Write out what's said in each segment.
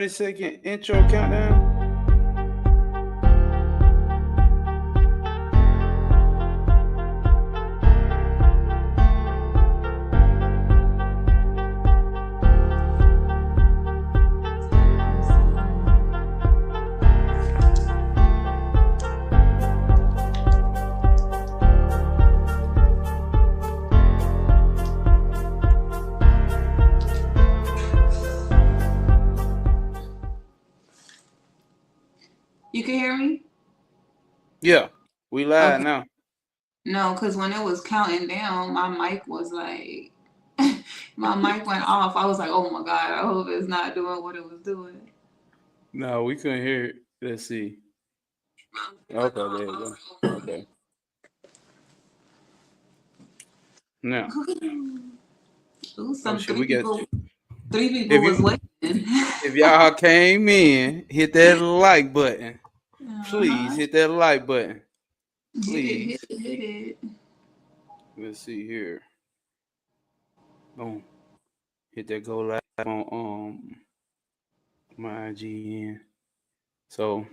30-second intro countdown. You can hear me? Yeah, we live Okay. now. No, because when it was counting down, my mic was like, my mic went off. I was like, oh my God, I hope it's not doing what it was doing. No, we couldn't hear it. Let's see. Okay, there you go. Okay. Now, Ooh, oh some shit, we got. three people If was you waiting. if y'all came in, hit that like button. Please Uh-huh. hit that like button. Hit it, hit Please. it, hit it. Let's see here. Boom. Hit that go live on my IGN. So,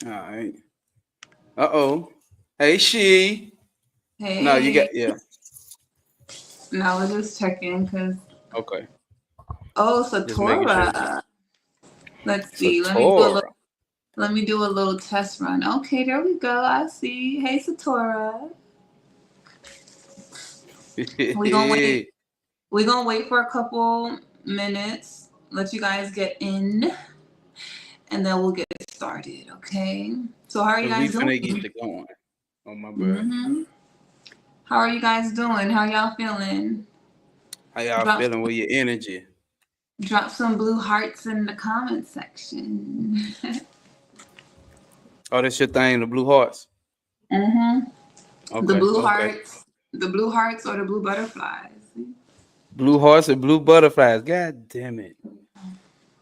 all right. Uh-oh. Hey, she. No, you Hey, got, yeah. now we're just checking because, Okay. oh, Just making sure. Satora. Let's see. Satora. Let me do a little test run. Okay, there we go. I see. Hey, Satora. We gonna wait. We gonna wait for a couple minutes. Let you guys get in, and then we'll get started. Okay. So how are you Because we guys finna get doing? to going. Oh, my bad. Mm-hmm. How are you guys doing? How y'all feeling? How y'all Drop feeling with your energy? drop some blue hearts in the comment section. Oh, that's your thing, the blue hearts. Mm-hmm. The Okay, blue okay. hearts, the blue hearts or the blue butterflies. Blue hearts and blue butterflies. God damn it.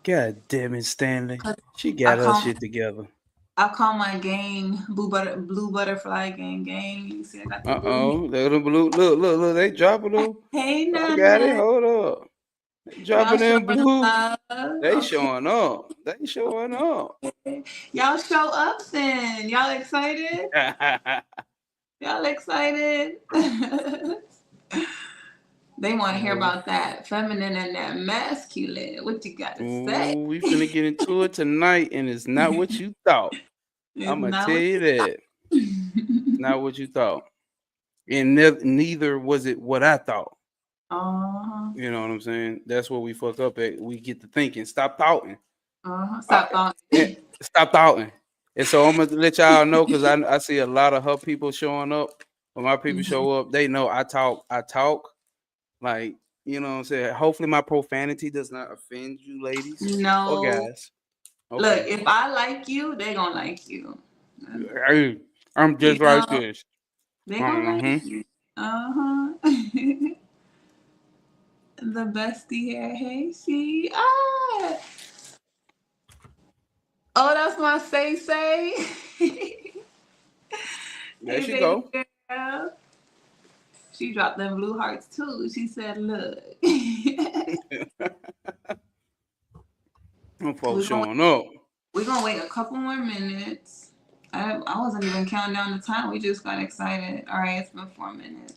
God damn it, Stanley. 'Cause She I got her call shit together. I call my gang blue butterfly gang. You see, I got the blue here. Uh-oh. Little blue. Look. They dropping them. Hey, I got it. Nana. Hold up. They Y'all dropping in showing blue. love. They Okay. showing up. They showing up. Y'all show up then. Y'all excited? Y'all excited? They want to hear Oh, about that feminine and that masculine. What you got to say? ooh, we finna get into it tonight, and it's not what you thought. It's I'm gonna not tell what you you that. thought. Not what you thought. And neither was it what I thought. Uh-huh. You know what I'm saying? That's where we fuck up at. We get to thinking. Stop thoughting. Uh-huh. Uh, Stop thought. Stop thoughting. And so I'm gonna let y'all know because I see a lot of her people showing up. When my people show up, they know I talk. I talk like you know what I'm saying. Hopefully, my profanity does not offend you, ladies or No. guys. Look, Okay. if I like you, they gonna like you. Hey, I'm You just like know, this. they gonna like Mm-hmm. you. Uh-huh. The bestie here. Hey, she. Ah. Oh, that's my say. There Hey, she baby go. girl. She dropped them blue hearts too. She said, "Look, Them folks we're gonna showing up. we're gonna wait a couple more minutes." I wasn't even counting down the time. We just got excited. All right, it's been 4 minutes.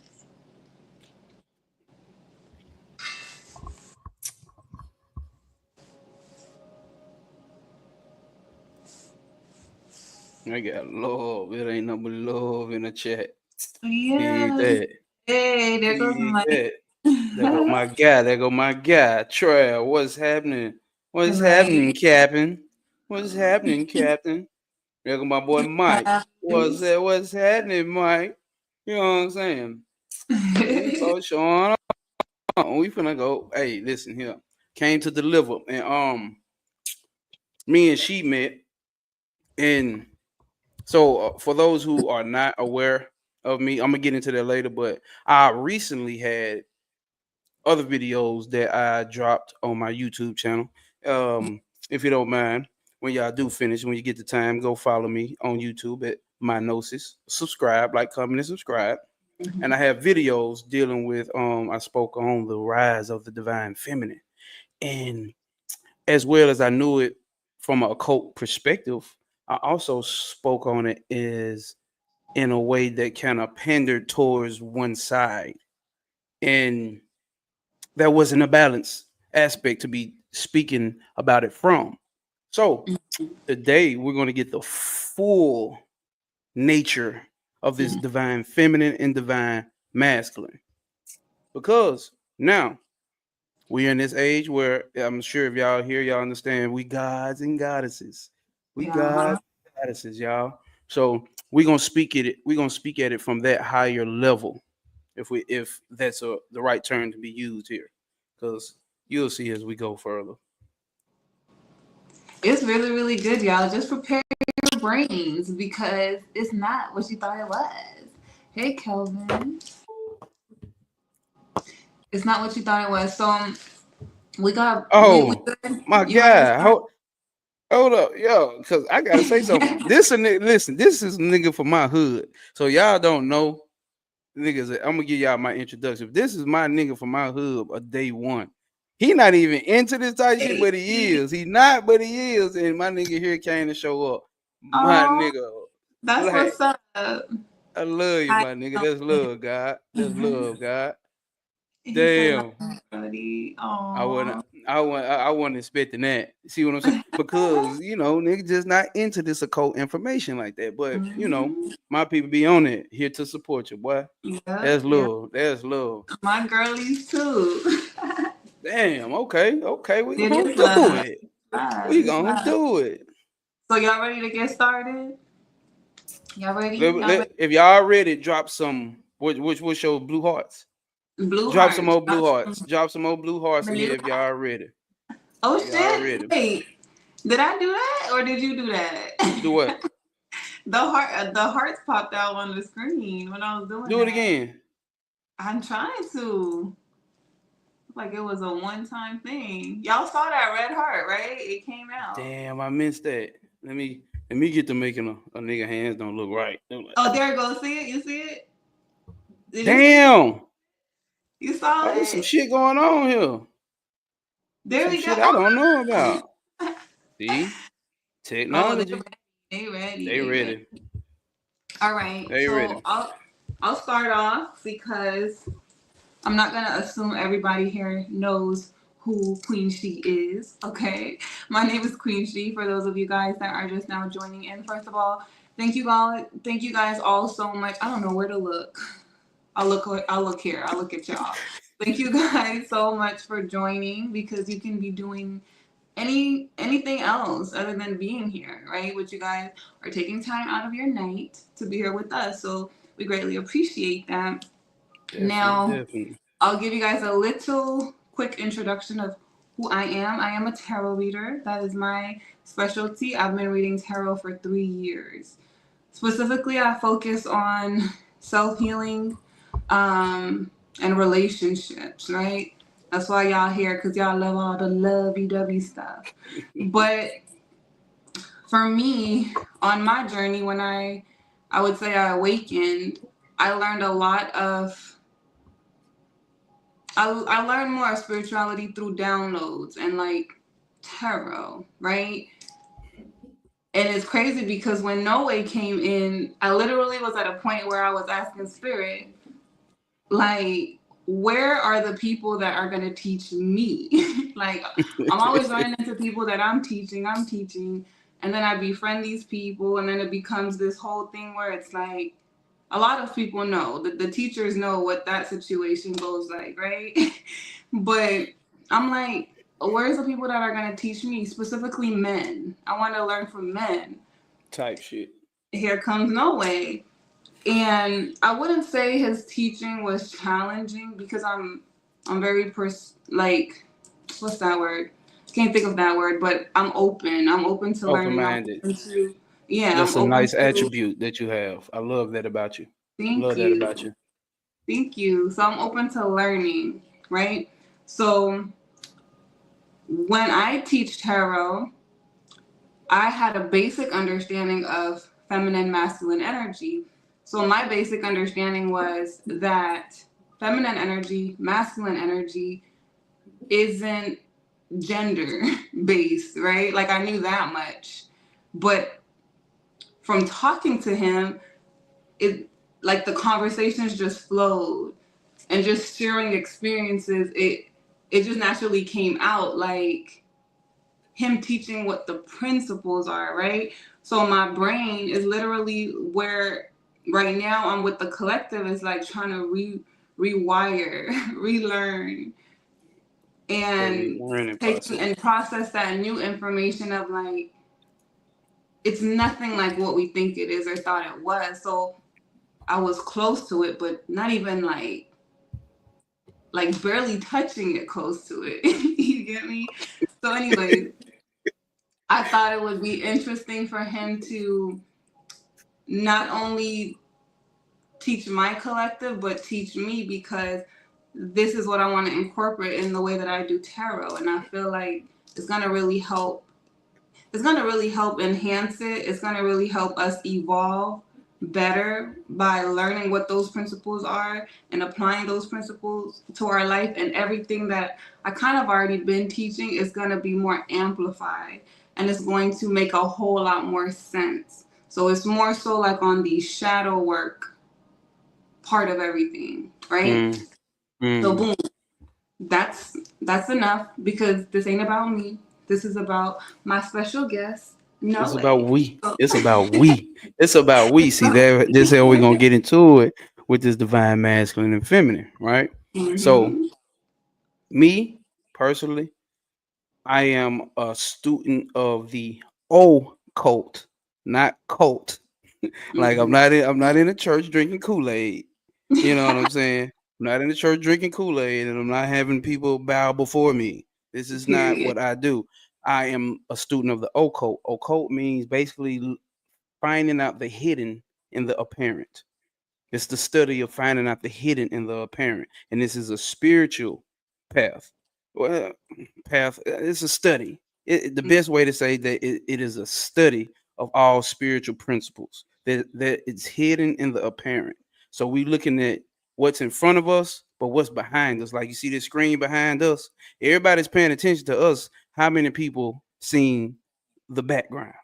I got love. It ain't no but love in the chat. Dig Yes. that. Hey, there goes Dig Mike. that. There go my guy. There go my guy. Trail. What's happening? What's happening, Right. Captain? What's happening, Captain? There go my boy Mike. What's Yes. that? What's happening, Mike? You know what I'm saying? These folks showing up. We finna go. Hey, listen here. Came to deliver, and me and she met, and so for those who are not aware of me, I'm gonna get into that later. But I recently had other videos that I dropped on my YouTube channel. If you don't mind, when y'all do finish, when you get the time, go follow me on YouTube at My Gnosis. Subscribe, like, comment, and subscribe. And I have videos dealing with I spoke on the rise of the divine feminine. And as well as I knew it from an occult perspective, I also spoke on it as in a way that kind of pandered towards one side. And there wasn't a balance aspect to be speaking about it from. So today we're going to get the full nature of this divine feminine and divine masculine. Because now we're in this age where I'm sure if y'all here, y'all understand we gods and goddesses. We Yeah. gods and goddesses, y'all. So we're gonna speak at it from that higher level, if that's the right term to be used here. Because you'll see as we go further. It's really, really good, y'all. Just prepare your brains because it's not what you thought it was. Hey, Kelvin. It's not what you thought it was. So we Oh good? my You ready to God. start? Hold up, yo, because I gotta say something. Listen, this is a nigga from my hood. So y'all don't know niggas. I'm gonna give y'all my introduction. This is my nigga from my hood a day one. He not even into this type of shit, Hey. but he is. He not, but he is. And my nigga here came to show up. My Oh, nigga, that's Black. what's up. I love you, Hi, my nigga. That's Kelvin. love, God. That's love, God. He said, "Love Damn. you, buddy." I wasn't Oh. I wasn't expecting that. See what I'm saying? Because nigga just not into this occult information like that. But my people be on it here to support you, boy. Yep, That's yeah. love. That's love. My girlies too. Damn. Okay. Okay. We It gonna is do love. it. Love. We It's gonna love. do it. So y'all ready to get started? Y'all ready? Y'all ready? If y'all ready, drop some. Which show blue hearts? Blue Drop some hearts. more blue hearts. Drop some more blue hearts in Blue here if y'all ready. Oh If y'all shit! ready. Wait, did I do that or did you do that? Do what? The hearts popped out on the screen when I was doing Do it that. again. I'm trying to. Like it was a one-time thing. Y'all saw that red heart, right? It came out. Damn, I missed that. Let me get to making a nigga hands don't look right. Oh, there it goes. See it? You see it? Did you see it? Damn. You saw Oh, there's some it? shit going on here. There Some we go. shit I don't know about. See? Oh, Technology. they ready. They They ready. ready. All right. They So ready. I'll start off because I'm not gonna assume everybody here knows who Queen She is. Okay, my name is Queen She. For those of you guys that are just now joining in, first of all, thank you guys all so much. I don't know where to look. I'll look here. I'll look at y'all. Thank you guys so much for joining because you can be doing anything else other than being here, right? Which you guys are taking time out of your night to be here with us. So we greatly appreciate that. Definitely, Now, definitely. I'll give you guys a little quick introduction of who I am. I am a tarot reader. That is my specialty. I've been reading tarot for 3 years. Specifically, I focus on self healing and relationships, right? That's why y'all here, because y'all love all the lovey dovey stuff. But for me, on my journey, when I would say I awakened, I learned a lot of I learned more of spirituality through downloads and like tarot, right? And it's crazy because when No Way came in, I literally was at a point where I was asking Spirit, like, where are the people that are going to teach me? Like, I'm always running into people that I'm teaching, and then I befriend these people, and then it becomes this whole thing where it's like, a lot of people know that the teachers know what that situation goes like, right? But I'm like, where's the people that are going to teach me, specifically men? I want to learn from men. Type shit. Here comes No Way. And I wouldn't say his teaching was challenging because I'm very like what's that word? Can't think of that word, but I'm open. I'm open to Open learning. I'm minded. open to yeah, I'm That's a open nice to attribute that you have. I love that about you. thank Love that you. about you. Thank you. So I'm open to learning, right? So when I teach tarot, I had a basic understanding of feminine, masculine energy. So my basic understanding was that feminine energy, masculine energy isn't gender based, right? Like I knew that much. But from talking to him, it like the conversations just flowed and just sharing experiences, it just naturally came out like him teaching what the principles are, right? So my brain is literally where right now I'm with the collective is like trying to rewire, relearn, The and relearning take process. and process that new information of like it's nothing like what we think it is or thought it was. So I was close to it, but not even like barely touching it close to it. You get me? So anyways, I thought it would be interesting for him to not only teach my collective, but teach me because this is what I want to incorporate in the way that I do tarot. And I feel like it's going to really help. It's going to really help enhance it. It's going to really help us evolve better by learning what those principles are and applying those principles to our life, and everything that I kind of already been teaching is going to be more amplified and it's going to make a whole lot more sense. So it's more so like on the shadow work part of everything, right? Mm, So mm. boom, that's enough because this ain't about me. This is about my special guest, It's No about Way. we. So, It's about we. It's about we. See that this how we're gonna get into it with this divine masculine and feminine, right? So mm-hmm, me personally, I am a student of the occult, not cult. Like mm-hmm. I'm not in a church drinking Kool-Aid. You know what I'm saying? I'm not in the church drinking Kool-Aid and I'm not having people bow before me. This is not Period. what I do. I am a student of the occult. Occult means basically finding out the hidden in the apparent. It's the study of finding out the hidden in the apparent. And this is a spiritual path. Well, it's a study. The best way to say that it is a study of all spiritual principles that it's hidden in the apparent. So we looking at what's in front of us, but what's behind us. Like you see this screen behind us. Everybody's paying attention to us. How many people seen the background?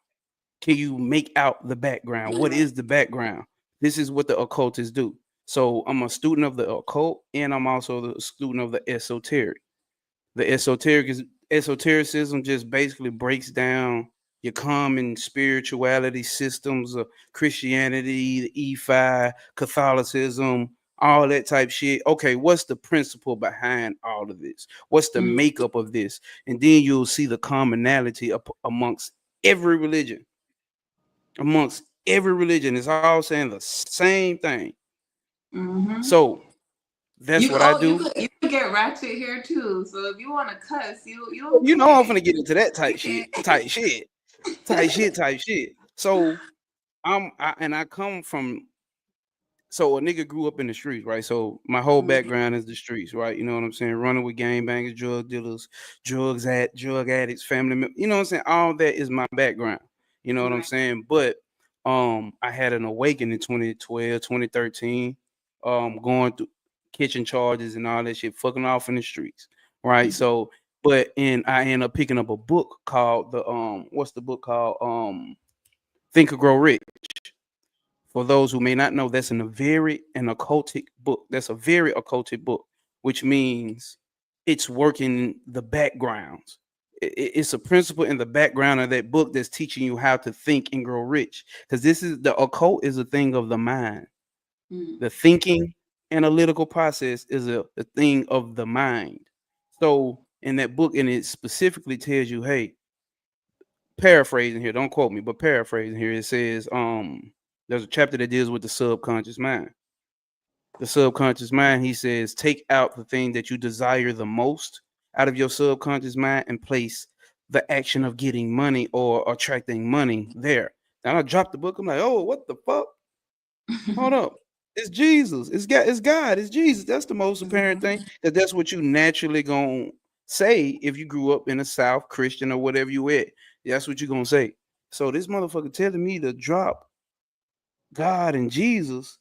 Can you make out the background? What is the background? This is what the occultists do. So I'm a student of the occult, and I'm also the student of the esoteric. The esotericism just basically breaks down your common spirituality systems of Christianity, the EFI, Catholicism, all that type shit. Okay, what's the principle behind all of this? What's the Mm-hmm. makeup of this? And then you'll see the commonality amongst every religion. Amongst every religion, it's all saying the same thing. Mm-hmm. So that's You what could, I oh, do. you could get ratchet here too. So if you want to cuss, you You know I'm can. finna get into that You type can. shit, type shit, type shit, type shit. So I come from, so a nigga grew up in the streets, right? So my whole Mm-hmm. background is the streets, right? You know what I'm saying? Running with gangbangers, drug dealers, drug addicts, you know what I'm saying? All that is my background. You know what I'm Right. saying? But I had an awakening in 2012, 2013, going through kitchen charges and all that shit, fucking off in the streets. Right. So I ended up picking up a book called what's the book called? Think or Grow Rich. For those who may not know, that's an occultic book. That's a very occultic book, which means it's working the backgrounds. It's a principle in the background of that book that's teaching you how to think and grow rich. Because this is the occult is a thing of the mind. Mm-hmm. The thinking analytical process is a thing of the mind. So in that book, and it specifically tells you, hey, paraphrasing here, don't quote me, but paraphrasing here, it says, there's a chapter that deals with the subconscious mind. The subconscious mind, he says, take out the thing that you desire the most out of your subconscious mind and place the action of getting money or attracting money there. And I dropped the book. I'm like, oh, what the fuck? Hold up. It's Jesus. It's God. It's God. It's Jesus. That's the most apparent thing. That's what you naturally gonna say if you grew up in the South, Christian or whatever you at. That's what you're gonna say. So this motherfucker telling me to drop God and Jesus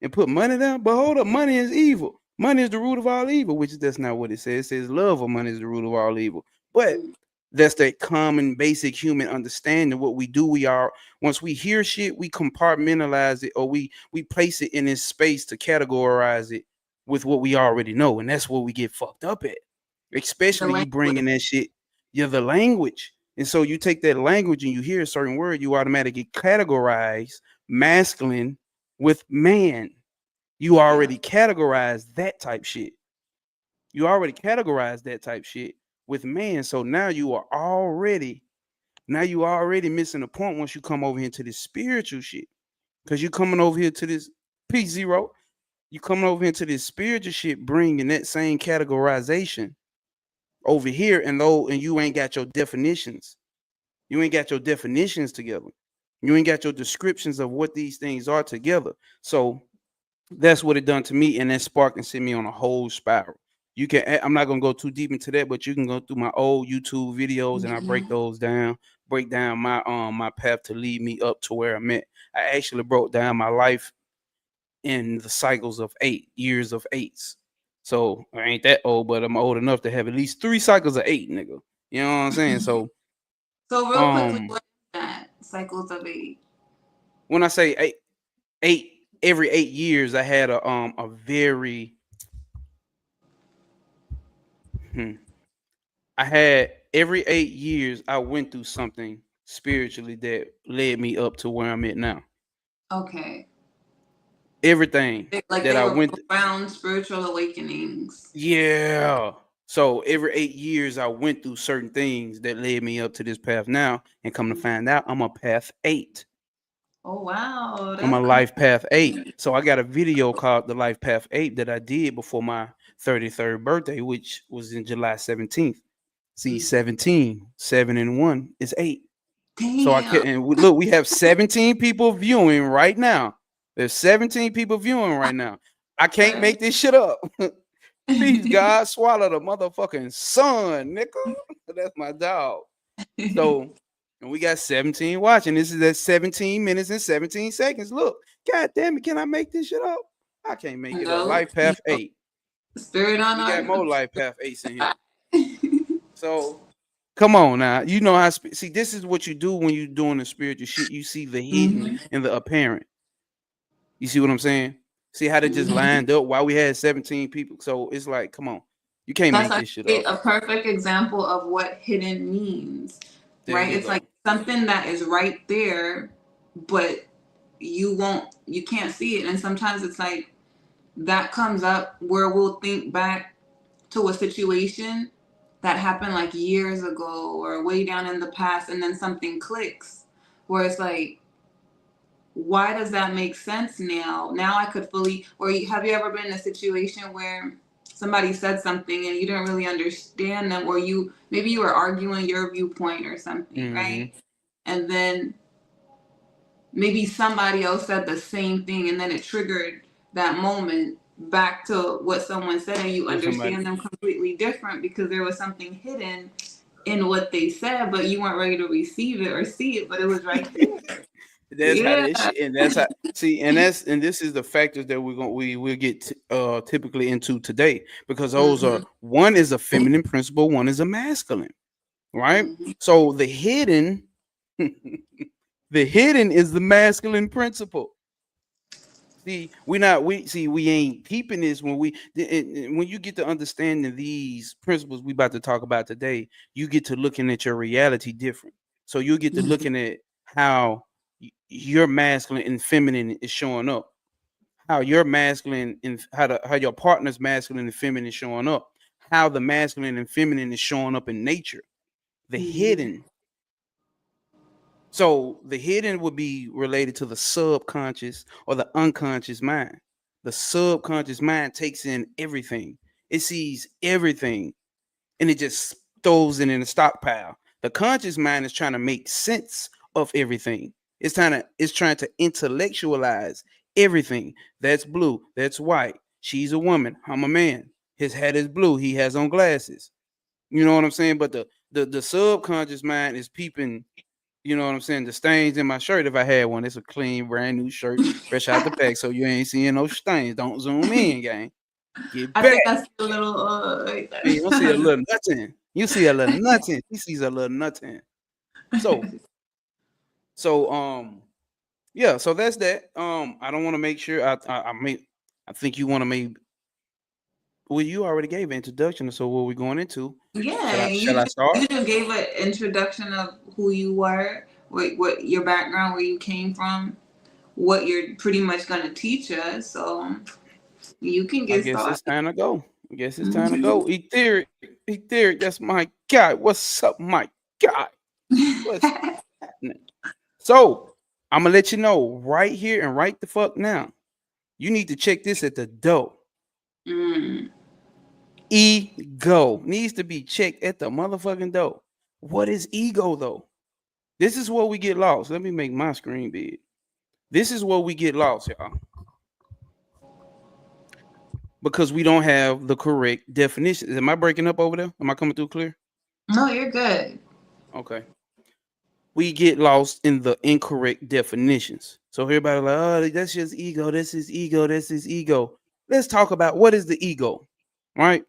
and put money down. But hold up, money is evil. Money is the root of all evil, which that's not what it says. It says love of money is the root of all evil. But that's that common basic human understanding. What we do, we are once we hear shit, we compartmentalize it, or we place it in this space to categorize it with what we already know, and that's where we get fucked up at. The Especially you language. bringing that shit, you're the language, and so you take that language and you hear a certain word, you automatically categorize masculine with man. You Yeah. already categorize that type shit. You already categorize that type shit with man. So now you already missing the point once you come over here to this spiritual shit. Cause you coming over here to this P0. You coming over here to this spiritual shit, bringing that same categorization over here, and you ain't got your definitions. You ain't got your definitions together. You ain't got your descriptions of what these things are together. So that's what it done to me, and that spark and sent me on a whole spiral. You can I'm not gonna go too deep into that, but you can go through my old YouTube videos and I break Mhm. those down, break down my path to lead me up to where I'm at. I actually broke down my life in the cycles of 8 years of eights. So I ain't that old, but I'm old enough to have at least 3 cycles of 8, nigga. You know what I'm saying? So So real quickly, um what is that? Cycles of eight. when I say eight every 8 years I had a very hmm, I had every 8 years I went through something spiritually that led me up to where I'm at now. Okay. Everything Like that they I were went profound spiritual awakenings. yeah. So every 8 years I went through certain things that led me up to this path now. And come to find out I'm a path 8. Oh wow, I'm a that's life path 8. crazy. So I got a video called The Life Path 8 that I did before my 33rd birthday, which was in July 17th. See, 17, 7 and 1 is 8. So I Damn. can and look, we have 17 people viewing right now. There's 17 people viewing right now. I can't Okay. make this shit up. Peace, God. Swallow the motherfucking sun, nigga. That's my dog. So, and we got 17 watching. This is at 17 minutes and 17 seconds. Look, God damn it, can I make this shit up? I can't make it up. No, Life Path 8. spirit on We got our more Life Path 8s in here. So come on now. You know how see this is what you do when you're doing the spiritual shit. You see the hidden Mhm, and the apparent. You see what I'm saying? See how they just mhm. lined up while we had 17 people. So it's like, come on. You can't That's make this shit up. actually a perfect example of what hidden means, There right? you It's like go. something that is right there, but you can't see it. And sometimes it's like that comes up where we'll think back to a situation that happened like years ago or way down in the past, and then something clicks where it's like, why does that make sense now? Now I could fully, or have you ever been in a situation where somebody said something and you didn't really understand them, or you maybe you were arguing your viewpoint or something, Mm-hmm. right? And then maybe somebody else said the same thing, and then it triggered that moment back to what someone said, and you With somebody. understand them completely different because there was something hidden in what they said, but you weren't ready to receive it or see it, but it was right there. That's how Yeah. this shit, and that's how see, and this is the factors that we will get typically into today, because those are Hmm. one is a feminine principle, one is a masculine, right? Hmm. So the hidden the hidden is the masculine principle. See, we ain't peeping this when when you get to understanding these principles we about to talk about today, you get to looking at your reality different. So you get to looking at how your masculine and feminine is showing up, how your masculine and how your partner's masculine and feminine is showing up, how the masculine and feminine is showing up in nature, the Hmm. hidden. So the hidden would be related to the subconscious or the unconscious mind. The subconscious mind takes in everything. It sees everything and it just throws it in a stockpile. The conscious mind is trying to make sense of everything. It's trying to intellectualize everything. That's blue. That's white. She's a woman. I'm a man. His hat is blue. He has on glasses. You know what I'm saying? But the subconscious mind is peeping, you know what I'm saying? The stains in my shirt, if I had one, it's a clean, brand new shirt, fresh out the pack. So you ain't seeing no stains. Don't zoom in, gang. Get I back. think I see a little. Man, you don't see a little nothing. You see a little nothing. He sees a little nothing. So so yeah, so that's that. I don't want to make sure I think you want to make well you already gave an introduction, so what we're going into. Yeah, Shall I start? you just gave an introduction of who you were, what your background, where you came from, what you're pretty much gonna teach us. So you can I get guess it's started. time to go. I guess it's time to Mhm. go. Ethereal, that's my guy. What's up, my guy? What's happening? So I'm gonna let you know right here and right the fuck now. You need to check this at the door. mm. Ego needs to be checked at the motherfucking door. What is ego though? This is where we get lost. Let me make my screen big. This is where we get lost, y'all, because we don't have the correct definition. Am I breaking up over there? Am I coming through clear? No, you're good. Okay. We get lost in the incorrect definitions. So everybody like, oh, that's just ego. This is ego. This is ego. Let's talk about what is the ego, right?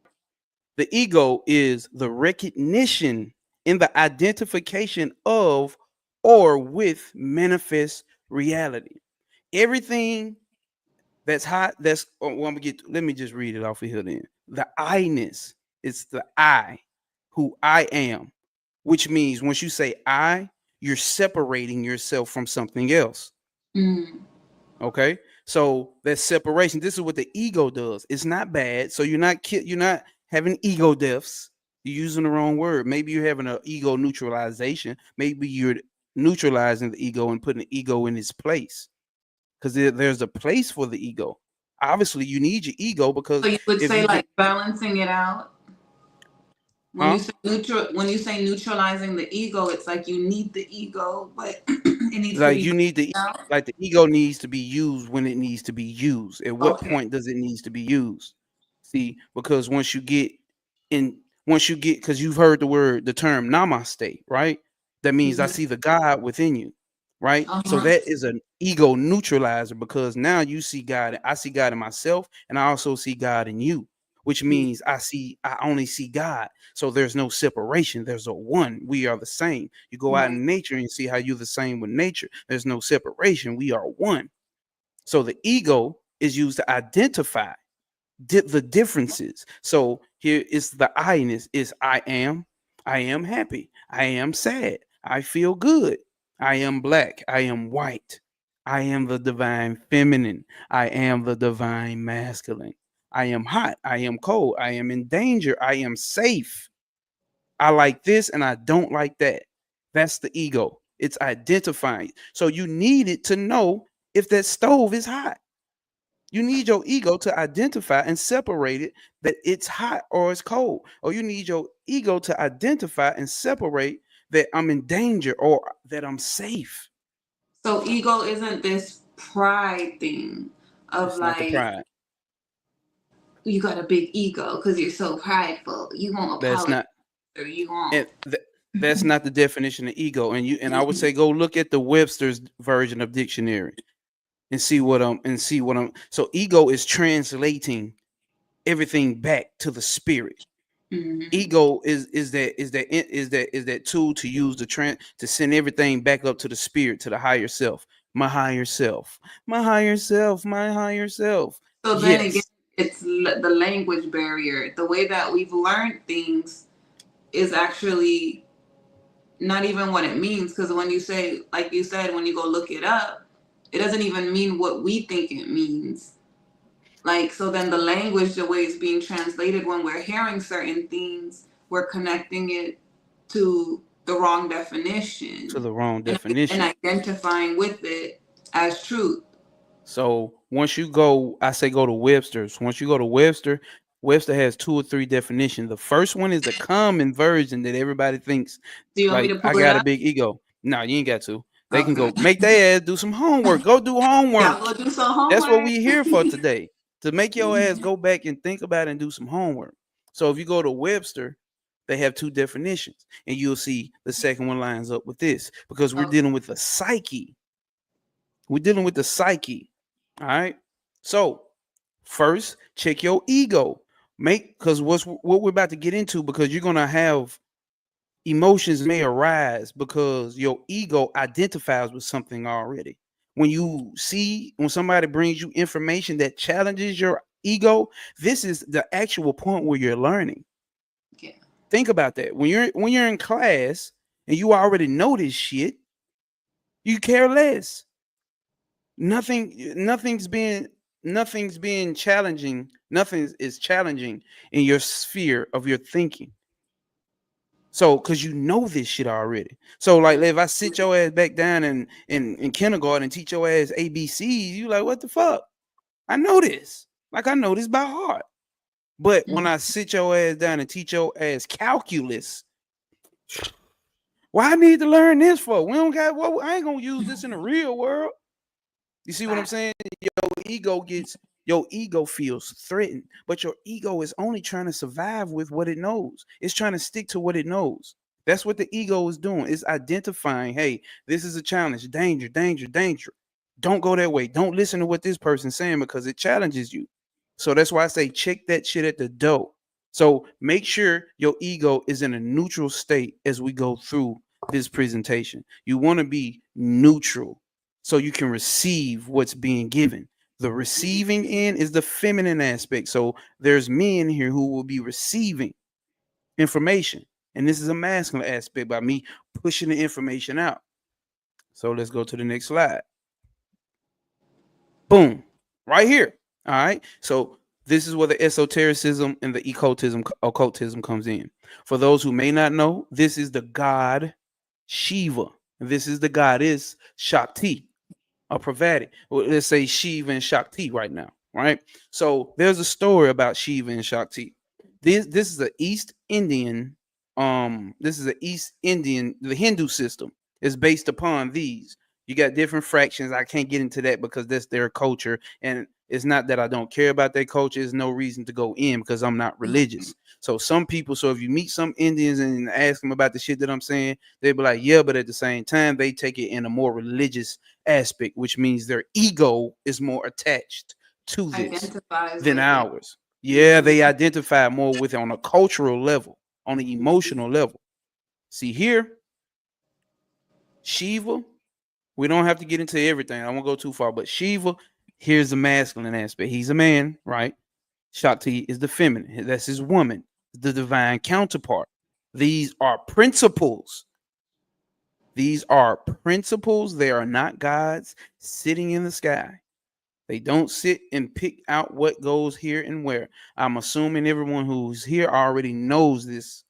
The ego is the recognition in the identification of or with manifest reality. Everything that's hot, that's well, I'm gonna get. Let me just read it off of here. Then the I-ness, it's the I, who I am, which means once you say I, you're separating yourself from something else. Mm. Okay, so that separation. This is what the ego does. It's not bad. So you're not having ego deaths. You're using the wrong word. Maybe you're having an ego neutralization. Maybe you're neutralizing the ego and putting the ego in its place, because there's a place for the ego. Obviously, you need your ego So because you would if say you get, like balancing it out. When you huh? say when you say neutralizing the ego, it's like you need the ego, but it needs to Like be you need the balanced out. like the ego needs to be used when it needs to be used. At what Okay. point does it needs to be used? See, because in once you get, because you've heard the term namaste, right? That means I Mhm. see the God within you, right? So Uh-huh. that is an ego neutralizer, because now you see God, I see God in myself, and I also see God in you, which Yeah. means I only see God. So there's no separation. There's a one. We are the same. You go out Right. in nature and see how you're the same with nature. There's no separation. We are one. So the ego is used to identify the differences. So here is the I-ness is I am happy, I am sad, I feel good, I am black, I am white, I am the divine feminine, I am the divine masculine, I am hot, I am cold, I am in danger, I am safe, I like this and I don't like that. That's the ego. It's identifying. So you need it to know if that stove is hot. You need your ego to identify and separate it, that it's hot or it's cold. Or you need your ego to identify and separate that I'm in danger or that I'm safe. So ego isn't this pride thing of It's not the like pride. you got a big ego because you're so prideful. You won't That's apologize not or you won't. and that's not the definition of ego. And I would say go look at the Webster's version of dictionary and see what I'm so ego is translating everything back to the spirit. Mm-hmm. Ego is that tool to use to send everything back up to the spirit, to the higher self, my higher self, my higher self, my higher self. So then again, Yes, it's the language barrier. The way that we've learned things is actually not even what it means. Because when you say, like you said, when you go look it up, it doesn't even mean what we think it means. Like, so then the language, the way it's being translated, when we're hearing certain things, we're connecting it to the wrong to definition the wrong and definition. identifying with it as truth. So once you go, I say go to Webster's. Once you go to Webster has two or three definitions. The first one is the common version that everybody thinks, Do you want me like to I pull it got a up? big ego. No, you ain't got to. They can Okay. go make their ass do some homework. Go do Y'all homework. go do some That's what homework. we here for today. To make your ass go back and think about it and do some homework. So if you go to Webster, they have two definitions, and you'll see the second one lines up with this, because we're Okay. dealing with the psyche. We're dealing with the psyche. All right. So first, check your ego. Make because what we're about to get into, because you're gonna have emotions may arise because your ego identifies with something already. When somebody brings you information that challenges your ego, this is the actual point where you're learning. Yeah. Think about that. When you're in class and you already know this shit, you care less. Nothing's being challenging. Nothing is challenging in your sphere of your thinking. So, cause you know this shit already. So, like, if I sit your ass back down in kindergarten and teach your ass ABCs, you like, what the fuck? I know this. Like, I know this by heart. But when Mhm. I sit your ass down and teach your ass calculus, why I need to learn this for? We don't got what I ain't gonna use this in the real world. You see what I'm Fact. saying? Your ego feels threatened, but your ego is only trying to survive with what it knows. It's trying to stick to what it knows. That's what the ego is doing. It's identifying, hey, this is a challenge, danger, danger, danger. Don't go that way. Don't listen to what this person's saying because it challenges you. So that's why I say check that shit at the door. So make sure your ego is in a neutral state as we go through this presentation. You want to be neutral so you can receive what's being given. The receiving end is the feminine aspect. So there's men here who will be receiving information. And this is a masculine aspect by me pushing the information out. So let's go to the next slide. Boom. Right here. All right. So this is where the esotericism and the occultism comes in. For those who may not know, this is the god Shiva. This is the goddess Shakti. Or Pravati. Well, let's say Shiva and Shakti right now, right? So there's a story about Shiva and Shakti. This is the East Indian, the Hindu system is based upon these. You got different fractions. I can't get into that because that's their culture. And it's not that I don't care about their culture. There's no reason to go in because I'm not religious. So some people, so if you meet some Indians and ask them about the shit that I'm saying, they'll be like, yeah, but at the same time, they take it in a more religious aspect, which means their ego is more attached to this Identifies than with it. ours. Yeah, Hmm. they identify more with it on a cultural level, on an emotional level. See here, Shiva, we don't have to get into everything. I won't go too far, but Shiva, here's the masculine aspect. He's a man, right? Shakti is the feminine. That's his woman, the divine counterpart. These are principles. These are principles. They are not gods sitting in the sky. They don't sit and pick out what goes here and where. I'm assuming everyone who's here already knows this,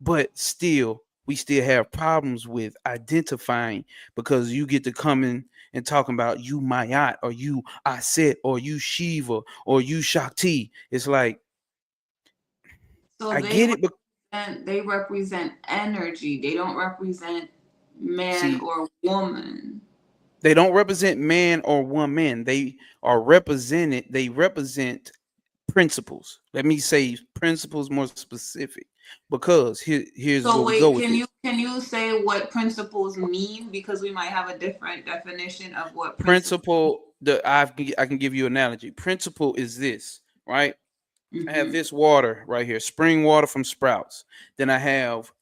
but still, we still have problems with identifying because you get to come in and talking about you Mayat or you Aset or you Shiva or you Shakti. It's like, So I get it, but they represent energy. They don't represent man see, or woman. they don't represent man or woman. They represent principles. Let me say principles more specific because here's where So we go wait, with can this. you say what principles mean? Because we might have a different definition of what principles. I can give you an analogy. Principle is this, right? I have Mm-hmm. this water right here, spring water from Sprouts. Then I have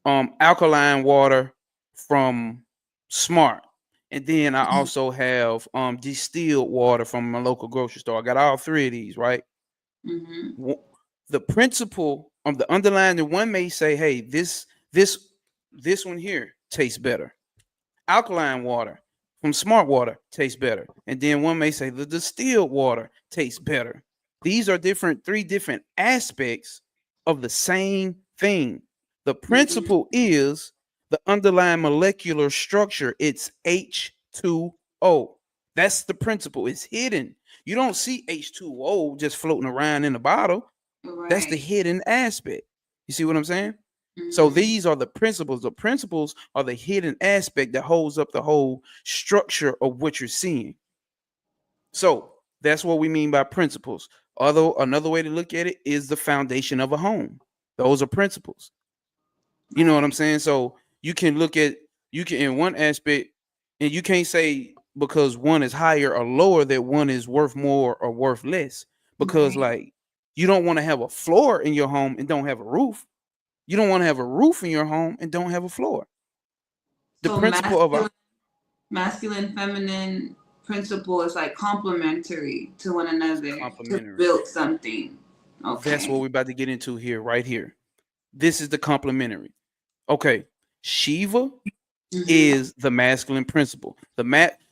alkaline water from Smart. And then I also have distilled water from my local grocery store. I got all three of these, right? Mm-hmm. The principle of the underlying, the one may say, hey, this one here tastes better. Alkaline water from Smart Water tastes better. And then one may say the distilled water tastes better. These are three different aspects of the same thing. The Mm-hmm. principle is the underlying molecular structure. It's H2O. That's the principle. It's hidden. You don't see H2O just floating around in the bottle. That's the Right. hidden aspect. You see what I'm saying? So Mm-hmm. these are the principles. The principles are the hidden aspect that holds up the whole structure of what you're seeing. So that's what we mean by principles. Although another way to look at it is the foundation of a home. Those are principles. You know what I'm Right. saying? So you can in one aspect, and you can't say because one is higher or lower that one is worth more or worth less. Because Right. like You don't want to have a floor in your home and don't have a roof. You don't want to have a roof in your home and don't have a floor. The So principle of a masculine, feminine principle is like complementary to one another to complementary. build something. That's what Okay. we're about to get into here, right here. This is the complementary. Okay. Shiva Mhm. is the masculine principle.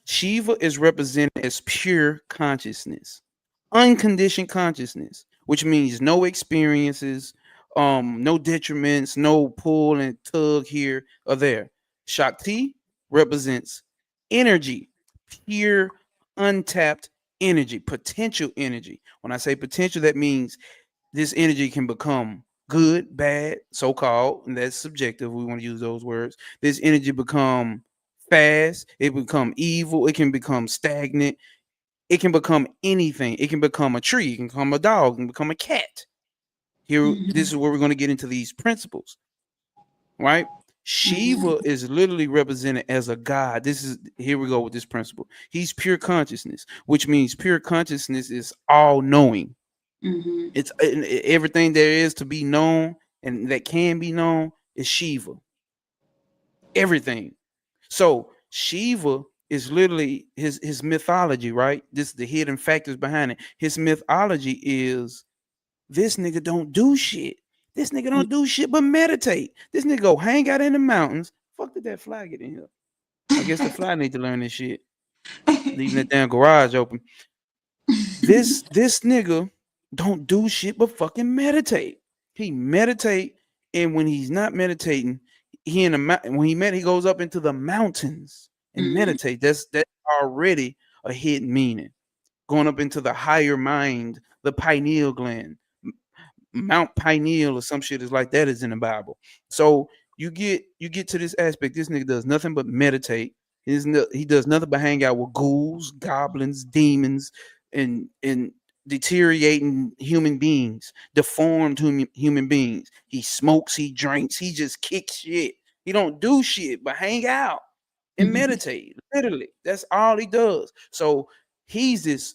Shiva is represented as pure consciousness, unconditioned consciousness, which means no experiences, no detriments, no pull and tug here or there. Shakti represents energy, pure, untapped energy, potential energy. When I say potential, that means this energy can become good, bad, so called, and that's subjective. We want to use those words. This energy become fast, it become evil, it can become stagnant, it can become anything. It can become a tree, it can become a dog, it can become a cat. Here, this Mhm. is where we're going to get into these principles, right? Mhm. Shiva is literally represented as a god. This is here we go with this principle. He's pure consciousness, which means pure consciousness is all knowing. Mhm. It's everything there is to be known and that can be known is Shiva. Everything. So Shiva is literally his mythology, right? This is the hidden factors behind it. His mythology is this nigga don't do shit. This nigga don't do shit but meditate. This nigga go hang out in the mountains. Fuck did that fly get in here? I guess the fly need to learn this shit. Leaving that damn garage open. This nigga don't do shit but fucking meditate. He meditate, and when he's not meditating, he in the when he goes up into the mountains and Mhm. meditate. That's already a hidden meaning. Going up into the higher mind, the pineal gland, Mount Pineal or some shit is like that is in the Bible. So you get to this aspect. This nigga does nothing but meditate. He does nothing but hang out with ghouls, goblins, demons, and deteriorating human beings, deformed human beings. He smokes, he drinks, he just kicks shit. He don't do shit but hang out and Mhm. meditate. Literally, that's all he does. So he's this,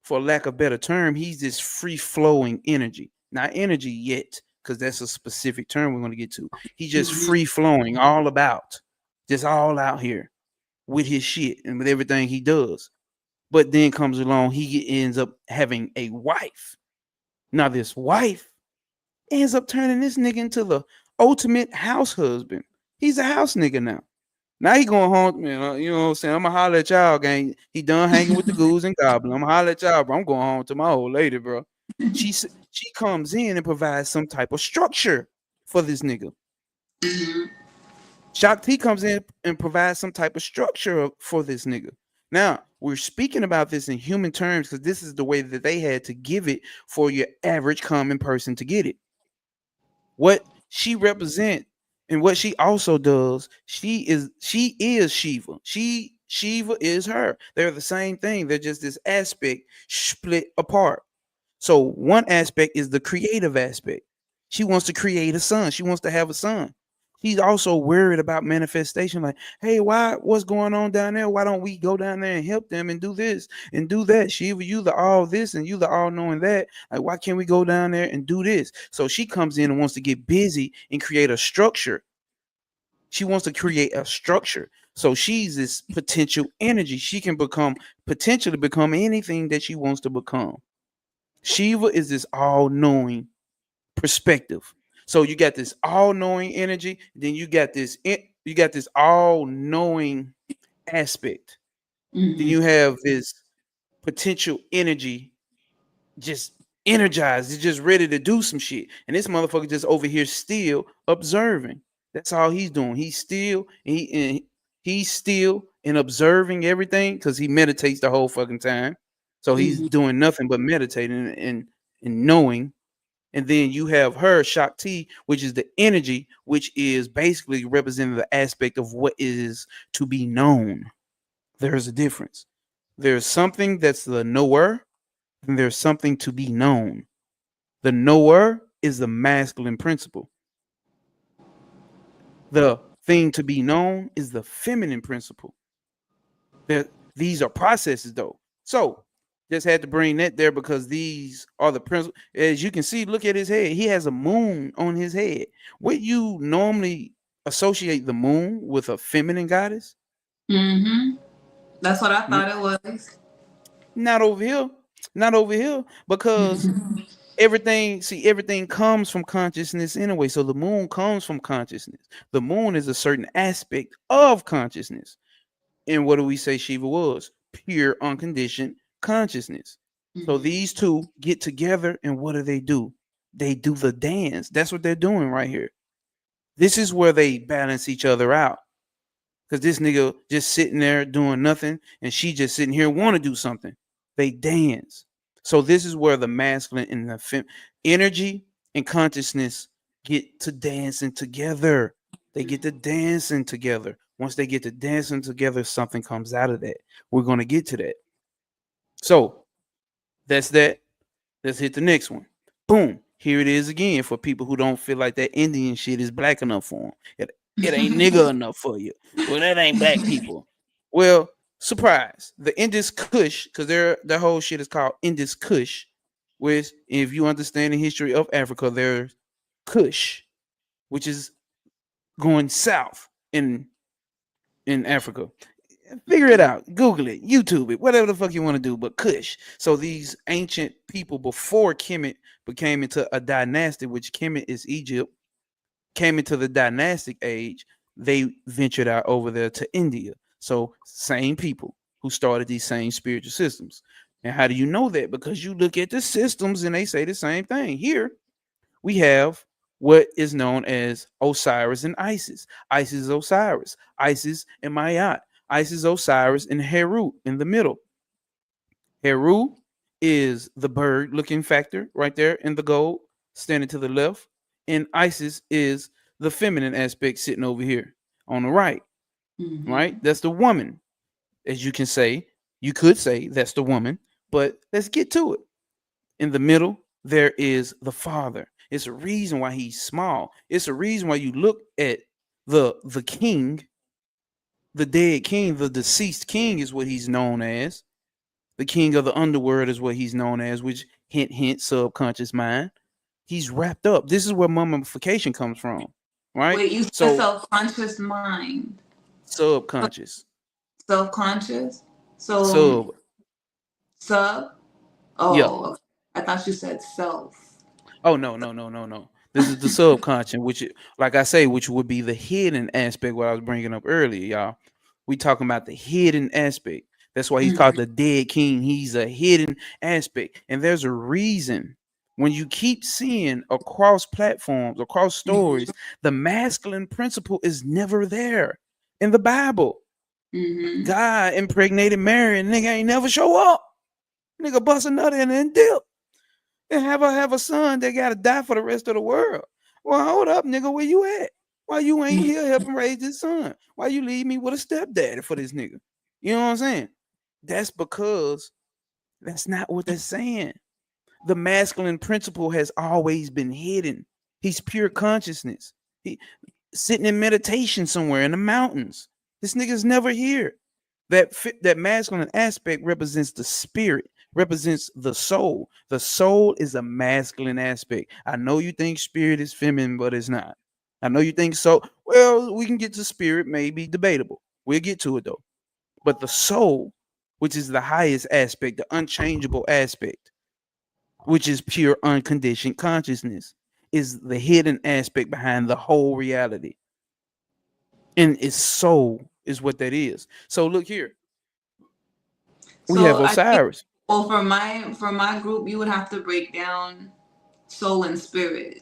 for lack of better term, he's this free flowing energy. Not energy yet, because that's a specific term we're going to get to. He's just Mhm. free flowing, all about, just all out here with his shit and with everything he does. But then comes along, he ends up having a wife. Now, this wife ends up turning this nigga into the ultimate house husband. He's a house nigga now. Now he going home, man. You know what I'm saying? I'm gonna holler at y'all, gang. He done hanging with the ghouls and goblins. I'm gonna holler at y'all, bro. I'm going home to my old lady, bro. She comes in and provides some type of structure for this nigga. Mhm. Shakti comes in and provides some type of structure for this nigga. Now we're speaking about this in human terms because this is the way that they had to give it for your average common person to get it. What she represent and what she also does, she is Shiva. Shiva is her. They're the same thing. They're just this aspect split apart. So one aspect is the creative aspect. She wants to create a son. She wants to have a son. She's also worried about manifestation. Like, hey, what's going on down there? Why don't we go down there and help them and do this and do that? Shiva, you the all this and you the all knowing that. Like, why can't we go down there and do this? So she comes in and wants to get busy and create a structure. She wants to create a structure. So she's this potential energy. She can potentially become anything that she wants to become. Shiva is this all-knowing perspective. So you got this all-knowing energy, then you got this all-knowing aspect. Then Mhm. you have this potential energy just energized, it's just ready to do some shit. And this motherfucker just over here still observing. That's all he's doing. He's still and observing everything because he meditates the whole fucking time. So he's Mhm. doing nothing but meditating and knowing. And then you have her Shakti, which is the energy, which is basically representing the aspect of what is to be known. There's a difference. There's something that's the knower, and there's something to be known. The knower is the masculine principle. The thing to be known is the feminine principle. These are processes, though. So Just had to bring that there because these are the principles. As you can see, look at his head. He has a moon on his head. Would you normally associate the moon with a feminine goddess? Mm-hmm. That's what I N- thought it was. Not over here. Not over here. Because everything comes from consciousness anyway. So the moon comes from consciousness. The moon is a certain aspect of consciousness. And what do we say Shiva was? Pure, unconditioned consciousness. So Mm-hmm. these two get together, and what do? They do the dance. That's what they're doing right here. This is where they balance each other out. Because this nigga just sitting there doing nothing, and she just sitting here want to do something. They dance. So this is where the masculine and the energy and consciousness get to dancing together. They get to dancing together. Once they get to dancing together, something comes out of that. We're gonna get to that. So that's that. Let's hit the next one. Boom. Here it is again for people who don't feel like that Indian shit is black enough for them. It ain't nigga enough for you. Well, that ain't black people. Well, surprise. The Indus Kush, because their whole shit is called Indus Kush, which, if you understand the history of Africa, there's Kush, which is going south in Africa. Figure it out. Google it, YouTube it, whatever the fuck you want to do, but Kush. So these ancient people before Kemet became into a dynasty, which Kemet is Egypt, came into the dynastic age, they ventured out over there to India. So same people who started these same spiritual systems. And how do you know that? Because you look at the systems and they say the same thing. Here we have what is known as Osiris and Isis. Isis is Osiris, Isis and Mayat. Isis, Osiris, and Heru in the middle. Heru is the bird looking factor right there in the gold, standing to the left. And Isis is the feminine aspect sitting over here on the right, right? Mm-hmm. That's the woman. As you can say, you could say that's the woman, but let's get to it. In the middle, there is the father. It's a reason why he's small. It's a reason why you look at the king, the dead king, the deceased king is what he's known as. The king of the underworld is what he's known as, which hint hint subconscious mind. He's wrapped up. This is where mummification comes from, right? Wait, you said So self-conscious mind. subconscious, Self-conscious? So sub, sub? yeah. Oh, okay. I thought you said self. Oh no, no, no, no, no. This is the subconscious, which, like I say, which would be the hidden aspect. What I was bringing up earlier, y'all. We talking about the hidden aspect. That's why he's called Mm-hmm. the dead king. He's a hidden aspect, and there's a reason. When you keep seeing across platforms, across stories, the masculine principle is never there in the Bible. Mm-hmm. God impregnated Mary, and nigga ain't never show up. Nigga bust a nut in and dip and have a son that gotta die for the rest of the world. Well, hold up, nigga, where you at? Why you ain't here helping raise this son? Why you leave me with a stepdaddy for this nigga? You know what I'm saying? That's because that's not what they're saying. The masculine principle has always been hidden. He's pure consciousness. He sitting in meditation somewhere in the mountains. This nigga's never here. That masculine aspect represents the spirit, represents the soul. The soul is a masculine aspect. I know you think spirit is feminine, but it's not. I know you think so. Well, we can get to spirit, maybe debatable. We'll get to it though. But the soul, which is the highest aspect, the unchangeable aspect, which is pure unconditioned consciousness, is the hidden aspect behind the whole reality. And its soul is what that is. So look here. We have So I think, Osiris. well, for my group, you would have to break down soul and spirit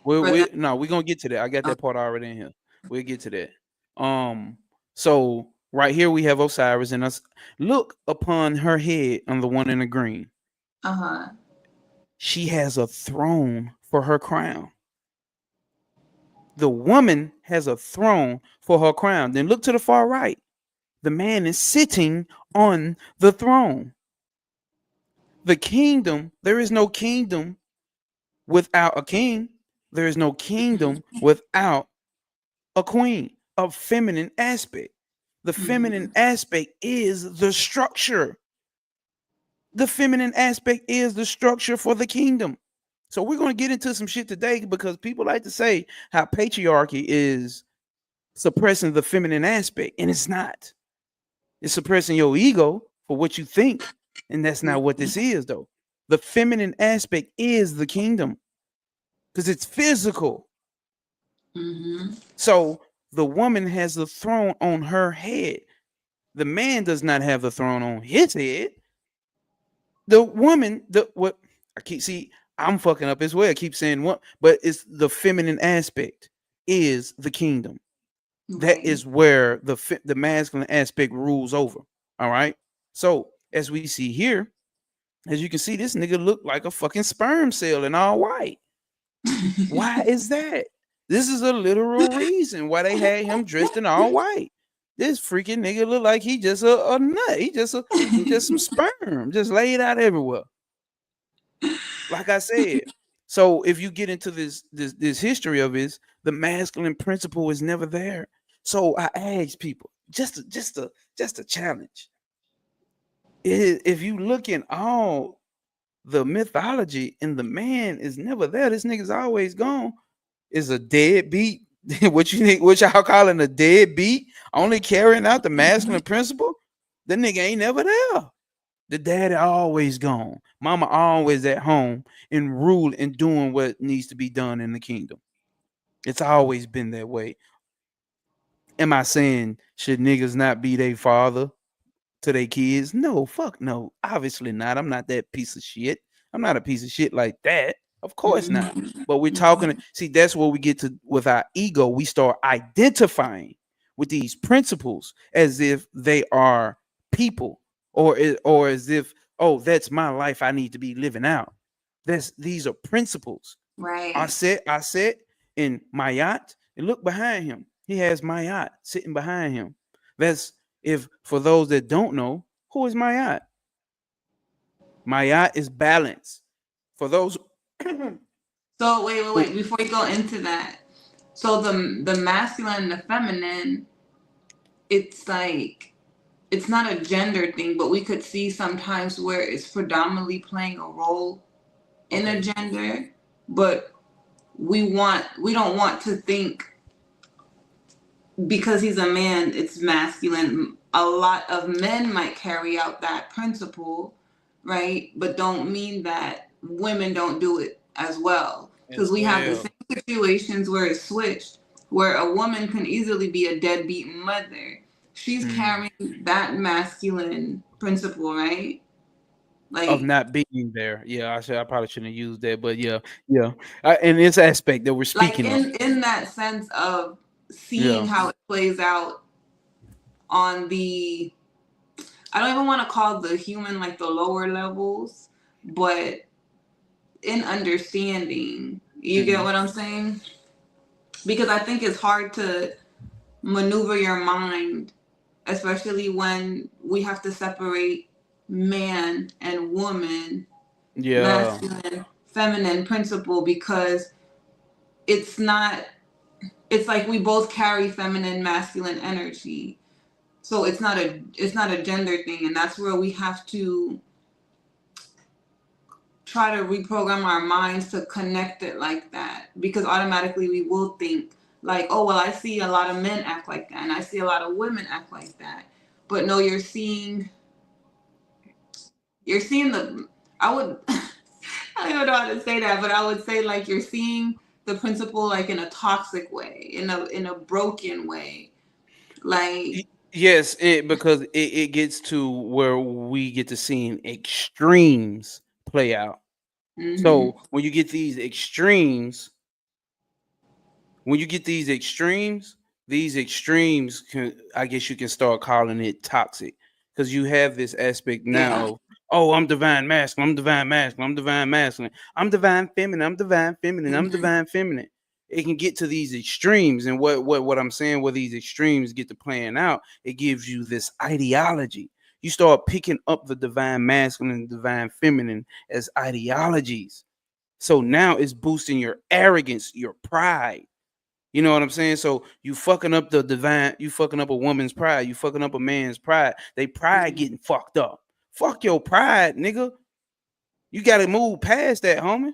for We that. no, we're gonna get to that. I got that part already in here. We'll get to that. So right here we have Osiris, and us look upon her head on the one in the green. Uh huh. She has a throne for her crown. The woman has a throne for her crown. Then look to the far right. The man is sitting on the throne. The kingdom, there is no kingdom without a king. There is no kingdom without a queen, a feminine aspect. The feminine Mm-hmm. aspect is the structure. The feminine aspect is the structure for the kingdom. So we're going to get into some shit today because people like to say how patriarchy is suppressing the feminine aspect, and it's not. It's suppressing your ego for what you think, and that's not what this is, though. The feminine aspect is the kingdom because it's physical. Mm-hmm. So the woman has the throne on her head. The man does not have the throne on his head. The woman, the what I keep see, I'm fucking up as well. I keep saying what, but it's the feminine aspect is the kingdom. That Right. is where the masculine aspect rules over. All right. So as we see here, as you can see, this nigga look like a fucking sperm cell in all white. Why is that? This is a literal reason why they had him dressed in all white. This freaking nigga look like he just a nut. He just some sperm just laid out everywhere. Like I said. So if you get into this history of his, the masculine principle is never there. So I ask people, just a challenge. If you look in all the mythology and the man is never there, this nigga's always gone. Is a deadbeat. What you think? What y'all calling a deadbeat? Only carrying out the masculine principle. The nigga ain't never there. The daddy always gone. Mama always at home and rule and doing what needs to be done in the kingdom. It's always been that way. Am I saying should niggas not be their father to their kids? No, fuck no. Obviously not. I'm not that piece of shit. I'm not a piece of shit like that. Of course not. But we're talking. See, that's where we get to with our ego. We start identifying with these principles as if they are people, or as if, oh, that's my life. I need to be living out. These are principles. Right. I said in my yacht, and look behind him. He has my yacht sitting behind him. That's if for those that don't know, who is my yacht? My yacht is balance. For those So wait, wait, who wait. Before you go into that, so the masculine and the feminine, it's like it's not a gender thing, but we could see sometimes where it's predominantly playing a role in a okay. gender, but we don't want to think because he's a man, it's masculine. A lot of men might carry out that principle, right? But don't mean that women don't do it as well. Because As we have the well. same situations where it's switched, where a woman can easily be a deadbeat mother. She's Mm. carrying that masculine principle, right? Of Like, not being there. Yeah, I said I probably shouldn't have used that, but yeah, yeah. In this aspect that we're like speaking of. in that sense of seeing Yeah. how it plays out on the I don't even want to call the human like the lower levels, but in understanding, you get Mm. what I'm saying? Because I think it's hard to maneuver your mind, especially when we have to separate man and woman, Yeah. masculine, feminine principle, because it's not, it's like we both carry feminine, masculine energy. So it's not a gender thing, and that's where we have to try to reprogram our minds to connect it like that, because automatically we will think like, oh well, I see a lot of men act like that and I see a lot of women act like that. But no, you're seeing the I would I don't even know how to say that, but I would say like you're seeing the principle like in a toxic way, in a broken way. Like, Yes, because it gets to where we get to seeing extremes play out. mhm. So when you get these extremes can, I guess you can start calling it toxic, because you have this aspect now Yeah. of, oh, I'm divine masculine, I'm divine masculine, I'm divine masculine, I'm divine feminine, I'm divine feminine, I'm Mhm. divine feminine. It can get to these extremes, and what I'm saying, where these extremes get to playing out, it gives you this ideology. You start picking up the divine masculine and divine feminine as ideologies. So now it's boosting your arrogance, your pride. You know what I'm saying? So you fucking up the divine, you fucking up a woman's pride, you fucking up a man's pride. They pride getting fucked up. Fuck your pride, nigga. You gotta move past that, homie.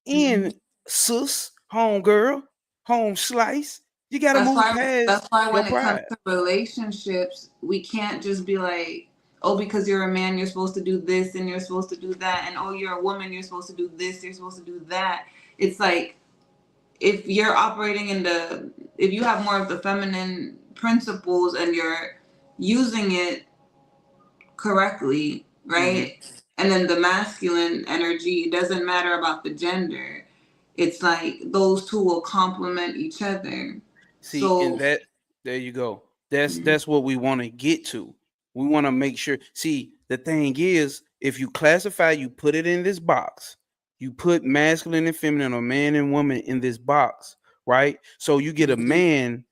Hmm. And sis, home girl, home slice. You gotta That's move why. past That's why your when it comes pride. to relationships, we can't just be like, oh, because you're a man, you're supposed to do this and you're supposed to do that, and oh, you're a woman, you're supposed to do this, you're supposed to do that. It's like if you're operating in the, if you have more of the feminine principles and you're using it correctly, Hmm. right? And then the masculine energy, it doesn't matter about the gender. It's like those two will complement each other. See, and So, that there you go. That's mhm, that's what we want to get to. We want to make sure. See, the thing is, if you classify, you put it in this box. You put masculine and feminine, or man and woman in this box, right? So you get a mhm, man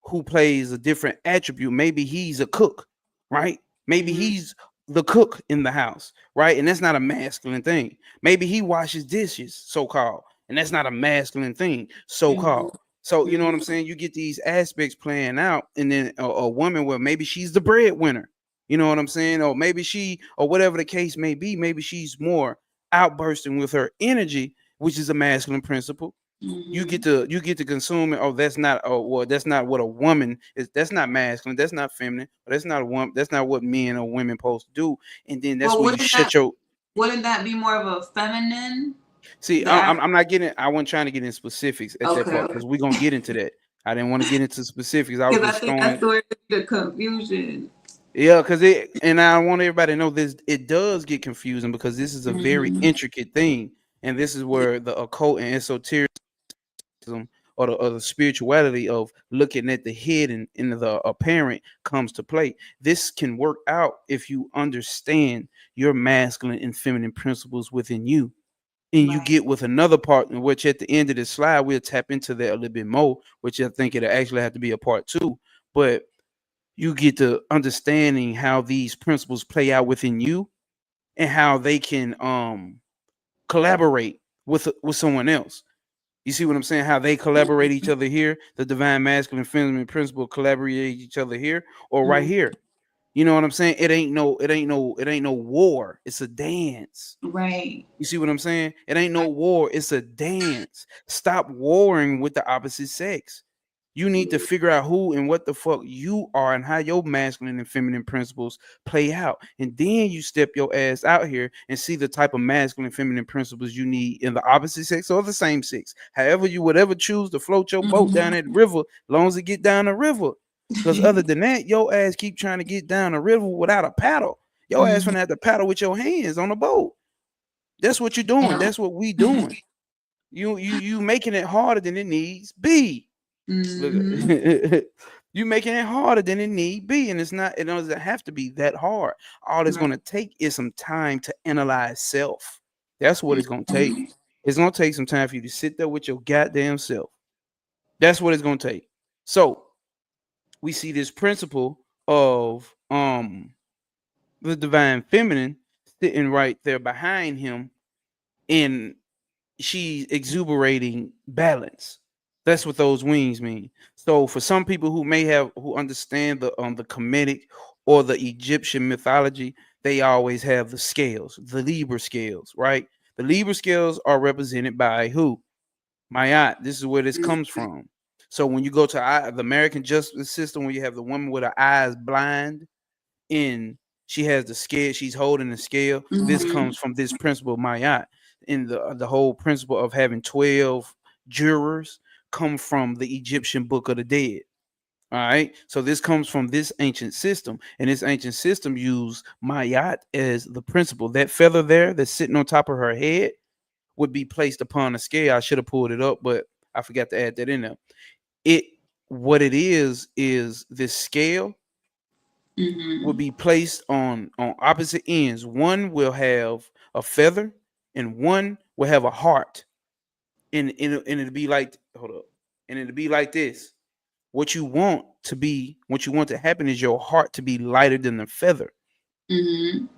who plays a different attribute. Maybe he's a cook, right? Maybe mhm, he's the cook in the house, right? And that's not a masculine thing. Maybe he washes dishes, so called, and that's not a masculine thing, so mhm, called. So you know what I'm mhm. saying? You get these aspects playing out, and then a woman where maybe she's the breadwinner. You know what I'm saying? Or maybe she, or whatever the case may be, maybe she's more outbursting with her energy, which is a masculine principle. Mhm. You get to consume it. Oh, that's not, oh well, that's not what a woman is. That's not masculine. That's not feminine. That's not a woman. That's not what men or women supposed to do. And then that's Well, where you shut your. wouldn't that be more of a feminine? See, The act. I'm not getting. I wasn't trying to get in specifics at that Okay, part okay. because we're gonna get into that. I didn't want to get into specifics. I was Because I just think throwing that's it. where the confusion. Yeah, because it, and I want everybody to know this. It does get confusing because this is a very Hmm. intricate thing, and this is where the occult and esoteric or the spirituality of looking at the hidden and the apparent comes to play. This can work out if you understand your masculine and feminine principles within you. And you Right. get with another partner, which at the end of the slide, we'll tap into that a little bit more, which I think it'll actually have to be a part two. But you get to understanding how these principles play out within you and how they can collaborate with someone else. You see what I'm saying? How they collaborate each other here, the divine masculine feminine principle collaborate each other here or right Mhm. here. You know what I'm saying? It ain't no war. It's a dance. Right. You see what I'm saying? It ain't no war. It's a dance. Stop warring with the opposite sex. You need to figure out who and what the fuck you are and how your masculine and feminine principles play out. And then you step your ass out here and see the type of masculine and feminine principles you need in the opposite sex or the same sex. However, you would ever choose to float your boat down Mhm. that river, long as it get down the river. Because other than that, your ass keep trying to get down the river without a paddle. Your ass Mhm. gonna have to paddle with your hands on the boat. That's what you're doing. That's what we doing. You making it harder than it needs be. Look, Mhm. you making it harder than it need be, and it's not. It doesn't have to be that hard. All it's Right. gonna take is some time to analyze self. That's what it's gonna take. Mhm. It's gonna take some time for you to sit there with your goddamn self. That's what it's gonna take. So we see this principle of the divine feminine sitting right there behind him, and she's exuberating balance. That's what those wings mean. So for some people who understand the Kemetic or the Egyptian mythology, they always have the scales, the Libra scales, right? The Libra scales are represented by who? Mayat. This is where this comes from. So when you go to the American justice system, where you have the woman with her eyes blind, and she has the scale, she's holding the scale. This Mhm. comes from this principle, Mayat. And the whole principle of having 12 jurors come from the Egyptian Book of the Dead. All right. So this comes from this ancient system. And this ancient system used Mayat as the principle. That feather there that's sitting on top of her head would be placed upon a scale. I should have pulled it up, but I forgot to add that in there. It what it is this scale will Mhm. be placed on opposite ends. One will have a feather, and one will have a heart. And it'll be like, hold up, and it'll be like this. What you want to happen is your heart to be lighter than the feather. Mhm.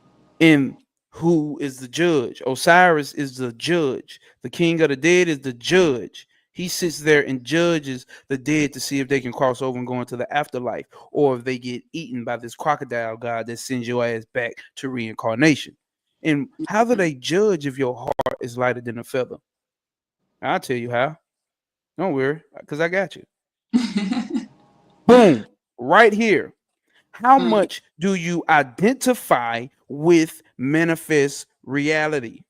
And who is the judge? Osiris is the judge. The king of the dead is the judge. He sits there and judges the dead to see if they can cross over and go into the afterlife, or if they get eaten by this crocodile god that sends your ass back to reincarnation. And how do they judge if your heart is lighter than a feather? I'll tell you how. Don't worry, because I got you. Boom, right here. How Mm, much do you identify with manifest reality?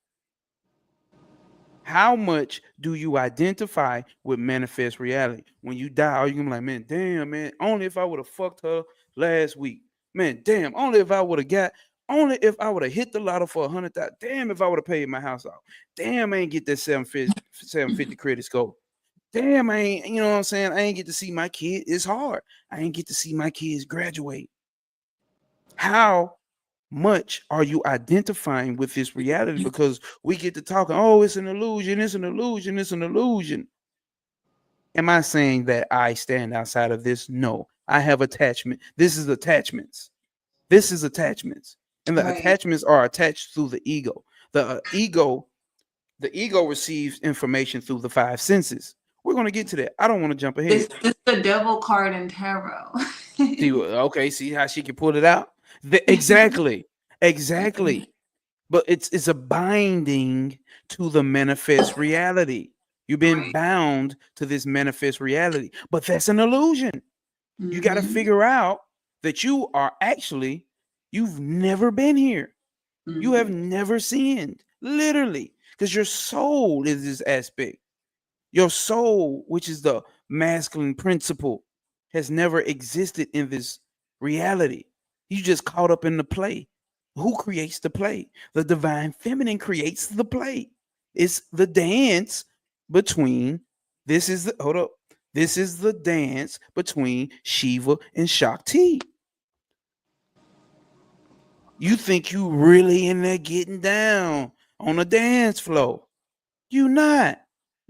How much do you identify with manifest reality? When you die, are you gonna be like, man, damn, man, only if I would have fucked her last week. Man, damn, only if I would have hit the lotto for 100,000. Damn, if I would have paid my house off. Damn, I ain't get that 750 credit score. Damn, I ain't, you know what I'm saying? I ain't get to see my kid. It's hard. I ain't get to see my kids graduate. How much are you identifying with this reality? Because we get to talking, oh, it's an illusion, it's an illusion, it's an illusion. Am I saying that I stand outside of this? No, I have attachment. This is attachments. This is attachments. And the right. attachments are attached through the ego. The ego receives information through the five senses. We're going to get to that. I don't want to jump ahead. It's the devil card in tarot. See, okay, see how she can pull it out? Exactly. Exactly. But it's a binding to the manifest reality. You've been Right. bound to this manifest reality, but that's an illusion. You got to Mm-hmm. figure out that you've never been here. You have Mm-hmm. never sinned, literally, because your soul is this aspect. Your soul, which is the masculine principle, has never existed in this reality. You just caught up in the play. Who creates the play? The divine feminine creates the play. It's the dance between this is the hold up. This is the dance between Shiva and Shakti. You think you really in there getting down on the dance floor. You not.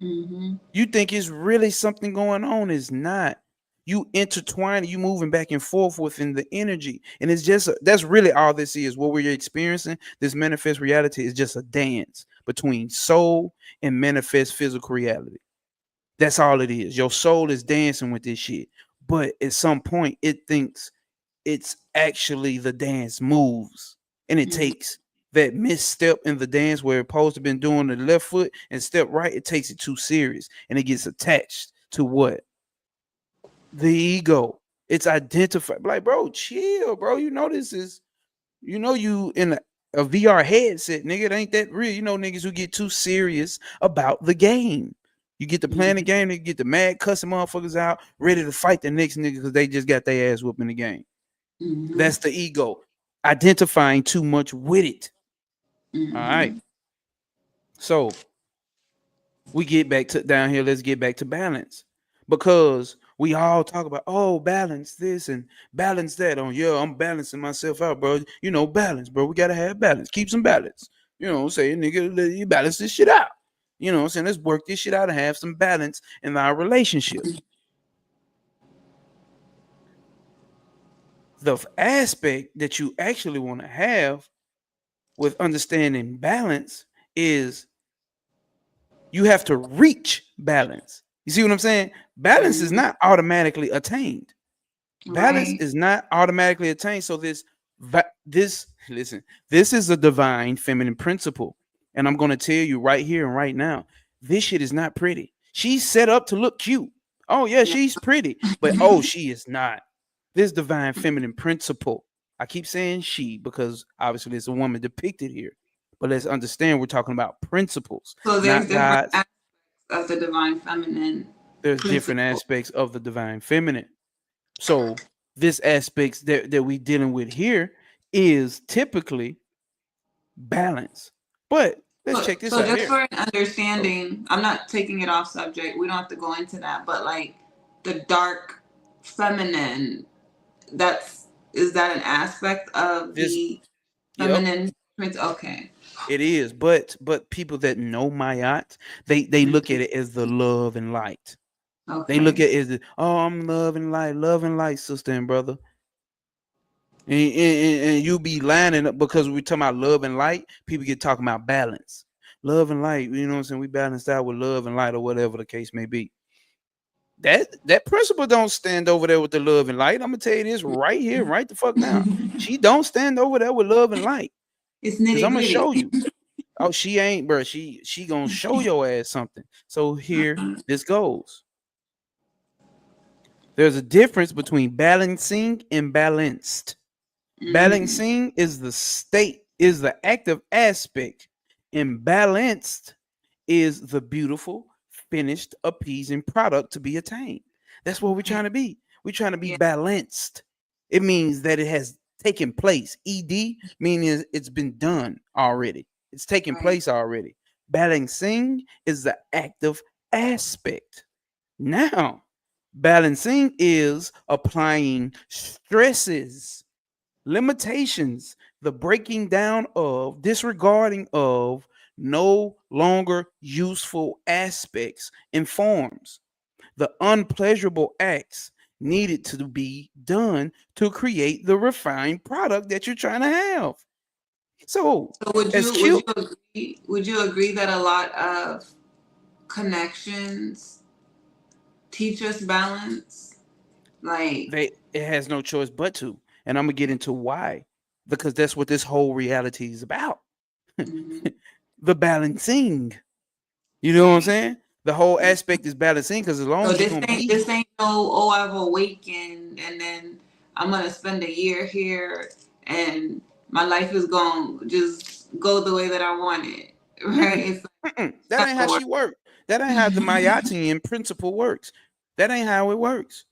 Mm-hmm. You think it's really something going on. It's not. You intertwine, you moving back and forth within the energy. And it's just that's really all this is. What we're experiencing, this manifest reality is just a dance between soul and manifest physical reality. That's all it is. Your soul is dancing with this shit. But at some point, it thinks it's actually the dance moves. And it Mm-hmm. takes that misstep in the dance where it's supposed to been doing the left foot and step right, it takes it too serious and it gets attached to what? The ego. It's identified. Like, bro, chill, bro. You know this is, you in a VR headset, nigga. It ain't that real. You know niggas who get too serious about the game. You get to playing the game, they get the mad cussing motherfuckers out, ready to fight the next nigga because they just got their ass whooped in the game. Mm-hmm. That's the ego identifying too much with it. All right. Mm-hmm. So we get back to down here. Let's get back to balance because we all talk about, oh, balance this and balance that. Oh, yeah, I'm balancing myself out, bro. Balance, bro. We got to have balance. Keep some balance. Saying, nigga, you balance this shit out. Saying? Let's work this shit out and have some balance in our relationship. The aspect that you actually want to have with understanding balance is you have to reach balance. You see what I'm saying? Balance is Mm-hmm. not automatically attained. Balance Right. is not automatically attained. So listen, this is a divine feminine principle. And I'm going to tell you right here and right now, this shit is not pretty. She's set up to look cute. Oh yeah, she's pretty, but oh, she is not. This divine feminine principle. I keep saying she because obviously there's a woman depicted here. But let's understand we're talking about principles, So there's not different gods. aspects of the divine feminine There's different principle. aspects of the divine feminine. So this aspects that we dealing with here is typically balance. But let's So, check this so out just here. for an Oh, understanding, I'm not taking it off subject. We don't have to go into that, but like the dark feminine, that's is that an aspect of this the yep, feminine prince? Okay. it is. But people that know Mayat, they look at it as the love and light. They look Okay. at it as oh, I'm love and light, sister and brother. And you be lining up because we're talking about love and light. People get talking about balance. love and light. You know what I'm saying? We balanced out with love and light, or whatever the case may be. That principle don't stand over there with the love and light. I'm gonna tell you this right here, right the fuck now. She don't stand over there with love and light, It's because nitty I'm gonna gritty. show you. Oh, she ain't, bro. She gonna show your ass something. So here this goes. There's a difference between balancing and balanced. Mm-hmm. Balancing is the active aspect, and balanced is the beautiful, finished, appeasing product to be attained. That's what we're trying to be. We're trying to be Yeah. balanced. It means that it has taken place. ED meaning it's been done already. It's taken Right. place already. Balancing is the active aspect. Now, balancing is applying stresses, limitations, the breaking down of, disregarding of no longer useful aspects and forms, the unpleasurable acts needed to be done to create the refined product that you're trying to have. So, So would as you would you cute, agree would you agree that a lot of connections teach us balance? Like, it has no choice but to. And I'm gonna get into why. Because that's what this whole reality is about. mhm. The balancing. You know what I'm saying? The whole aspect is balancing, because as long So as you're this gonna ain't be this ain't no, oh, I've awakened and then I'm gonna spend a year here and my life is gonna just go the way that I want it. Right? mm-mm, It's that like ain't how shadow work. she works. That ain't how the Mayatian principle works. That ain't how it works.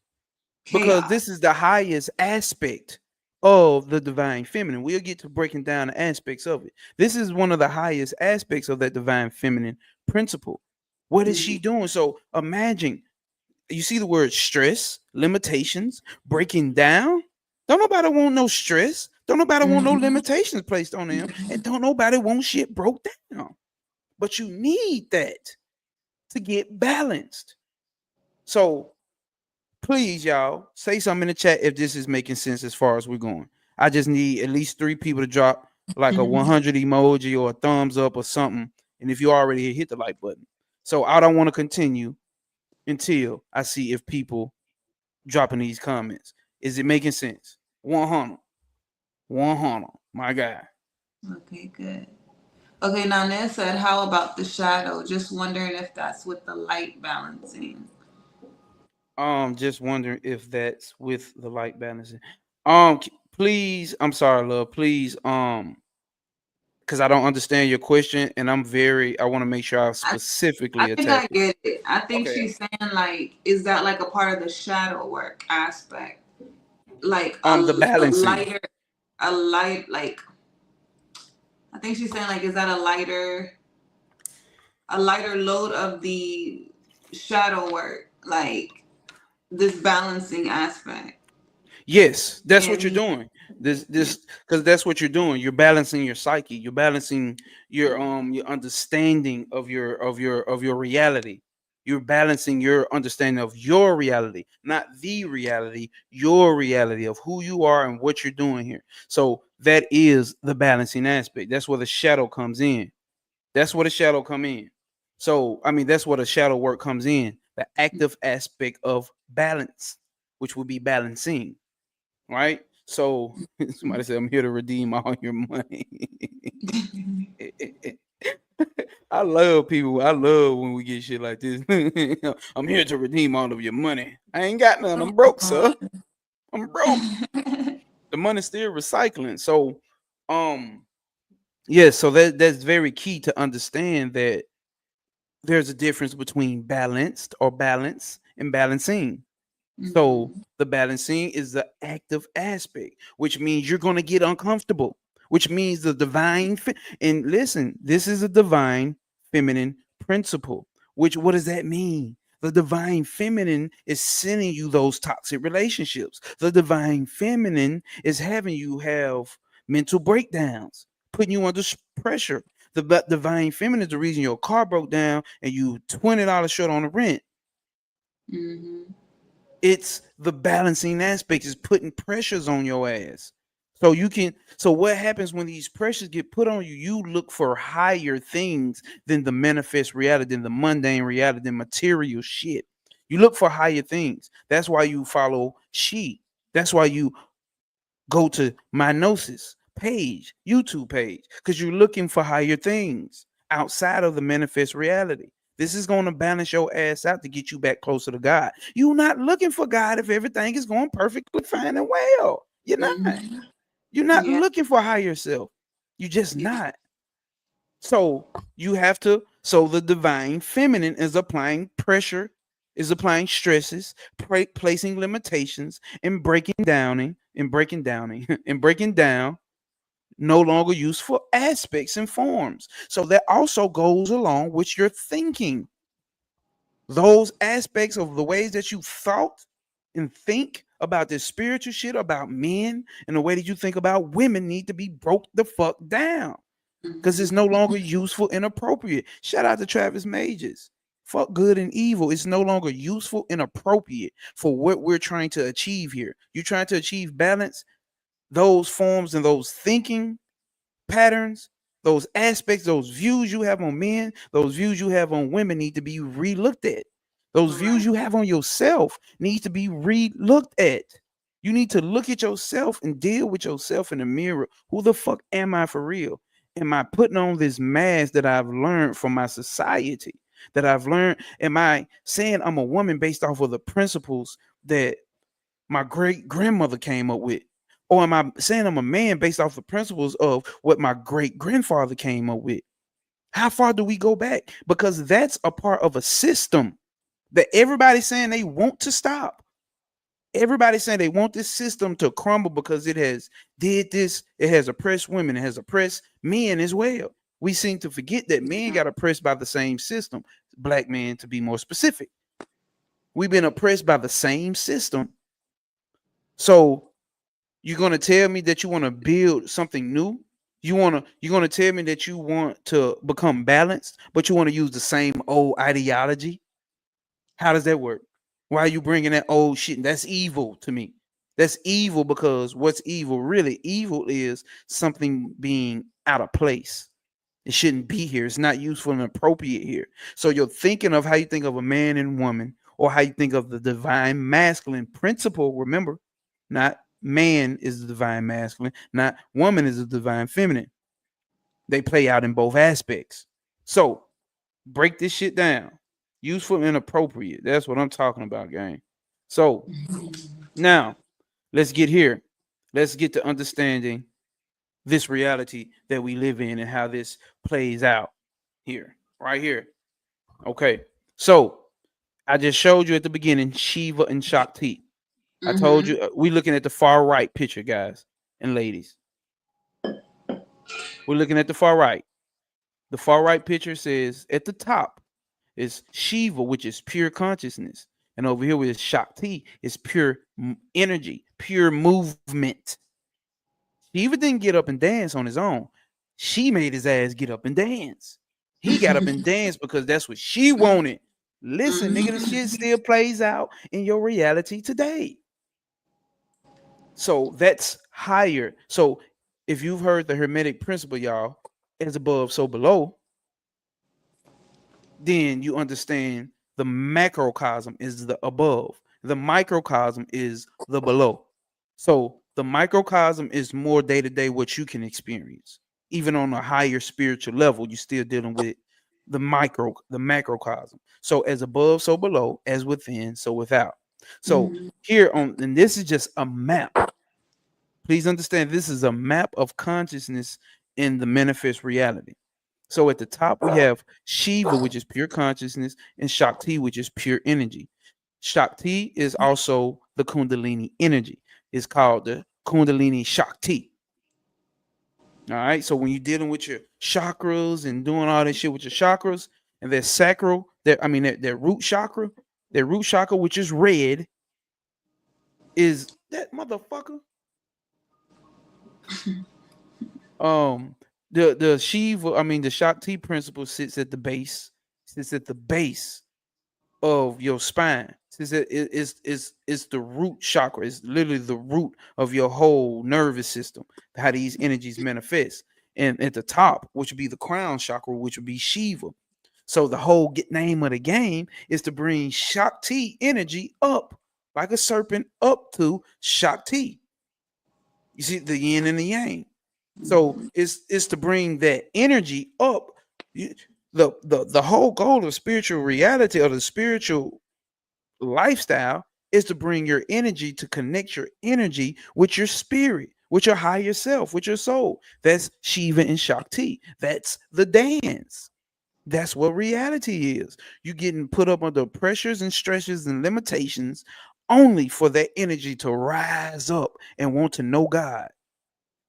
Because Chaos. this is the highest aspect of the divine feminine. We'll get to breaking down the aspects of it. This is one of the highest aspects of that divine feminine principle. What is she Mhm. doing? So imagine, you see the word stress, limitations, breaking down. Don't nobody want no stress. Don't nobody want no Mhm. limitations placed on them. And don't nobody want shit broke down. But you need that to get balanced. So please, y'all, say something in the chat if this is making sense as far as we're going. I just need at least 3 people to drop like a Mhm. 100 emoji or a thumbs up or something. And if you already hit the like button. So I don't want to continue until I see if people dropping these comments. Is it making sense? 100. 100. My guy. Okay, good. Okay, now Ned said, how about the shadow? Just wondering if that's with the light balancing. Just wondering if that's with the light balancing. Please, I'm sorry, love. Please, because I don't understand your question, and I want to make sure I I I specifically think attack I it. get it. I think Okay. she's saying like, is that like a part of the shadow work aspect? Like The a balancing. lighter, a light like I think she's saying like, is that a lighter load of the shadow work, like this balancing aspect? Yes, that's what you're And doing. This yeah. this because that's what you're doing. You're balancing your psyche. You're balancing your understanding of your reality. You're balancing your understanding of your reality, not the reality, your reality of who you are and what you're doing here. So that is the balancing aspect. That's where the shadow comes in. That's where the shadow come in. So I mean that's where the shadow work comes in. The active aspect of balance, which would be balancing, right? So somebody said, I'm here to redeem all your money. I love people. I love when we get shit like this. I'm here to redeem all of your money. I ain't got none. I'm broke, sir. I'm broke. The money's still recycling. So, um, yeah, so that's very key to understand that there's a difference between balanced or balance and balancing. So Mhm. the balancing is the active aspect, which means you're going to get uncomfortable, which means the and listen, this is a divine feminine principle, which what does that mean? The divine feminine is sending you those toxic relationships. The divine feminine is having you have mental breakdowns, putting you under pressure. The divine feminine is the reason your car broke down and you $20 short on the rent. Mhm. It's the balancing aspect is putting pressures on your ass. So you can so what happens when these pressures get put on you? You look for higher things than the manifest reality, than the mundane reality, than material shit. You look for higher things. That's why you follow she. That's why you go to my gnosis page, YouTube page, because you're looking for higher things outside of the manifest reality. This is going to balance your ass out to get you back closer to God. You're not looking for God if everything is going perfectly fine and well. You're not. Mm-hmm. You're not Yeah. looking for higher self. You're just Yeah. not. So you have to. So the divine feminine is applying pressure, is applying stresses, placing limitations, and breaking downing, and breaking down no longer useful aspects and forms. So that also goes along with your thinking. Those aspects of the ways that you thought and think about this spiritual shit about men and the way that you think about women need to be broke the fuck down because it's no Mm-hmm. longer useful and appropriate. Shout out to Travis Majors. Fuck good and evil. It's no longer useful and appropriate for what we're trying to achieve here. You're trying to achieve balance. Those forms and those thinking patterns, those aspects, those views you have on men, those views you have on women need to be re-looked at. Those views Right. you have on yourself need to be re-looked at. You need to look at yourself and deal with yourself in the mirror. Who the fuck am I for real? Am I putting on this mask that I've learned from my society? That I've learned? Am I saying I'm a woman based off of the principles that my great grandmother came up with? Or am I saying I'm a man based off the principles of what my great grandfather came up with? How far do we go back? Because that's a part of a system that everybody's saying they want to stop. Everybody's saying they want this system to crumble because it has did this, it has oppressed women, it has oppressed men as well. We seem to forget that men Yeah. got oppressed by the same system, black men to be more specific. We've been oppressed by the same system. So you're gonna tell me that you want to build something new? You're gonna tell me that you want to become balanced, but you want to use the same old ideology? How does that work? Why are you bringing that old shit? That's evil to me. That's evil because what's evil? Really, evil is something being out of place. It shouldn't be here. It's not useful and appropriate here. So you're thinking of how you think of a man and woman, or how you think of the divine masculine principle. Remember, not man is the divine masculine, not woman is the divine feminine. They play out in both aspects. So break this shit down. Useful and appropriate. That's what I'm talking about, gang. So now let's get here. Let's get to understanding this reality that we live in and how this plays out here, right here. Okay. So I just showed you at the beginning Shiva and Shakti. I told Mm-hmm. you we looking at the far right picture, guys and ladies. We're looking at the far right. The far right picture says at the top is Shiva, which is pure consciousness. And over here with Shakti is pure energy, pure movement. Shiva didn't get up and dance on his own. She made his ass get up and dance. He got up and danced because that's what she wanted. Listen, nigga, the shit Mm-hmm. still plays out in your reality today. So that's higher. So if you've heard the Hermetic principle, y'all, as above, so below, then you understand the macrocosm is the above, the microcosm is the below. So the microcosm is more day to day what you can experience. Even on a higher spiritual level, you're still dealing with the macrocosm. So as above, so below, as within, so without. So Mm-hmm. here on, and this is just a map. Please understand this is a map of consciousness in the manifest reality. So at the top, we have Shiva, which is pure consciousness, and Shakti, which is pure energy. Shakti is also the Kundalini energy. It's called the Kundalini Shakti. All right. So when you're dealing with your chakras and doing all this shit with your chakras, and their sacral, their root chakra, which is red, is that motherfucker. Um, the Shiva, the Shakti principle sits at the base of your spine, It's the root chakra. It's literally the root of your whole nervous system. How these energies manifest, and at the top, which would be the crown chakra, which would be Shiva. So the whole name of the game is to bring Shakti energy up, like a serpent up to Shakti. You see the yin and the yang. So Mhm. it's to bring that energy up. The whole goal of spiritual reality or the spiritual lifestyle is to bring your energy, to connect your energy with your spirit, with your higher self, with your soul. That's Shiva and Shakti. That's the dance. That's what reality is. You getting put up under pressures and stresses and limitations only for that energy to rise up and want to know God.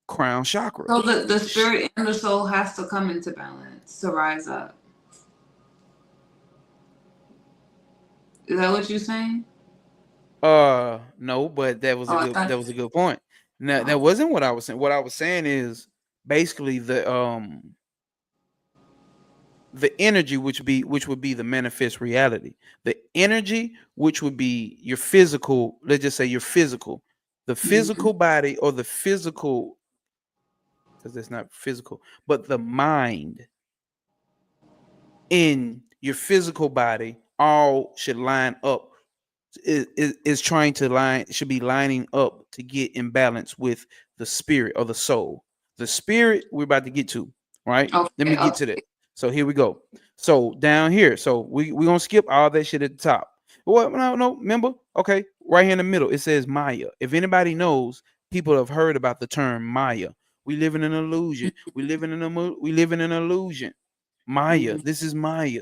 Crown chakra. So the spirit and the soul has to come into balance to rise up. Is that what you're saying? No, but that was Oh, a I good thought. that was a good point. Now that Oh. wasn't what I was saying. What I was saying is basically the energy which would be the manifest reality. The energy which would be your physical, let's just say your physical, the Mhm. physical body or the physical, because it's not physical, but the mind in your physical body all should line up, is trying to line, should be lining up to get in balance with the spirit or the soul. The spirit we're about to get to, right? Let Okay. me get to that. So here we go. So down here, so we're gonna skip all that shit at the top. Well, no, remember? Okay, right here in the middle, it says Maya. If anybody knows, people have heard about the term Maya. We live in an illusion. We live in an illusion. Maya. Mhm. This is Maya.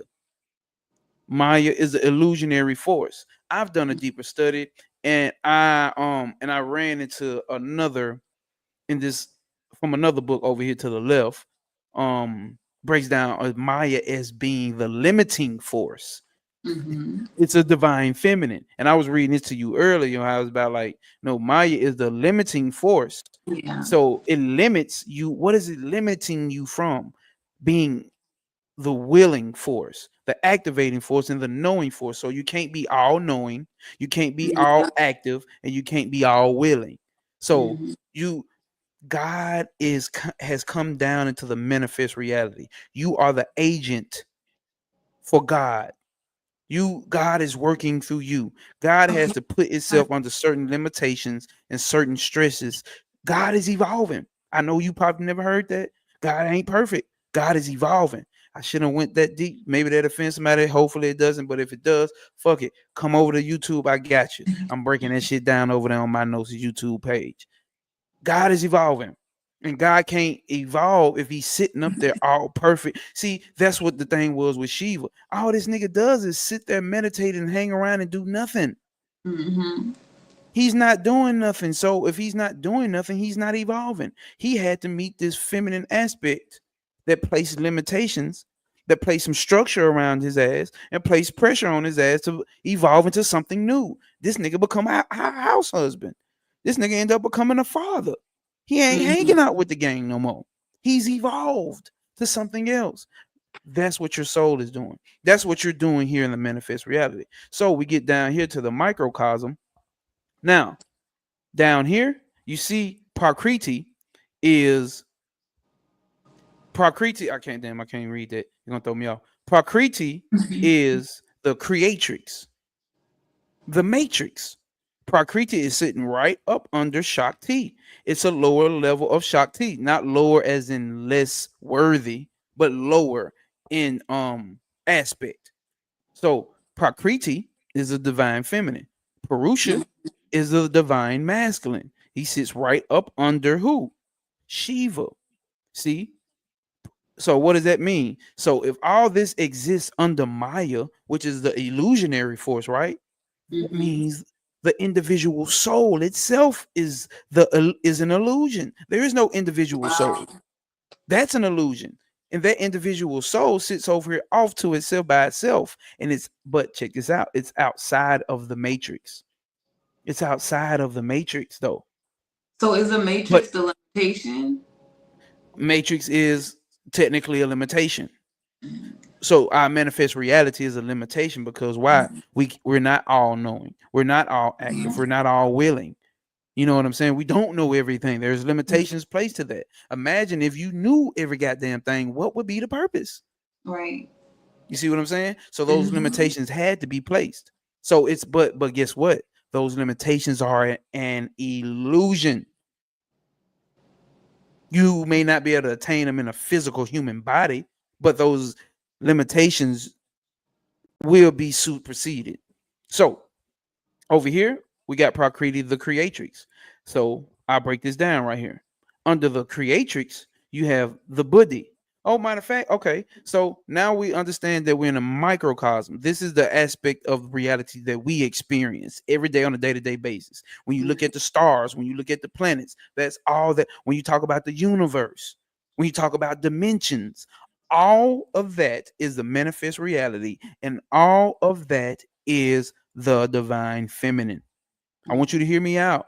Maya is an illusionary force. I've done a deeper study, and I ran into another in this from another book over here to the left. Breaks down Maya as being the limiting force. Mhm. It's a divine feminine, and I was reading this to you earlier. I was about like, no, Maya is the limiting force. Yeah. So it limits you. What is it limiting you from? Being the willing force, the activating force, and the knowing force. So you can't be all knowing, you can't be Yeah. all active, and you can't be all willing. So Mhm. you God has come down into the manifest reality. You are the agent for God. God is working through you. God has Okay. to put itself under certain limitations and certain stresses. God is evolving. I know you probably never heard that. God ain't perfect. God is evolving. I shouldn't have went that deep. Maybe that offends somebody. Hopefully it doesn't. But if it does, fuck it. Come over to YouTube. I got you. I'm breaking that shit down over there on my notes YouTube page. God is evolving. And God can't evolve if he's sitting up there all perfect. See, that's what the thing was with Shiva. All this nigga does is sit there, meditate, and hang around and do nothing. Mhm. He's not doing nothing. So if he's not doing nothing, he's not evolving. He had to meet this feminine aspect that placed limitations, that placed some structure around his ass, and placed pressure on his ass to evolve into something new. This nigga become a house husband. This nigga end up becoming a father. He ain't Mhm. hanging out with the gang no more. He's evolved to something else. That's what your soul is doing. That's what you're doing here in the manifest reality. So we get down here to the microcosm. Now, down here, you see Prakriti is Prakriti. I can't read that. You're gonna throw me off. Prakriti is the creatrix, the matrix. Prakriti is sitting right up under Shakti. It's a lower level of Shakti, not lower as in less worthy, but lower in aspect. So Prakriti is a divine feminine. Purusha is the divine masculine. He sits right up under who? Shiva. See? So what does that mean? So if all this exists under Maya, which is the illusionary force, right? That Mhm. means the individual soul itself is an illusion. There is no individual Wow. soul. That's an illusion. And that individual soul sits over here off to itself by itself. And but check this out, it's outside of the matrix. It's outside of the matrix, though. So is the But matrix the limitation? matrix is technically a limitation. So our manifest reality is a limitation because why? We're not all knowing. We're not all active. We're not all willing. You know what I'm saying? We don't know everything. There's limitations placed to that. Imagine if you knew every goddamn thing, what would be the purpose? Right. You see what I'm saying? So those Mm-hmm. limitations had to be placed. So it's but guess what? Those limitations are an illusion. You may not be able to attain them in a physical human body, but those limitations will be superseded. So over here, we got Prakriti, the creatrix. So I'll break this down right here. Under the creatrix, you have the Buddhi. Oh, matter of fact, okay. So now we understand that we're in a microcosm. This is the aspect of reality that we experience every day on a day-to-day basis. When you look at the stars, when you look at the planets, that's all that. When you talk about the universe, when you talk about dimensions, all of that is the manifest reality, and all of that is the divine feminine. I want you to hear me out.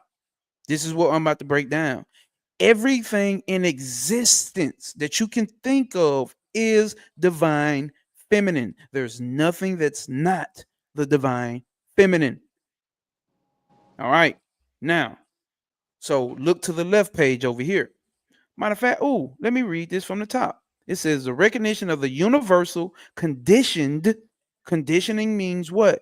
This is what I'm about to break down. Everything in existence that you can think of is divine feminine. There's nothing that's not the divine feminine. All right. Now, so look to the left page over here. Matter of fact, oh, let me read this from the top. It says the recognition of the universal conditioned. Conditioning means what?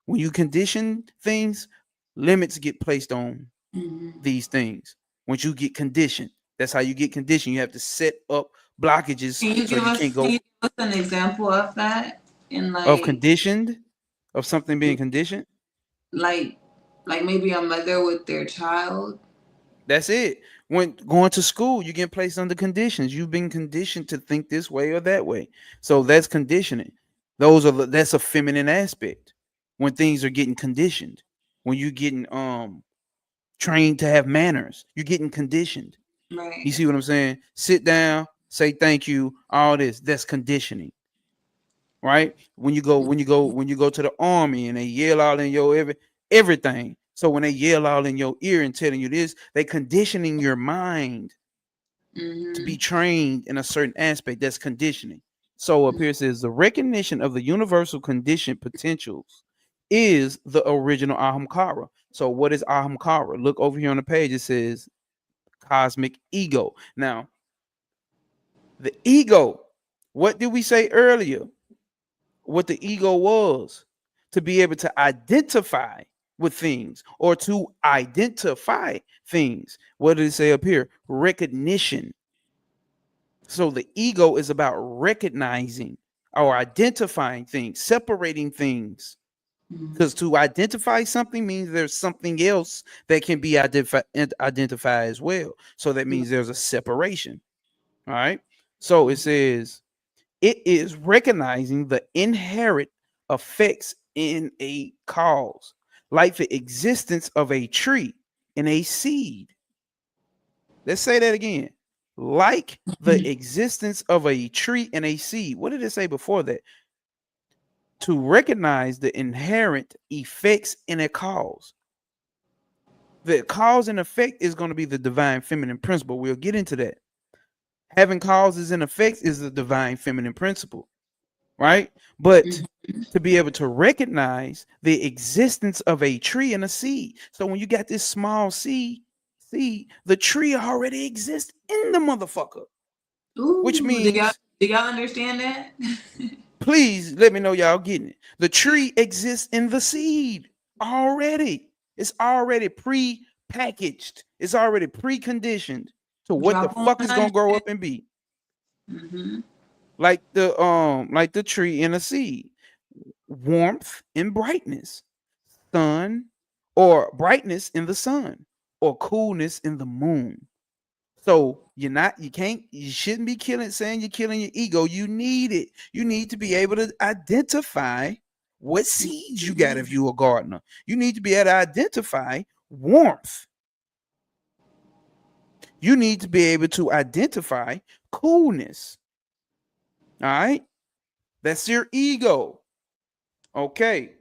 When you condition things, limits get placed on Mm-hmm. these things. Once you get conditioned, that's how you get conditioned. You have to set up blockages Can you so give you us can't can you go give us an example of that? In of like conditioned, of something being conditioned. like like maybe a mother with their child. That's it. When going to school, you get placed under conditions. You've been conditioned to think this way or that way. So that's conditioning. That's a feminine aspect. When things are getting conditioned, when you're getting trained to have manners, you're getting conditioned. You Right. see what I'm saying? Sit down, say thank you, all this. That's conditioning, right? When you go to the army and they yell out in your everything. So when they yell out in your ear and telling you this, they conditioning your mind to Mm-hmm. be trained in a certain aspect. That's conditioning. So up here it says the recognition of the universal conditioned potentials is the original ahamkara. So what is ahamkara? Look over here on the page. It says cosmic ego. Now, the ego, what did we say earlier? What the ego was to be able to identify with things or to identify things. What did it say up here? Recognition. So the ego is about recognizing or identifying things, separating things. Because to identify something means there's something else that can be identified as well. So that means there's a separation. All right. So it says it is recognizing the inherent effects in a cause, like the existence of a tree in a seed. Let's say that again. Like the existence of a tree and a seed. What did it say before that? To recognize the inherent effects in a cause. The cause and effect is going to be the divine feminine principle. We'll get into that. Having causes and effects is the divine feminine principle, right? But to be able to recognize the existence of a tree and a seed. So when you got this small seed, the tree already exists in the motherfucker, which Ooh, means do y'all understand that? please let me know y'all getting it. The tree exists in the seed already. It's already pre-packaged. It's already preconditioned to what the Drop on fuck is gonna grow 100. up and be. Mm-hmm. Like the tree and a seed. Warmth and brightness. Sun or brightness in the sun or coolness in the moon. So you shouldn't be killing saying you're killing your ego. You need it. You need to be able to identify what seeds you got if you're a gardener. You need to be able to identify warmth. You need to be able to identify coolness. All right. That's your ego. Okay.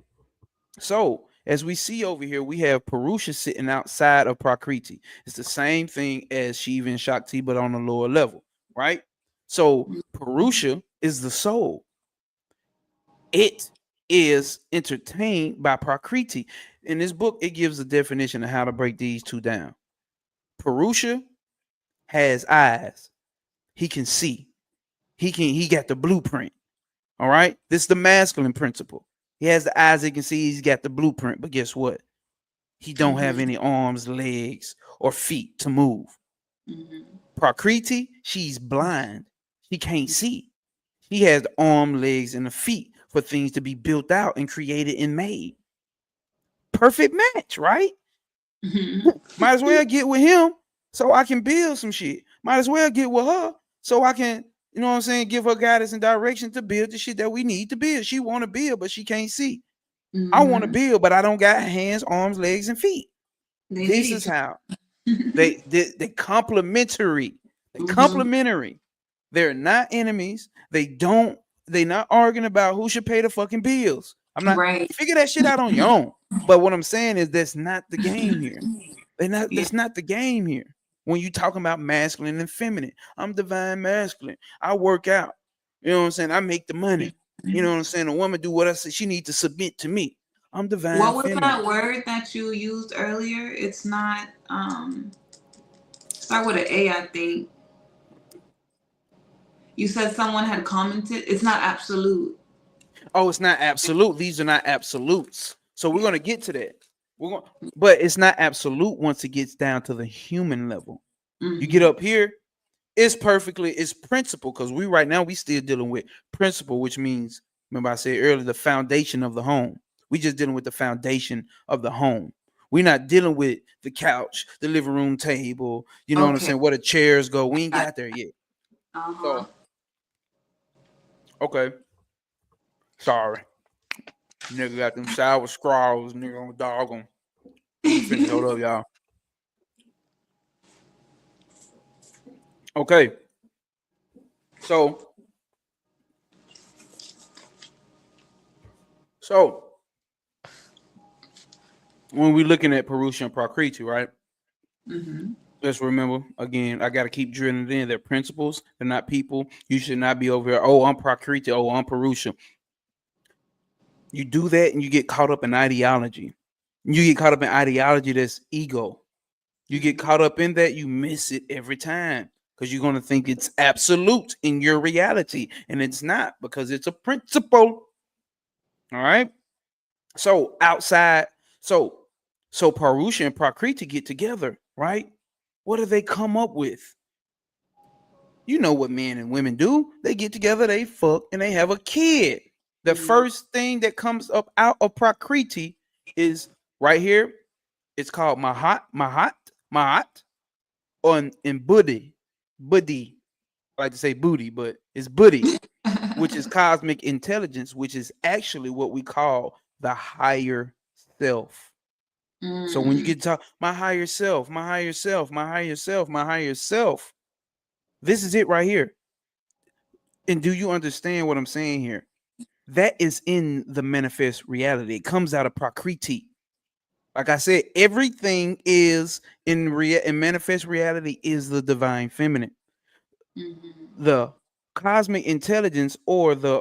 So as we see over here, we have Purusha sitting outside of Prakriti. It's the same thing as Shiva and Shakti, but on a lower level, right? So Purusha is the soul. It is entertained by Prakriti. In this book, it gives a definition of how to break these two down. Purusha has eyes. He can see. He got the blueprint. All right. This is the masculine principle. He has the eyes he can see, he's got the blueprint. But guess what? He don't have Mhm. any arms, legs, or feet to move. Mhm. Prakriti, she's blind. She can't see. She has the arm, legs, and the feet for things to be built out and created and made. Perfect match, right? Mhm. Might as well get with him so I can build some shit. Might as well get with her so I can, you know what I'm saying, give her guidance and direction to build the shit that we need to build. She want to build, but she can't see. I want to Mhm. build, but I don't got hands, arms, legs, and feet. They need This is each other. how they complementary. They Mhm. complementary. They're not enemies. They not arguing about who should pay the fucking bills. I'm not Right. figure that shit out on your own. But what I'm saying is that's not the game here. They not Yeah. That's not the game here. When you talking about masculine and feminine, I'm divine masculine. I work out. You know what I'm saying? I make the money. You know what I'm saying? A woman do what I say. She need to submit to me. I'm divine What was feminine. that word that you used earlier? It's not start with an A, I think. You said someone had commented. It's not absolute. Oh, it's not absolute. These are not absolutes. So we're gonna get to that. We're going, but it's not absolute once it gets down to the human level. You get Mhm. up here, it's principle because we right now we still dealing with principle, which means remember I said earlier the foundation of the home. We just dealing with the foundation of the home. We're not dealing with the couch, the living room table. You know what I'm Okay. saying? Where the chairs go. We ain't Got it. got there yet. Uh-huh. So okay, sorry, nigga got them sour scrawls, nigga on dog 'em. Let me finish. Hold up, y'all. Okay, so so when we looking at Purusha and Prakriti, right? Mhm. Let's remember again. I got to keep drilling it in. They're principles. They're not people. You should not be over here. Oh, I'm Prakriti. Oh, I'm Purusha. You do that, and you get caught up in ideology. You get caught up in ideology that's ego. You get Mhm. caught up in that, you miss it every time because you're going to think it's absolute in your reality, and it's not because it's a principle. All right. So outside, so so Purusha and Prakriti get together, right? What do they come up with? You know what men and women do? They get together, they fuck, and they have a kid. The Mhm. first thing that comes up out of Prakriti is right here. It's called Mahat, on in Buddhi. I like to say booty, but it's Buddhi, which is cosmic intelligence, which is actually what we call the higher self. So when you Mm. get to talk, my higher self, my higher self, my higher self, my higher self, this is it right here. And do you understand what I'm saying here? That is in the manifest reality. It comes out of Prakriti. Like I said, everything is in manifest reality is the divine feminine. Mhm. The cosmic intelligence or the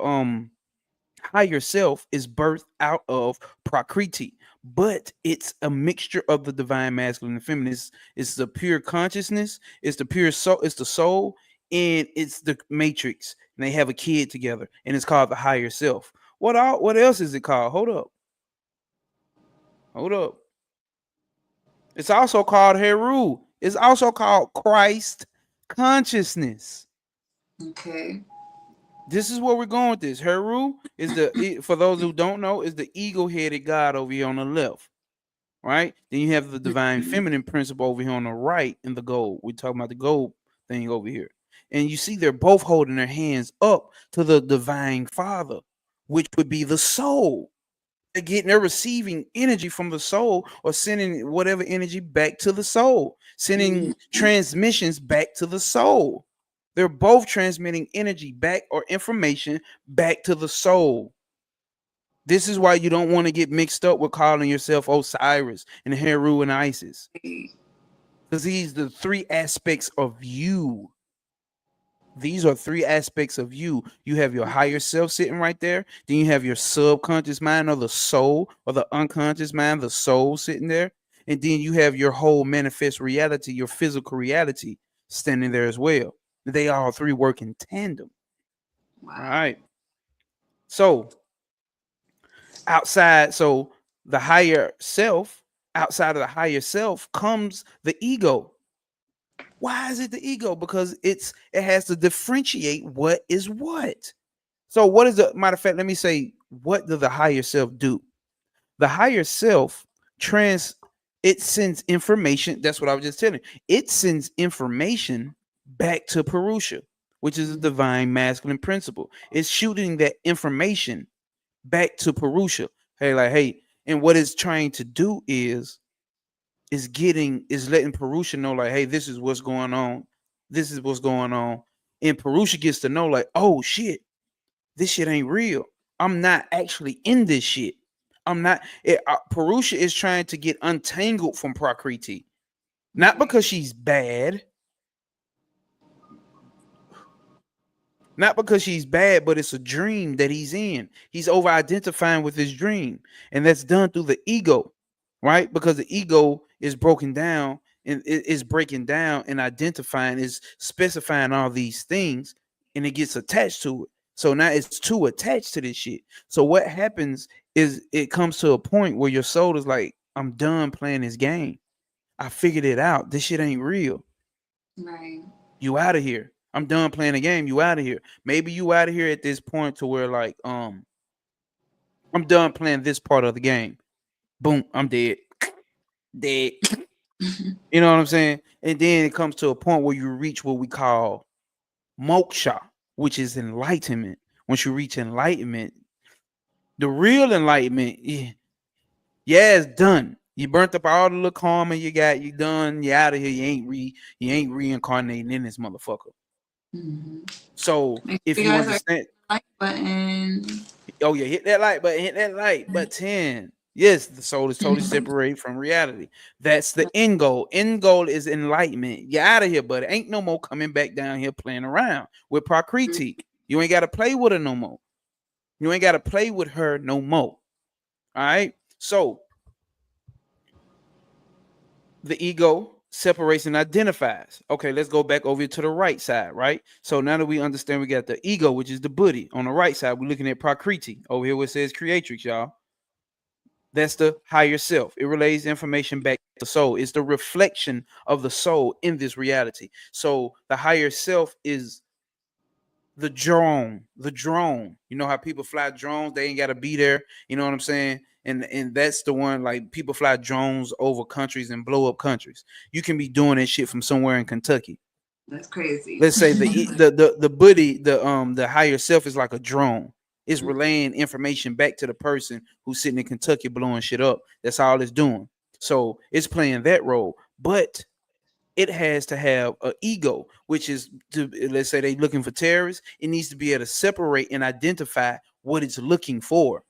higher self is birthed out of Prakriti, but it's a mixture of the divine masculine and feminine. It's the pure consciousness, it's the pure soul, it's the soul, and it's the matrix. And they have a kid together, and it's called the higher self. What else is it called? Hold up. It's also called Heru. It's also called Christ consciousness. Okay. This is where we're going with this. Heru is for those who don't know, is the eagle-headed God over here on the left, right? Then you have the divine Mhm. feminine principle over here on the right in the gold. We're talking about the gold thing over here. And you see they're both holding their hands up to the divine father, which would be the soul. They're receiving energy from the soul or sending whatever energy back to the soul, Mhm. sending transmissions back to the soul. They're both transmitting energy back or information back to the soul. This is why you don't want to get mixed up with calling yourself Osiris and Heru and Isis, because these are the three aspects of you. These are three aspects of you. You have your higher self sitting right there. Then you have your subconscious mind or the soul or the unconscious mind, the soul sitting there. And then you have your whole manifest reality, your physical reality standing there as well. They all three work in tandem. All Wow. right. So so the higher self, outside of the higher self comes the ego. Why is it the ego? Because it has to differentiate what is what. So what is the matter of fact? Let me say, what does the higher self do? The higher self trans it sends information. That's what I was just telling you. It sends information back to Purusha, which is a Mhm. divine masculine principle. It's shooting that information back to Purusha. Hey, like, hey, and what it's trying to do is letting Purusha know, like, hey, this is what's going on. This is what's going on. And Purusha gets to know, like, oh shit, this shit ain't real. I'm not actually in this shit. I'm not. Purusha is trying to get untangled from Prakriti, not Right. because she's bad, not because she's bad, but it's a dream that he's in. He's over identifying with his dream, and that's done through the ego, right? Because the ego is broken down and it is breaking down and identifying, is specifying all these things, and it gets attached to it. So now it's too attached to this shit. So what happens is it comes to a point where your soul is like, I'm done playing this game. I figured it out. This shit ain't real. Right. You out of here. I'm done playing the game. You out of here. Maybe you out of here at this point to where like I'm done playing this part of the game. Boom, I'm dead. Dead. You know what I'm saying? And then it comes to a point where you reach what we call moksha, which is enlightenment. Once you reach enlightenment, the real enlightenment, yeah, it's done. You burnt up all the little karma you got. You done. You out of here. You ain't reincarnating in this motherfucker. Hmm. So Make if sure you you guys are understand, like button. oh yeah, hit that like button, hit that like button. Yes, the soul is totally separated from reality. That's the end goal. End goal is enlightenment. You're out of here, buddy. Ain't no more coming back down here playing around with Prakriti. You ain't got to play with her no more. You ain't got to play with her no more. All right. So the ego separates and identifies. Okay, let's go back over to the right side, right? So now that we understand we got the ego, which is the buddhi. On the right side, we're looking at Prakriti. Over here where it says creatrix, y'all. That's the higher self. It relays information back to the soul. It's the reflection of the soul in this reality. So the higher self is the drone. The drone. You know how people fly drones? They ain't gotta be there. You know what I'm saying? And that's the one, like, people fly drones over countries and blow up countries. You can be doing that shit from somewhere in Kentucky. That's crazy. Let's say the buddy, the higher self is like a drone. It's relaying information back to the person who's sitting in Kentucky blowing shit up. That's all it's doing. So it's playing that role. But it has to have an ego, which is to, let's say they looking for terrorists. It needs to be able to separate and identify what it's looking for.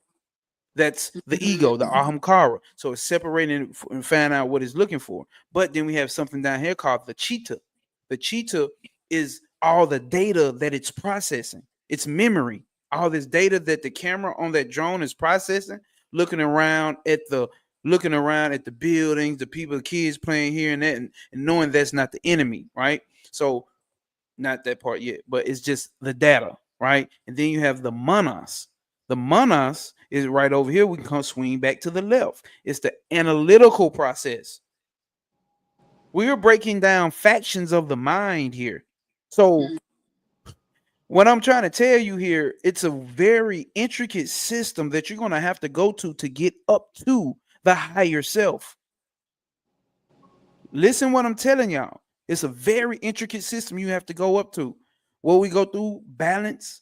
That's the ego, the Mhm. ahamkara. So it's separating and finding out what it's looking for. But then we have something down here called the cheetah. The cheetah is all the data that it's processing. It's memory. All this data that the camera on that drone is processing, looking around at the buildings, the people, the kids playing here and that, and knowing that's not the enemy, right? So not that part yet, but it's just the data, right? And then you have the manas. The manas is right over here. We can come swing back to the left. It's the analytical process. We are breaking down factions of the mind here. So what I'm trying to tell you here, it's a very intricate system that you're going to have to go to get up to the higher self. Listen what I'm telling y'all. It's a very intricate system you have to go up to. What we go through, balancing,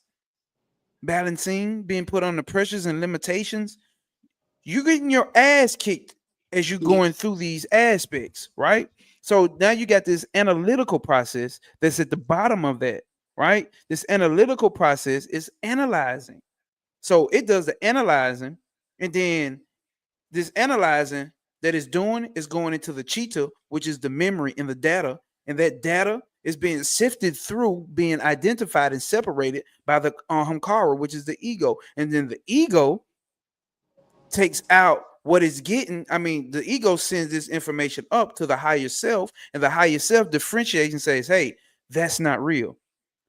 being put under pressures and limitations. You're getting your ass kicked as you're Yeah. going through these aspects, right? So now you got this analytical process that's at the bottom of that, right? This analytical process is analyzing. So it does the analyzing, and then this analyzing that it's doing is going into the cheetah, which is the memory and the data. And that data It's being sifted through, being identified and separated by the Hamkara, which is the ego. And then the ego takes out what it's getting. I mean, the ego sends this information up to the higher self, and the higher self differentiates and says, hey, that's not real.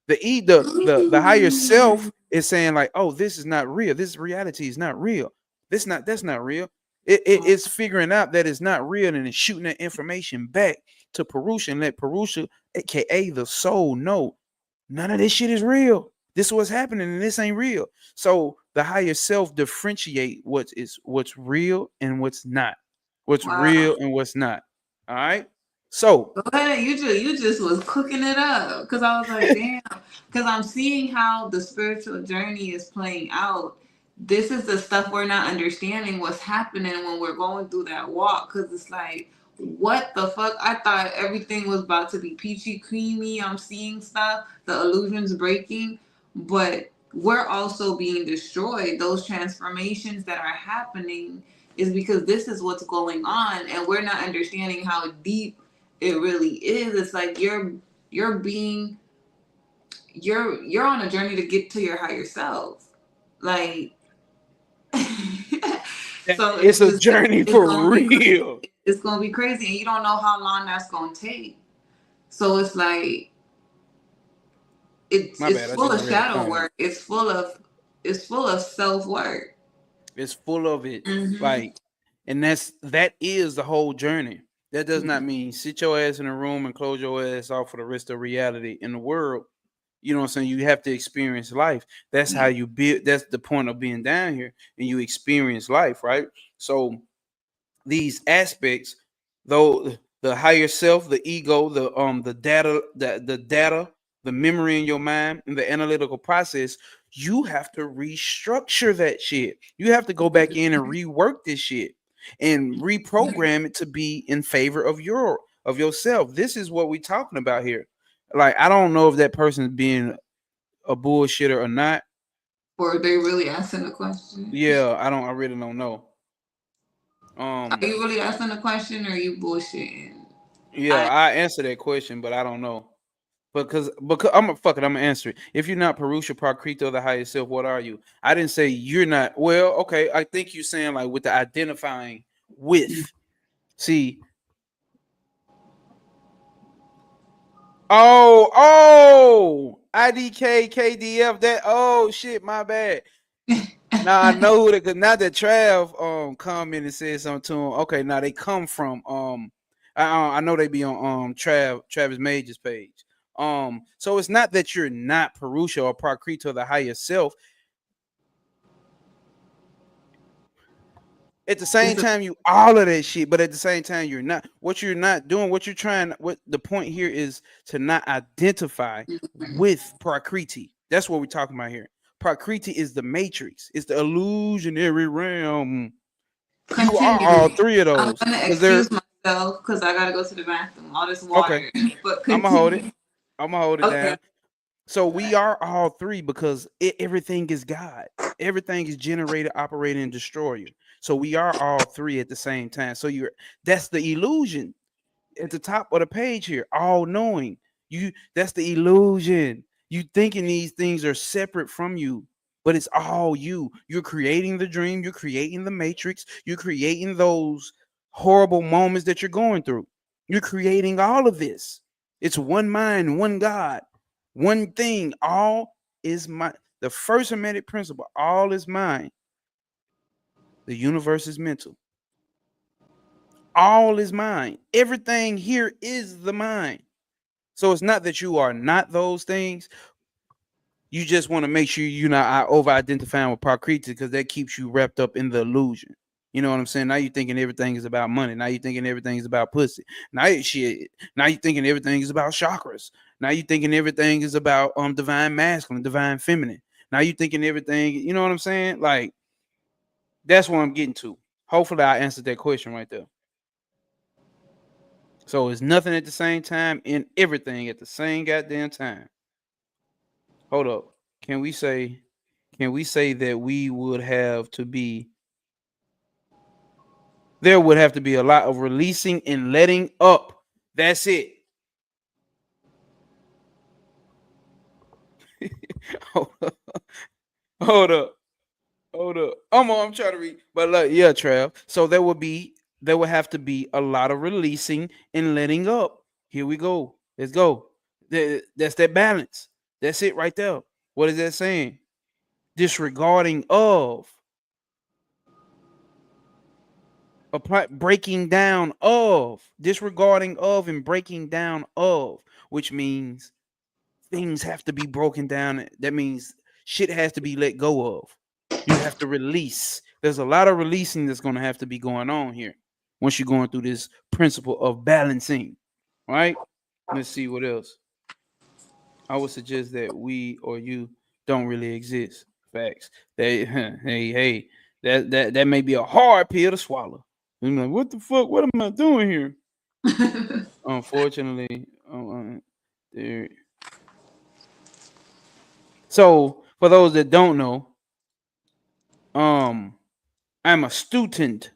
The higher self is saying like, oh, this is not real. This reality is not real. That's not real. It's figuring out that it's not real, and it's shooting that information back to Purusha, and let Purusha, aka the soul, know none of this shit is real. This is what's happening, and this ain't real. So the higher self differentiate what's real and what's not. What's Wow. real and what's not. All right. So Go ahead. You just was cooking it up because I was like, damn. Because I'm seeing how the spiritual journey is playing out. This is the stuff we're not understanding what's happening when we're going through that walk. Because it's like, what the fuck? I thought everything was about to be peachy creamy. I'm seeing stuff. The illusion's breaking, but we're also being destroyed. Those transformations that are happening is because this is what's going on, and we're not understanding how deep it really is. It's like you're being you're on a journey to get to your higher self. Like so it's a just journey it's for gonna be real. it's gonna be crazy, and you don't know how long that's gonna take. So it's like My it's bad. I full just of read a shadow comment. work. It's full of self work. It's full of it. Mm-hmm. Like, and that is the whole journey. That does not mean sit your ass in a room and close your ass off for the rest of reality in the world. You know what I'm saying? You have to experience life. That's how Yeah. you build. That's the point of being down here, and you experience life, right? So these aspects, though the higher self, the ego, the data, the memory in your mind, and the analytical process, you have to restructure that shit. You have to go back in and rework this shit and reprogram it to be in favor of yourself. This is what we're talking about here. Like, I don't know if that person is being a bullshitter or not. Or they really asking the question? Yeah, I really don't know. Are Um you really asking the question, or are you bullshitting? yeah, I I answer that question, but I don't know. Because I'm gonna fuck it, I'm gonna answer it. If you're not Purusha Prakriti, the highest self, what are you? I didn't say you're not. Well, okay, I think you're saying like with the identifying with. See, IDK KDF. That shit, my bad. Now I know that because now that Trav commented and said something to him. Okay, now they come from I know they be on Travis Major's page. So it's not that you're not Purusha or Prakriti or the higher self. At the same it's a time, you all of that shit, but at the same time, you're not. What you're not doing, what you're trying, what the point here is to not identify with Prakriti. That's what we're talking about here. Prakriti is the matrix, it's the illusionary realm. You are all continue. three of I'm those gonna because they're excuse myself because I gotta go to the bathroom. All this okay. water, but I'm gonna hold it. continue. I'm gonna hold it Okay. down. So we are all three because everything is God. Everything is generated, operated, and destroyer. So we are all three at the same time. So that's the illusion at the top of the page here, all knowing. That's the illusion. You thinking these things are separate from you, but it's all you. You're creating the dream, you're creating the matrix, you're creating those horrible moments that you're going through. You're creating all of this. It's one mind, one God, one thing. All is my the first hermetic principle, all is mine. The universe is mental. All is mine. Everything here is the mind. So it's not that you are not those things. You just want to make sure you're not over identifying with Prakriti because that keeps you wrapped up in the illusion. You know what I'm saying? Now you're thinking everything is about money. Now you're thinking everything is about pussy. Now you shit. Now you're thinking everything is about chakras. Now you're thinking everything is about divine masculine, divine feminine. Now you're thinking everything. You know what I'm saying? Like that's what I'm getting to. Hopefully, I answered that question right there. So it's nothing at the same time and everything at the same goddamn time. Hold up. Can we say can we say that we would have to be there would have to be a lot of releasing and letting up. That's it. hold up, hold up, hold up. I'm trying to read, but like, yeah, Trav. So there would have to be a lot of releasing and letting up. Here we go. Let's go. That's that balance. That's it right there. What is that saying? Disregarding of, breaking down of, disregarding of, and breaking down of, which means things have to be broken down. That means shit has to be let go of. You have to release. There's a lot of releasing that's going to have to be going on here once you're going through this principle of balancing, right? Let's see what else. I would suggest that we or you don't really exist. Facts. They, hey, that may be a hard pill to swallow. You're like, what the fuck? What am I doing here? Unfortunately, there. So for those that don't know, um, I'm a student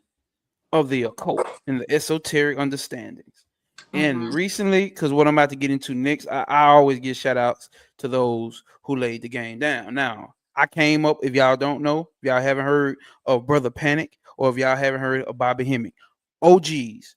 of the occult and the esoteric understandings. And Mhm. recently, because what I'm about to get into next, I always give shout outs to those who laid the game down. Now, I came up, if y'all don't know, if y'all haven't heard of Brother Panic, or if y'all haven't heard of Bobby Hemmick, OGs,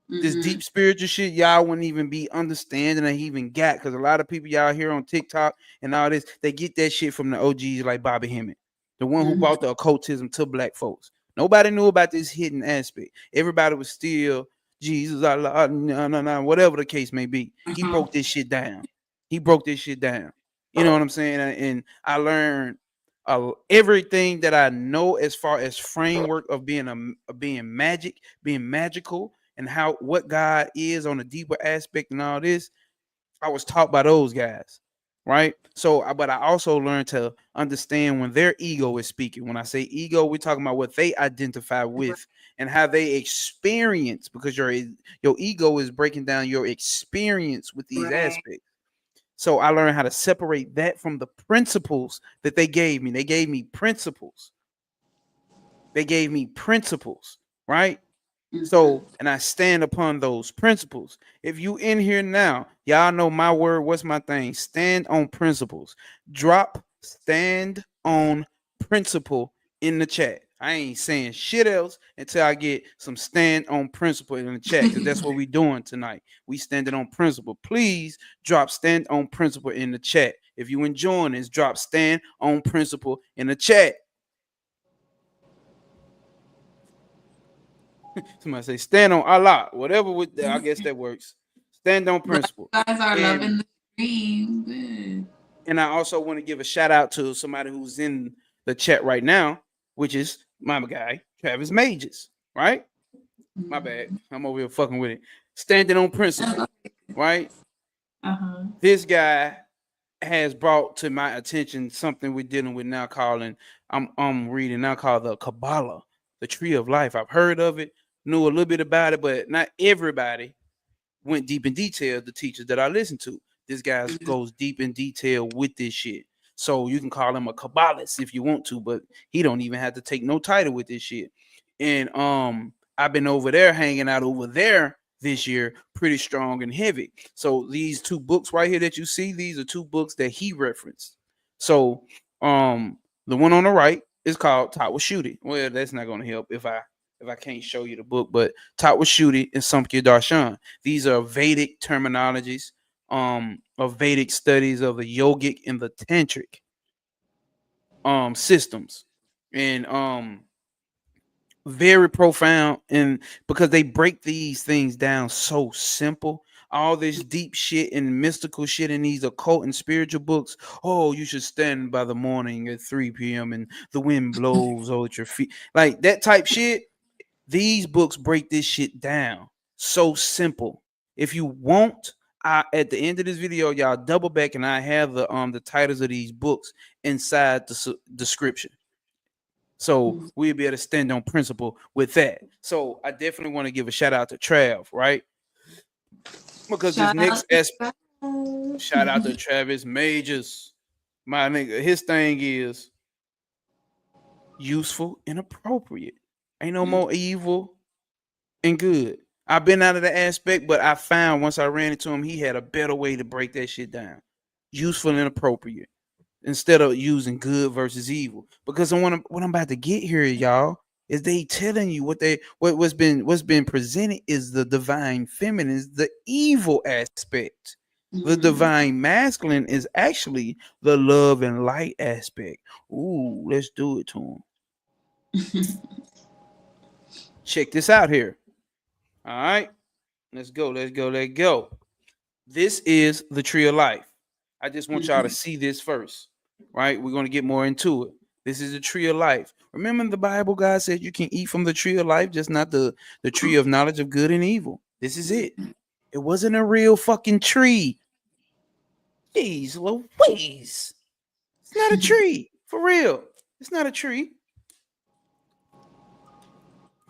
this Mhm. deep spiritual shit y'all wouldn't even be understanding or even got, because a lot of people y'all here on TikTok and all this, they get that shit from the OGs like Bobby Hemmett, the one who Mhm. brought the occultism to black folks. Nobody knew about this hidden aspect. Everybody was still Jesus, Allah, no, no, no, whatever the case may be. He Mhm. broke this shit down. He broke this shit down. You know what I'm saying? And I learned everything that I know as far as framework of being of being magic, being magical, and how what God is on a deeper aspect and all this. I was taught by those guys, right? So, but I also learned to understand when their ego is speaking. When I say ego, we're talking about what they identify with and how they experience, because your ego is breaking down your experience with these Right. aspects. So I learned how to separate that from the principles that they gave me. They gave me principles. They gave me principles, right? Mhm. So, and I stand upon those principles. If you in here now, y'all know my word. What's my thing? Stand on principles. Drop stand on principle in the chat. I ain't saying shit else until I get some stand on principle in the chat, because that's what we doing tonight. We standing on principle. Please drop stand on principle in the chat. If you enjoying this, drop stand on principle in the chat. Somebody say stand on Allah, whatever. I guess that works. Stand on Glad principle. you guys are And loving the stream. Good. and I also want to give a shout out to somebody who's in the chat right now, which is my guy Travis Mages. Right? My bad. I'm over here fucking with it. Standing on principle. Right? Uh huh. This guy has brought to my attention something we're dealing with now, calling I'm reading now, called the Kabbalah, the Tree of Life. I've heard of it, knew a little bit about it, but not everybody went deep in detail. The teachers that I listened to, this guy goes deep in detail with this shit. So you can call him a Kabbalist if you want to, but he don't even have to take no title with this shit. And I've been over there hanging out over there this year pretty strong and heavy. So these two books right here that you see, these are two books that he referenced. So um the one on the right is called Taught with Shooting. Well, that's not going to help if I can't show you the book, but Taught with Shooting and Samkhya Darshan. These are Vedic terminologies, of Vedic studies of the yogic and the tantric systems. And very profound, and because they break these things down so simple, all this deep shit and mystical shit in these occult and spiritual books. Oh, you should stand by the morning at 3 p.m. and the wind blows over at your feet, like that type shit. These books break this shit down so simple. If you want, at the end of this video, y'all double back and I have the titles of these books inside the description. So we'll be able to stand on principle with that. So I definitely want to give a shout out to Trav, right? Because this Shout next out to shout out to Trav. Travis Majors. My nigga, his thing is useful and appropriate. Ain't no more evil and good. I've been out of the aspect, but I found once I ran into him, he had a better way to break that shit down. Useful and appropriate. instead of using good versus evil. Because what I'm about to get here, y'all, is they telling you what's been presented is the divine feminine, is the evil aspect. The Mm-hmm. divine masculine is actually the love and light aspect. Ooh, let's do it to them. Check this out here. All right, let's go. Let's go. Let's go. This is the tree of life. I just want y'all to Mm-hmm. see this first, right? We're going to get more into it. This is the tree of life. Remember in the Bible, God said you can eat from the tree of life, just not the tree of knowledge of good and evil. This is it. It wasn't a real fucking tree. Jeez Louise. It's not a tree. For real. It's not a tree.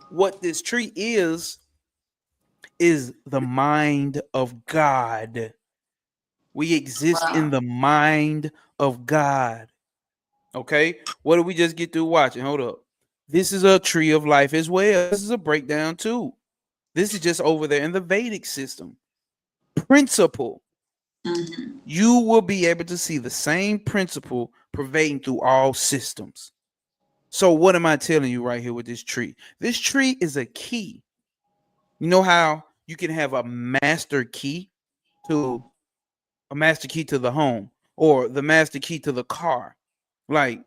What this tree is the mind of God. We exist in Wow. the mind of God. Okay. What did we just get through watching? Hold up. This is a tree of life as well. This is a breakdown too. This is just over there in the Vedic system. Principle. Mm-hmm. You will be able to see the same principle pervading through all systems. So, what am I telling you right here with this tree? This tree is a key. You know how you can have to a master key to the home or the master key to the car. Like,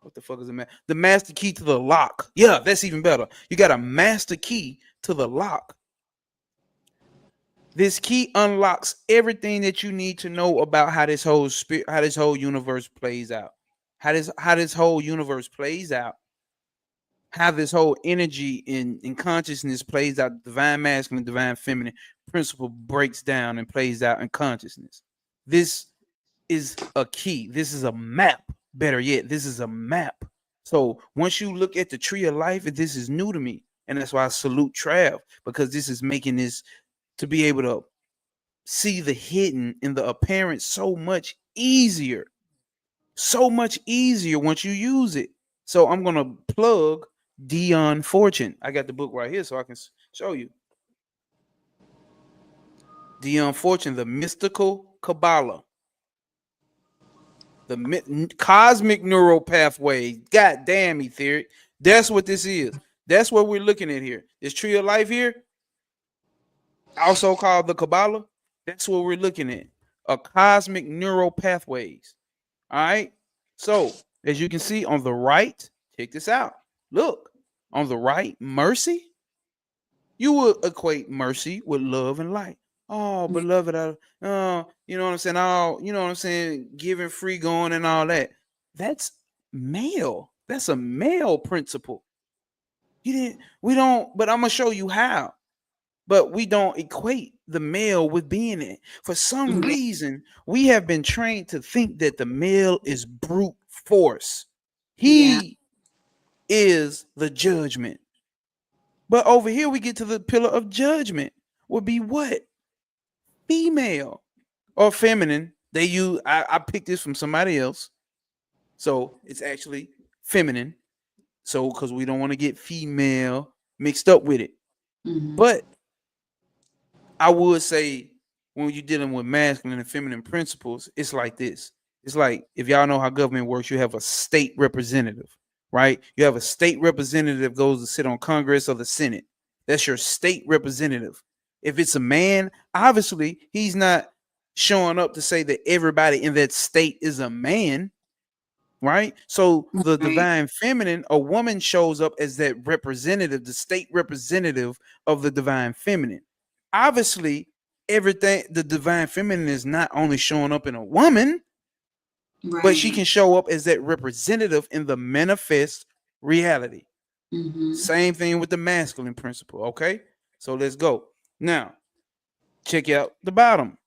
what the fuck is the master key to the lock? Yeah, that's even better. You got a master key to the lock. This key unlocks everything that you need to know about how this whole universe plays out. How this whole universe plays out. How this whole energy in consciousness plays out. Divine masculine, divine feminine principle breaks down and plays out in consciousness. This is a key. This is a map. Better yet, this is a map. So once you look at the tree of life, this is new to me. And that's why I salute Trav, because this is making this to be able to see the hidden in the apparent so much easier. So much easier once you use it. So I'm gonna plug Dion Fortune. I got the book right here so I can show you. Dion Fortune, the mystical Kabbalah. The cosmic neural pathway. God damn, etheric. That's what this is. That's what we're looking at here. This tree of life here, also called the Kabbalah. That's what we're looking at. A cosmic neural pathways. All right. So as you can see on the right, check this out. Look on the right, mercy. You would equate mercy with love and light. Oh, beloved, you know what I'm saying? You know what I'm saying? Giving, free going, and all that. That's male. That's a male principle. You didn't. We don't. But I'm gonna show you how. But we don't equate the male with being it. For some Yeah. reason, we have been trained to think that the male is brute force. Yeah. He is the judgment. But over here, we get to the pillar of judgment. Would be what? Female or feminine. They use. I picked this from somebody else, so it's actually feminine. So because we don't want to get female mixed up with it. Mm-hmm. But I would say when you're dealing with masculine and feminine principles, it's like this. It's like if y'all know how government works, you have a state representative, right? You have a state representative goes to sit on Congress or the Senate. That's your state representative. If it's a man, obviously he's not showing up to say that everybody in that state is a man, right? So the Right. divine feminine, a woman shows up as that representative, the state representative of the divine feminine. Obviously, everything the divine feminine is not only showing up in a woman, but she Right. can show up as that representative in the manifest reality. Mm-hmm. Same thing with the masculine principle. Okay, so let's go now. Check out the bottom.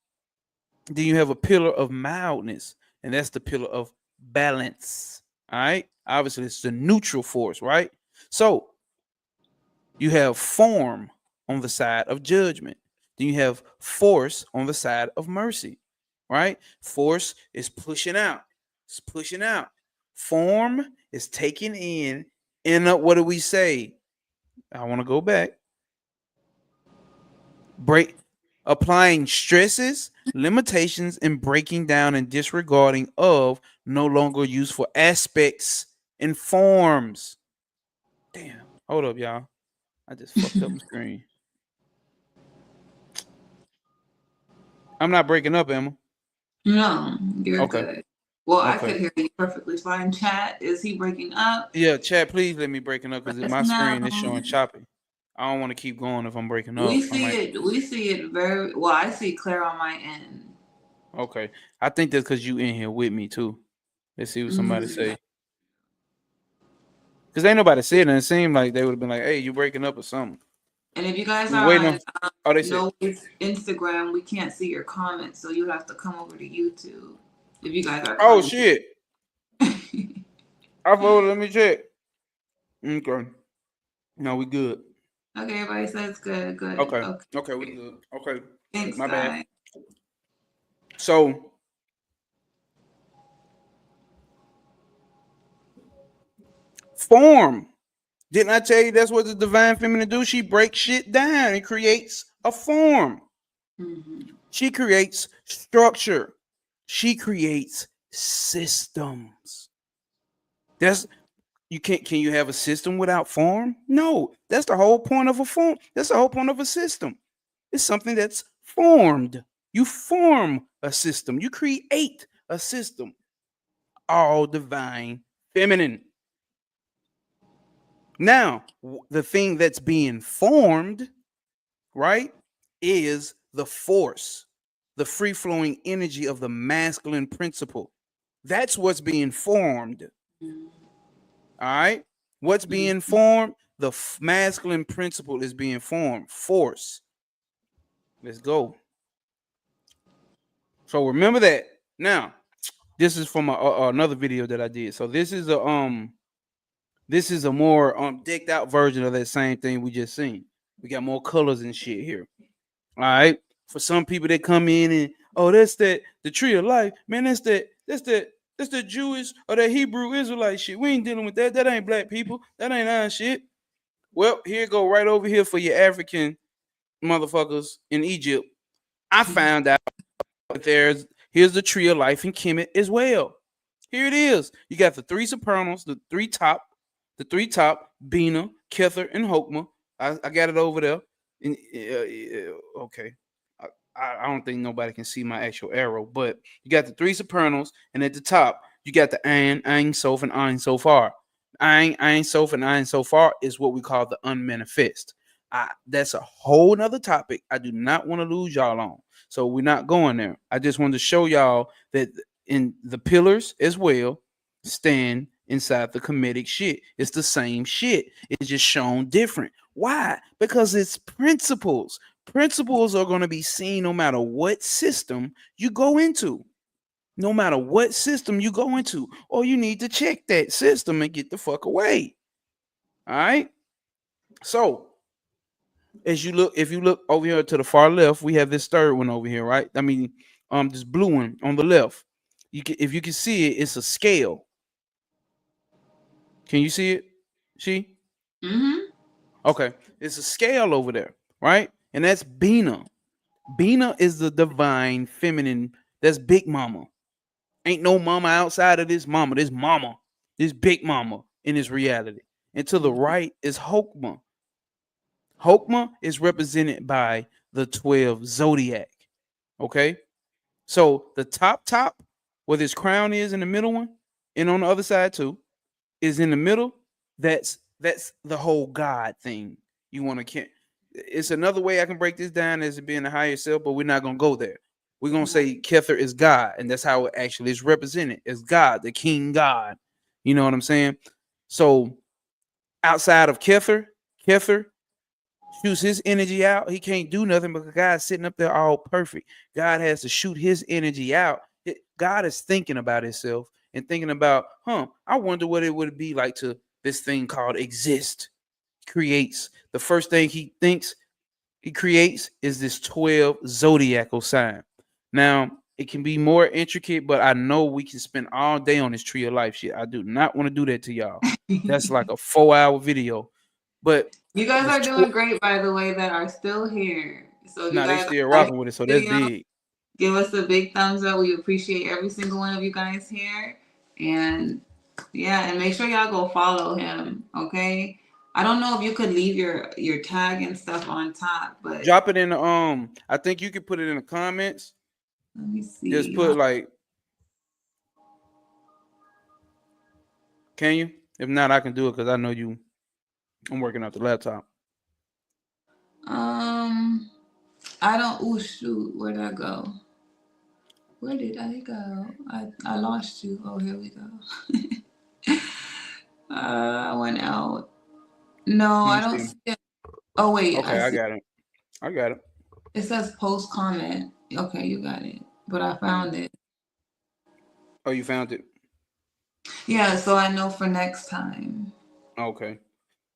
Then you have a pillar of mildness, and that's the pillar of balance. All right. Obviously, it's the neutral force, right? So you have form on the side of judgment. Then you have force on the side of mercy, right? Force is pushing out. It's pushing out. Form is taking in. And what do we say? I want to go back. Break. applying stresses, limitations, and breaking down and disregarding of no longer useful aspects and forms. Damn. Hold up, y'all. I just fucked up my screen. I'm not breaking up, Emma. No, you're Okay. good. Well, I Okay. could hear you perfectly fine. Chat, is he breaking up? Yeah, chat, please let me breaking up Let because us my know. screen is showing choppy. I don't want to keep going if I'm breaking We up. I see might. it. We see it very well. I see clear on my end. Okay. I think that's because you in here with me too. Let's see what somebody Hmm. say. Because ain't nobody said it. And it seemed like they would have been like, hey, you breaking up or something. And if you guys We are waiting on on. Oh, they said. no it's Instagram, we can't see your comments, so you have to come over to YouTube if you guys are Oh, commenting. shit. I voted. Let me check. Okay. No, we good. Okay, everybody says good, good. Okay. Okay, we Okay. good. Okay. Thanks, My bad. guys. So, form. Didn't I tell you that's what the divine feminine do? She breaks shit down and creates a form. Hmm. She creates structure. She creates systems. That's you can't can you have a system without form? No. That's the whole point of a form. That's the whole point of a system. It's something that's formed. You form a system. You create a system. All divine feminine. Now, the thing that's being formed, right, is the force, the free flowing energy of the masculine principle. That's what's being formed. All right. What's being formed? The masculine principle is being formed. Force. Let's go. So remember that. Now, this is from another video that I did. So this is a more decked out version of that same thing we just seen. We got more colors and shit here. All right. For some people that come in and oh, that's that the tree of life, man. That's the Jewish or that Hebrew Israelite shit. We ain't dealing with that. That ain't black people. That ain't our shit. Well, here go right over here for your African motherfuckers in Egypt. I found out that here's the tree of life in Kemet as well. Here it is. You got the three sopranos, the three top, Bina, Kether, and Hokma. I got it over there. And, okay. I don't think nobody can see my actual arrow, but you got the three sopranos, and at the top, you got the Ein Sof, and Ein Sofar. Ein Sof, and Ein Sofar is what we call the unmanifest. That's a whole nother topic. I do not want to lose y'all on. So we're not going there. I just wanted to show y'all that in the pillars as well stand inside the Kemetic shit. It's the same shit. It's just shown different. Why? Because it's principles. Principles are going to be seen no matter what system you go into. No matter what system you go into, or you need to check that system and get the fuck away. All right. So as you look, if you look over here to the far left, we have this third one over here, right? I mean, this blue one on the left. If you can see it, it's a scale. Can you see it? She? Hmm. Okay. It's a scale over there, right? And that's Bina. Bina is the divine feminine. That's Big Mama. Ain't no mama outside of this mama. This mama, this Big Mama in this reality. And to the right is Hokma. Hokma is represented by the 12 zodiac. Okay. So the top, where this crown is in the middle one, and on the other side too, is in the middle. That's the whole God thing. You want to it's another way I can break this down as it being the higher self, but we're not gonna go there. We're gonna say Kether is God, and that's how it actually is represented as God, the King God. You know what I'm saying? So outside of Kether shoots his energy out. He can't do nothing because God's sitting up there all perfect. God has to shoot his energy out. God is thinking about himself and thinking about, I wonder what it would be like to this thing called exist. Creates the first thing he creates is this 12 zodiacal sign. Now, it can be more intricate, but I know we can spend all day on this tree of life shit. I do not want to do that to y'all. That's like a 4 hour video. But You guys this are doing great, by the way, that are still here. So if you Nah, they guys still are liking rocking with it, so the that's video, big. give us a big thumbs up. We appreciate every single one of you guys here. And yeah, and make sure y'all go follow him, okay? I don't know if you could leave your tag and stuff on top, but Drop it in the I think you could put it in the comments. let me Just see. put like, can you? If not, I can do it because I know you. I'm working off the laptop. Um, I don't. Oh shoot, where'd I go? Where did I go? I lost you. Oh, here we go. I went out. No, Let I me don't see. see it. Oh wait, Okay, I I see. got it. I got it. It says post comment. Okay, you got it. But I Mm. found it. Oh, you found it. Yeah, so I know for next time. Okay.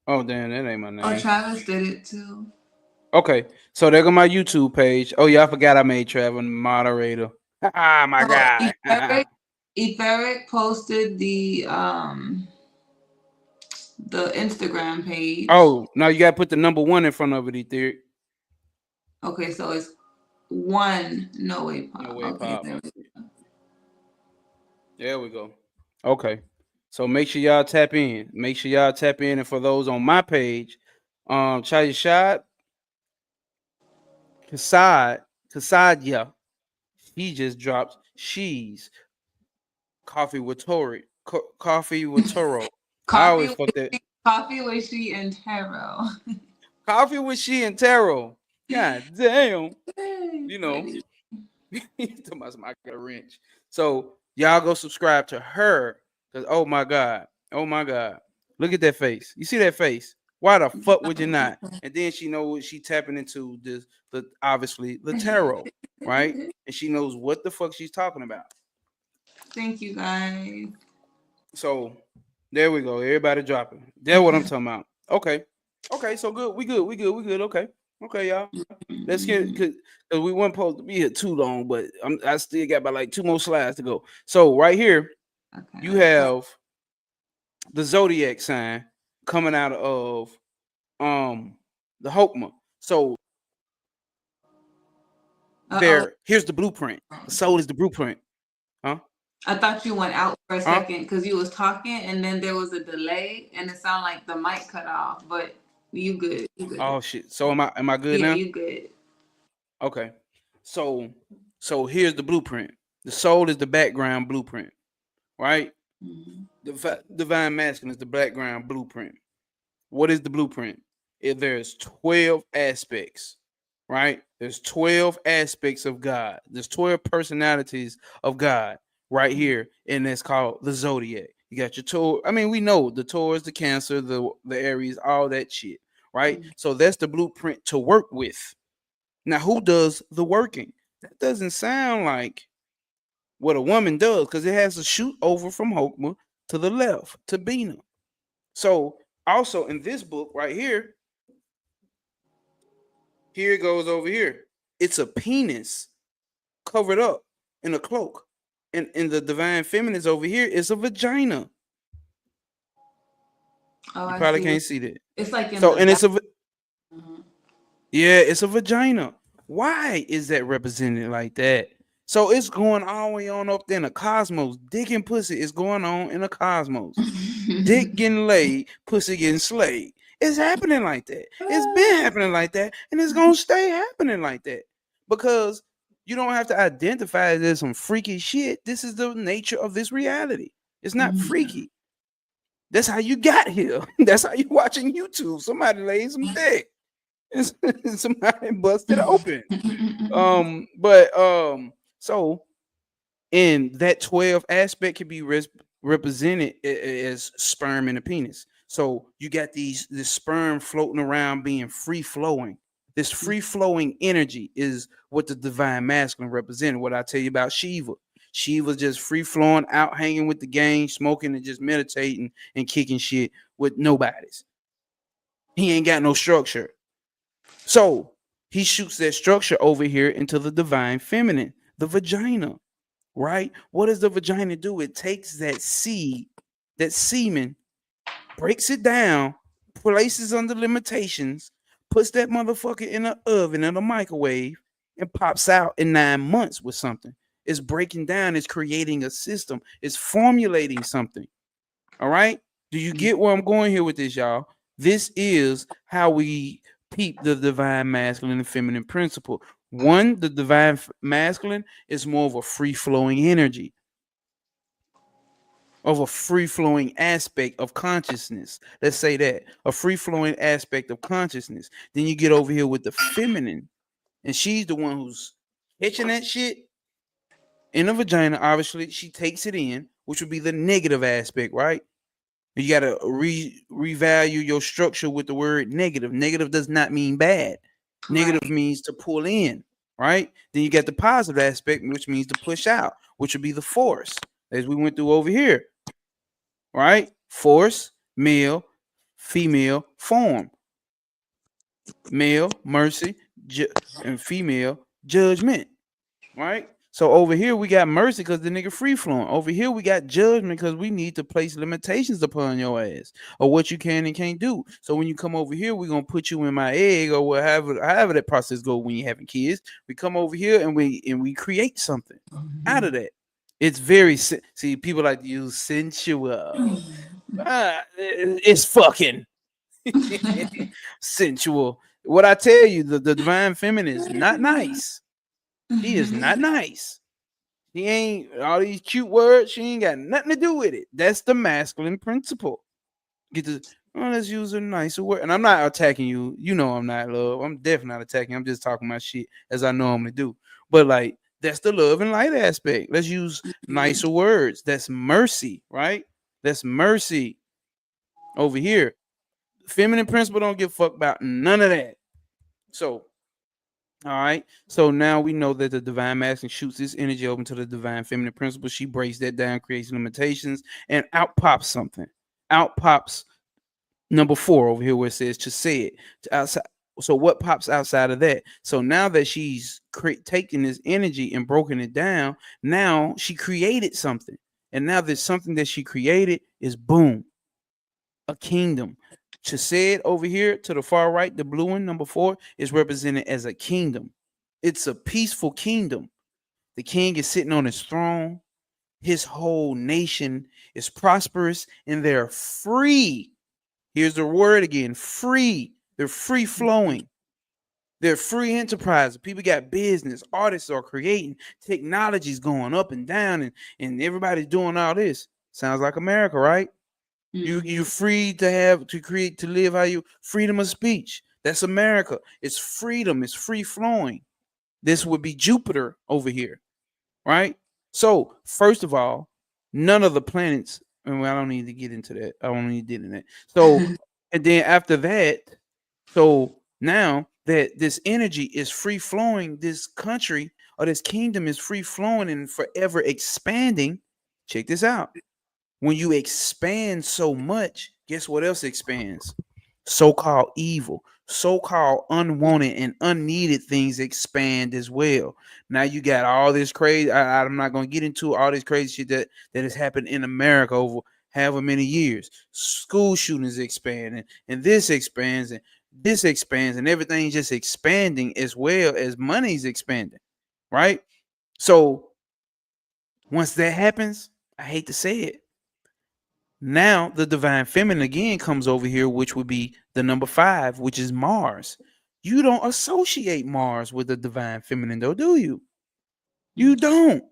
Oh, damn, that ain't my Oh, name. Travis did it too. Okay, so there go my YouTube page. Oh yeah, I forgot I made Trevor moderator. Ah, my Oh, guy. Etheric posted the Instagram page. Oh, now you gotta put the number one in front of it, Ether. Okay, so it's one no way No pop. way, Okay, pop. there we There we go. Okay. So make sure y'all tap in. Make sure y'all tap in. And for those on my page, Chaya Shad, Kasadia, he just dropped She's Coffee with Tori. Coffee with go. Toro. I Coffee always with fuck that. Coffee with she and Taro. Coffee with she and Taro. God damn. You know, Funny. to my I got a wrench. So y'all go subscribe to her. Cause oh my God. Oh my God. Look at that face. You see that face? Why the fuck would you not? And then she knows what she tapping into this the obviously the tarot, right? And she knows what the fuck she's talking about. Thank you guys. So there we go. Everybody dropping. That's what I'm talking about. Okay. Okay, so good. We good. We good. We good. Okay. Okay, y'all. Let's get Mhm. because we weren't supposed to be here too long, but I still got about like two more slides to go. So right here, Okay, you let's go. have the zodiac sign coming out of um the Hokmah. So Uh here's the blueprint. The oh. soul is the blueprint. Huh? I thought you went out for a Huh? second because you was talking and then there was a delay and it sounded like the mic cut off. But you good. You good. Oh shit. So am I good Yeah, now? you good. Okay. So here's the blueprint. The soul is the background blueprint, right? Mhm. The divine masculine is the background blueprint. What is the blueprint? If there's 12 aspects, right? There's 12 aspects of God. There's 12 personalities of God right here, and that's called the zodiac. You got your Taurus. I mean, we know the Taurus, the Cancer, the Aries, all that shit, right? Mhm. So that's the blueprint to work with. Now, who does the working? That doesn't sound like what a woman does because it has to shoot over from Hokmah to the left to Bina. So also in this book right here, here it goes over here. It's a penis covered up in a cloak. And in the divine feminines over here, it's a vagina. Oh, You I probably see. can't see that. It's like in So the and back. it's a Mhm. yeah, it's a vagina. Why is that represented like that? So it's going all the way on up there in the cosmos. Dick and pussy is going on in the cosmos. Dick getting laid, pussy getting slayed. It's happening like that. It's been happening like that, and it's gonna stay happening like that because you don't have to identify it as some freaky shit. This is the nature of this reality. It's not freaky. That's how you got here. That's how you watching YouTube. Somebody laid some dick. Somebody busted open. But so and that 12 aspect can be represented as sperm in a penis. So you got this sperm floating around being free flowing. This free flowing energy is what the divine masculine represented. What I tell you about Shiva. Shiva's just free flowing, out hanging with the gang, smoking and just meditating and kicking shit with nobodies. He ain't got no structure. So he shoots that structure over here into the divine feminine, the vagina, right? What does the vagina do? It takes that seed, that semen, breaks it down, places under limitations, puts that motherfucker in the oven in a microwave, and pops out in 9 months with something. It's breaking down, it's creating a system, it's formulating something. All right. Do you get where I'm going here with this, y'all? This is how we peep the divine masculine and feminine principle. One, the divine masculine is more of a free flowing energy, of a free flowing aspect of consciousness. Let's say that a free flowing aspect of consciousness. Then you get over here with the feminine, and she's the one who's hitching that shit in the vagina. Obviously, she takes it in, which would be the negative aspect, right? You got to revalue your structure with the word negative. Negative does not mean bad. Right. Negative means to pull in, right? Then you got the positive aspect, which means to push out, which would be the force, as we went through over here, right? Force, male, female, form, male, mercy, and female, judgment. Right? So over here we got mercy because the nigga free flowing. Over here we got judgment because we need to place limitations upon your ass or what you can and can't do. So when you come over here, we're gonna put you in my egg or whatever, however that process go when you're having kids. We come over here and we create something out of that. It's very see people like to use sensual. It's fucking sensual. What I tell you, the divine feminine is not nice. She is not nice. She ain't all these cute words. She ain't got nothing to do with it. That's the masculine principle. Get the let's use a nicer word. And I'm not attacking you. You know I'm not, love. I'm definitely not attacking. I'm just talking my shit as I normally do. But like that's the love and light aspect. Let's use nicer words. That's mercy, right? That's mercy over here. Feminine principle don't give a fuck about none of that. So all right. So now we know that the divine masculine shoots this energy open to the divine feminine principle. She breaks that down, creates limitations, and out pops something. Out pops number 4 over here where it says to say it. To outside. So what pops outside of that? So now that she's taken this energy and broken it down, now she created something. And now there's something that she created is boom, a kingdom. To say it over here to the far right, the blue one, number 4, is represented as a kingdom. It's a peaceful kingdom. The king is sitting on his throne. His whole nation is prosperous and they're free. Here's the word again, free. They're free flowing. They're free enterprise. People got business. Artists are creating. Technology's going up and down, and everybody's doing all this. Sounds like America, right? You're free to have to create to live how you freedom of speech. That's America. It's freedom. It's free flowing. This would be Jupiter over here, right? So first of all, none of the planets. And I don't need to get into that. I don't need to get into that. So and then after that, so now that this energy is free flowing, this country or this kingdom is free flowing and forever expanding. Check this out. When you expand so much, guess what else expands? So-called evil, so-called unwanted and unneeded things expand as well. Now you got all this crazy. I'm not going to get into all this crazy shit that has happened in America over however many years. School shootings expand, and this expands, and this expands, and everything's just expanding as well as money's expanding, right? So once that happens, I hate to say it, now the divine feminine again comes over here, which would be the number 5, which is Mars. You don't associate Mars with the divine feminine, though, do you? You don't.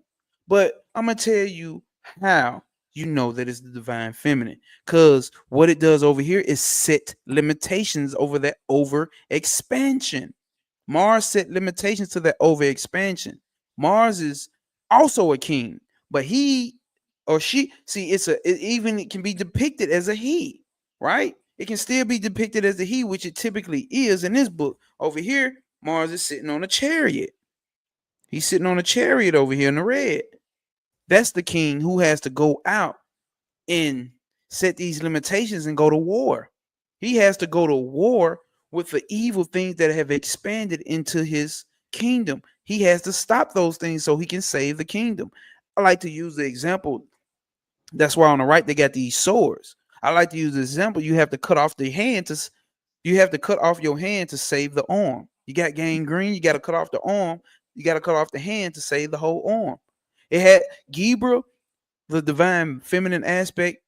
But I'm gonna tell you how you know that it's the divine feminine. Because what it does over here is set limitations over that over expansion. Mars set limitations to that over expansion. Mars is also a king, but he or she, see, even it can be depicted as a he, right? It can still be depicted as a he, which it typically is in this book. Over here, Mars is sitting on a chariot. He's sitting on a chariot over here in the red. That's the king who has to go out and set these limitations and go to war. He has to go to war with the evil things that have expanded into his kingdom. He has to stop those things so he can save the kingdom. I like to use the example. That's why on the right they got these swords. I like to use the example. You have to cut off the hand You have to cut off your hand to save the arm. You got gangrene, you got to cut off the arm. You got to cut off the hand to save the whole arm. It had Gebra, the divine feminine aspect,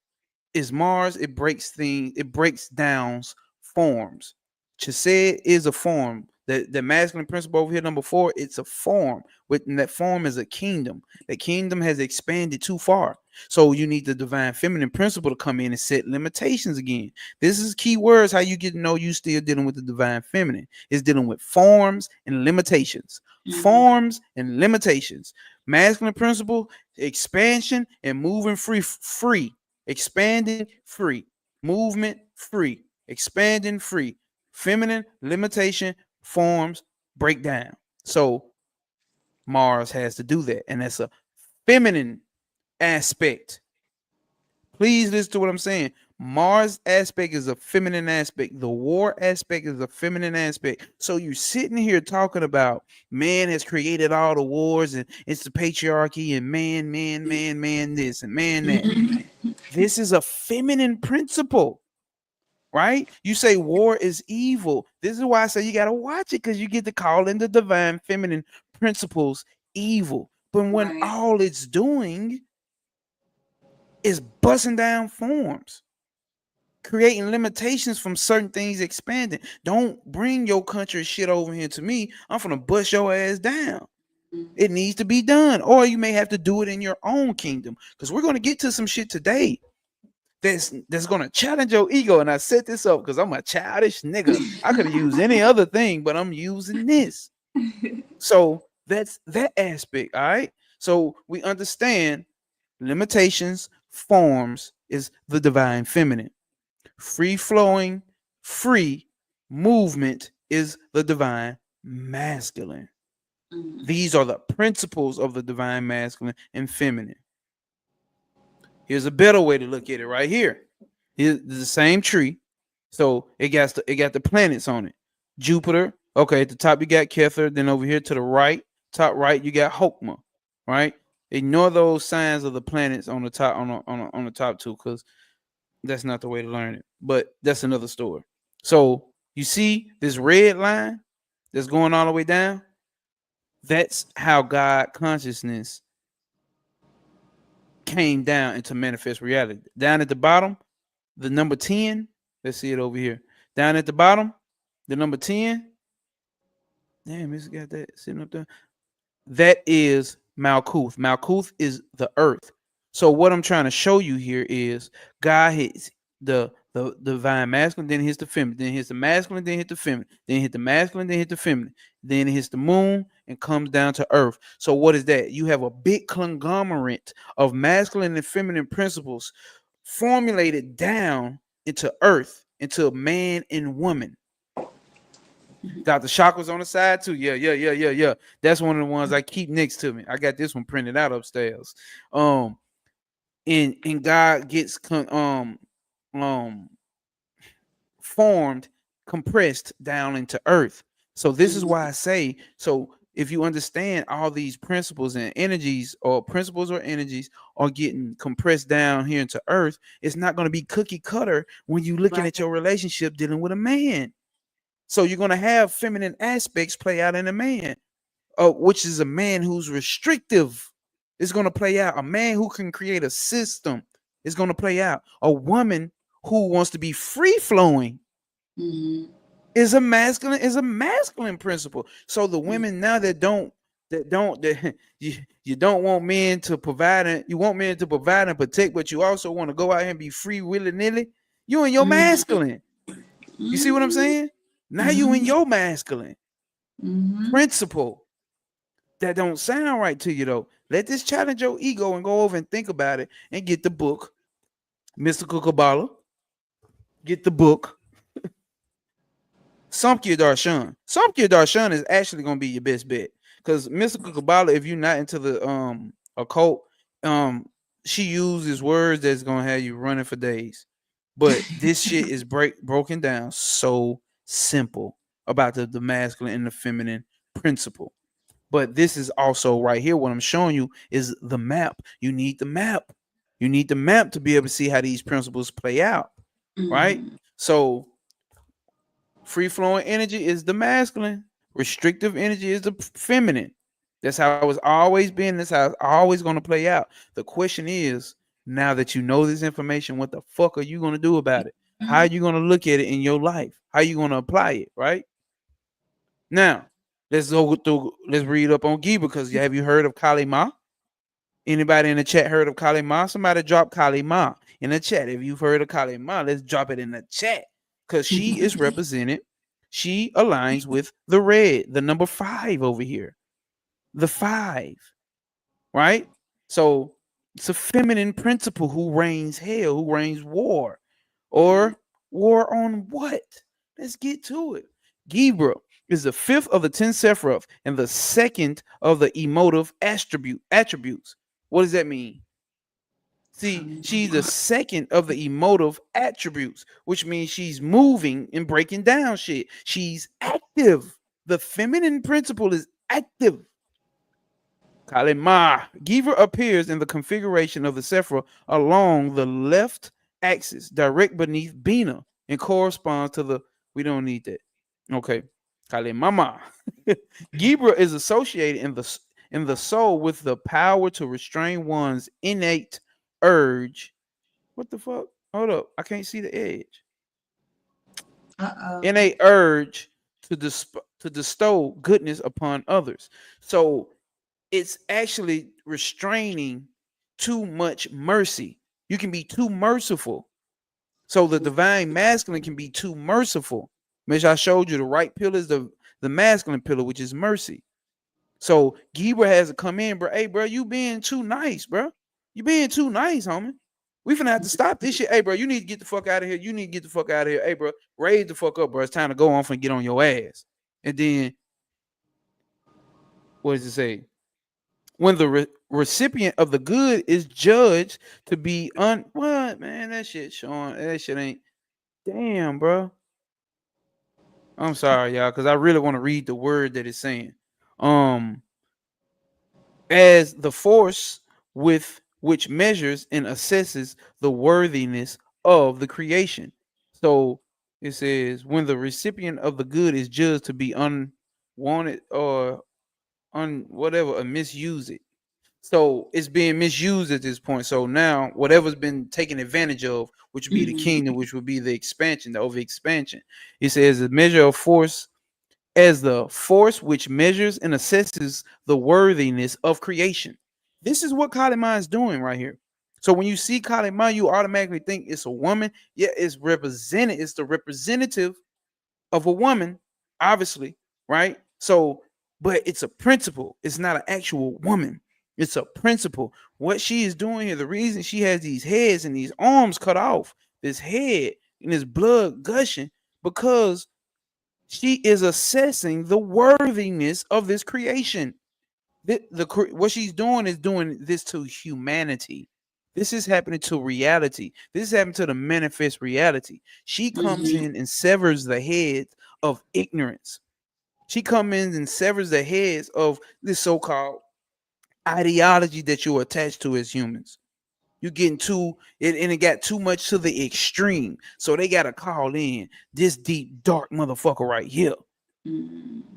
is Mars. It breaks things. It breaks down forms. Chesed is a form. The masculine principle over here, number 4, it's a form. Within that form is a kingdom. The kingdom has expanded too far. So you need the divine feminine principle to come in and set limitations again. This is key words. How you get to know you still dealing with the divine feminine. It's dealing with forms and limitations. Forms and limitations. Masculine principle, expansion and moving free. Expanding free, movement free, expanding free, feminine limitation, forms breakdown. So Mars has to do that, and that's a feminine aspect. Please listen to what I'm saying. Mars aspect is a feminine aspect. The war aspect is a feminine aspect. So you're sitting here talking about man has created all the wars and it's the patriarchy and man this and man that. This is a feminine principle, right? You say war is evil. This is why I say you got to watch it, because you get to call in the divine feminine principles evil. But when Right. all it's doing is busting down forms, creating limitations from certain things expanding. Don't bring your country shit over here to me. I'm gonna bust your ass down. It needs to be done, or you may have to do it in your own kingdom, because we're gonna get to some shit today that's gonna challenge your ego. And I set this up because I'm a childish nigga. I could have used any other thing, but I'm using this. So that's that aspect. All right. So we understand limitations, forms is the divine feminine. Free flowing, free movement is the divine masculine. These are the principles of the divine masculine and feminine. Here's a better way to look at it right here. Here's the same tree. So it got the planets on it. Jupiter. Okay, at the top you got Kether. Then over here to the right, top right, you got Hokma. Right? Ignore those signs of the planets on the top on the top two, because that's not the way to learn it. But that's another story. So you see this red line that's going all the way down? That's how God consciousness came down into manifest reality. Down at the bottom, the number 10, let's see it over here. Down at the bottom, the number 10, damn, it's got that sitting up there. That is Malkuth. Malkuth is the earth. So what I'm trying to show you here is God hits the divine masculine, then hits the feminine, then hits the masculine, then hit the feminine, then hit the masculine, then hit the feminine, then it hits the moon and comes down to earth. So what is that? You have a big conglomerate of masculine and feminine principles formulated down into earth, into man and woman. Dr. Shock was on the side too. Yeah. That's one of the ones I keep next to me. I got this one printed out upstairs. Um, and God gets formed, compressed down into earth. So this is why I say, so if you understand all these principles and energies, or principles or energies are getting compressed down here into earth, it's not going to be cookie cutter when you're looking at your relationship dealing with a man. So you're going to have feminine aspects play out in a man, which is a man who's restrictive. It's going to play out. A man who can create a system is going to play out. A woman who wants to be free flowing is a masculine principle. So the women now that you don't want men to provide, and you want men to provide and protect, but you also want to go out here and be free willy nilly. You and your masculine. You see what I'm saying? Now you in your masculine principle. That don't sound right to you though. Let this challenge your ego and go over and think about it and get the book, Mystical Kabbalah. Get the book, Samkhya Darshan. Samkhya Darshan is actually gonna be your best bet, because Mystical Kabbalah, if you're not into the occult, she uses words that's gonna have you running for days. But this shit is broken down so simple about the masculine and the feminine principle. But this is also right here. What I'm showing you is the map. You need the map. You need the map to be able to see how these principles play out, right? So Free flowing energy is the masculine. Restrictive energy is the feminine. That's how it's always been. That's how it's always going to play out. The question is, now that you know this information, what the fuck are you going to do about it? How are you going to look at it in your life? How are you going to apply it, right? Now, let's go through, let's read up on Giba, because have you heard of Kali Ma? Anybody in the chat heard of Kali Ma? Somebody drop Kali Ma in the chat. If you've heard of Kali Ma, let's drop it in the chat, because she is represented. She aligns with the red, the number 5 over here. The 5, right? So it's a feminine principle who reigns hell, who reigns war. Or war on what? Let's get to it. Gebra is the 5th of the 10 Sephiroth and the 2nd of the emotive attributes. What does that mean? See, she's the 2nd of the emotive attributes, which means she's moving and breaking down shit. She's active. The feminine principle is active. Kalima. Giver appears in the configuration of the Sephira along the left axis, direct beneath Bina, and corresponds to the. We don't need that. Okay. Kalimama. Gibra is associated in the soul with the power to restrain one's innate urge. What the fuck? Hold up. I can't see the edge. Uh-oh. Innate urge to bestow goodness upon others. So it's actually restraining too much mercy. You can be too merciful. So the divine masculine can be too merciful. Which I showed you the right pillar is the masculine pillar, which is mercy. So Gebra has to come in, bro. Hey, bro, you being too nice, bro. You being too nice, homie. We finna have to stop this shit. Hey, bro, you need to get the fuck out of here. You need to get the fuck out of here. Hey, bro, raise the fuck up, bro. It's time to go on and get on your ass. And then, what does it say? When the recipient of the good is judged to be what, man, that shit showing, that shit ain't, damn, bro. I'm sorry, y'all, because I really want to read the word that it's saying. Um, as the force with which measures and assesses the worthiness of the creation. So it says, when the recipient of the good is judged to be unwanted or whatever, or misuse it. So it's being misused at this point. So now whatever's been taken advantage of, which would be the kingdom, which would be the expansion, the over expansion. It says the measure of force as the force which measures and assesses the worthiness of creation. This is what Kalima is doing right here. So when you see Kalima, you automatically think it's a woman. Yeah, it's represented. It's the representative of a woman, obviously, right? So, but it's a principle. It's not an actual woman. It's a principle. What she is doing here, the reason she has these heads and these arms cut off, this head and this blood gushing, because she is assessing the worthiness of this creation. What she's doing is doing this to humanity. This is happening to reality. This is happening to the manifest reality. She comes in and severs the head of ignorance. She comes in and severs the heads of this so-called ideology that you're attached to as humans. You're getting too it, and it got too much to the extreme. So they gotta call in this deep, dark motherfucker right here.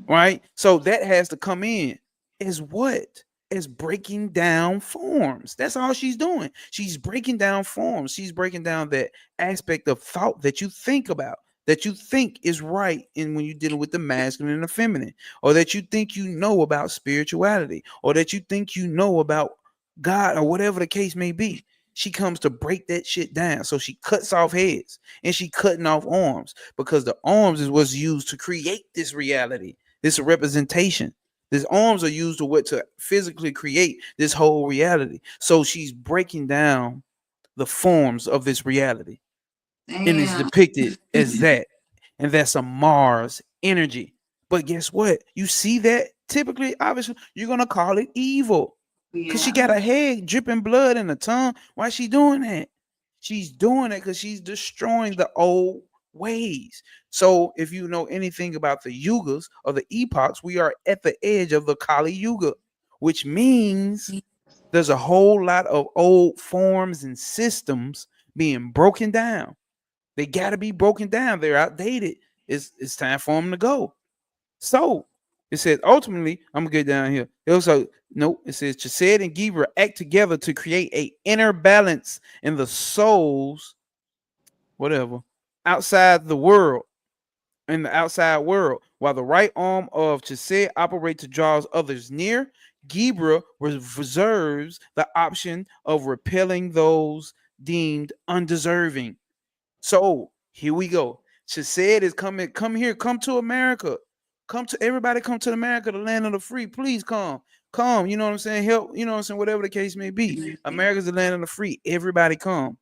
Right? So that has to come in as what? As breaking down forms. That's all she's doing. She's breaking down forms. She's breaking down that aspect of thought that you think about, that you think is right in when you're dealing with the masculine and the feminine, or that you think you know about spirituality, or that you think you know about God, or whatever the case may be. She comes to break that shit down. So she cuts off heads and she cutting off arms, because the arms is what's used to create this reality, this representation. These arms are used to what, to physically create this whole reality. So she's breaking down the forms of this reality, and it's Damn. depicted as that, and that's a Mars energy. But guess what? You see that typically, obviously, you're gonna call it evil, because she Yeah. got a head dripping blood in the tongue. Why she doing that? She's doing it because she's destroying the old ways. So if you know anything about the yugas or the epochs, we are at the edge of the Kali Yuga, which means there's a whole lot of old forms and systems being broken down. They got to be broken down. They're outdated. It's time for them to go. So it says ultimately, I'm gonna get down here. It also nope. It says Chesed and Geber act together to create a inner balance in the souls, whatever, outside the world, in the outside world. While the right arm of Chesed operates to draw others near, Geber reserves the option of repelling those deemed undeserving. So here we go. Chesed is coming. Come here. Come to America. Come to everybody. Come to America, the land of the free. Please come. Come. You know what I'm saying? Help. You know what I'm saying? Whatever the case may be. America's the land of the free. Everybody come.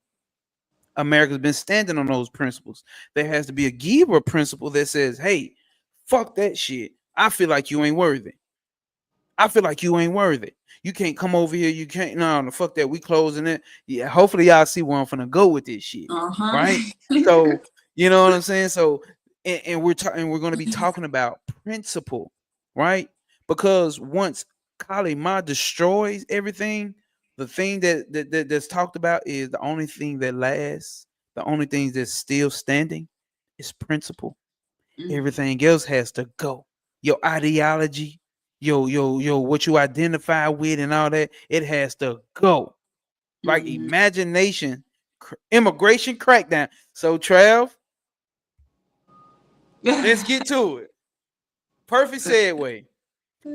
America's been standing on those principles. There has to be a Geber principle that says, hey, fuck that shit. I feel like you ain't worthy. I feel like you ain't worthy. You can't come over here. You can't. No, fuck that. We closing it. Yeah. Hopefully y'all see where I'm finna go with this shit. Uh-huh. Right. So you know what I'm saying. So and we're talking. We're going to be talking about principle, right? Because once Kali Ma destroys everything, the thing that's talked about is the only thing that lasts. The only thing that's still standing is principle. Everything else has to go. Your ideology, what you identify with and all that, it has to go. Like Mm-hmm. imagination, immigration crackdown. So Trav, let's get to it. Perfect segue.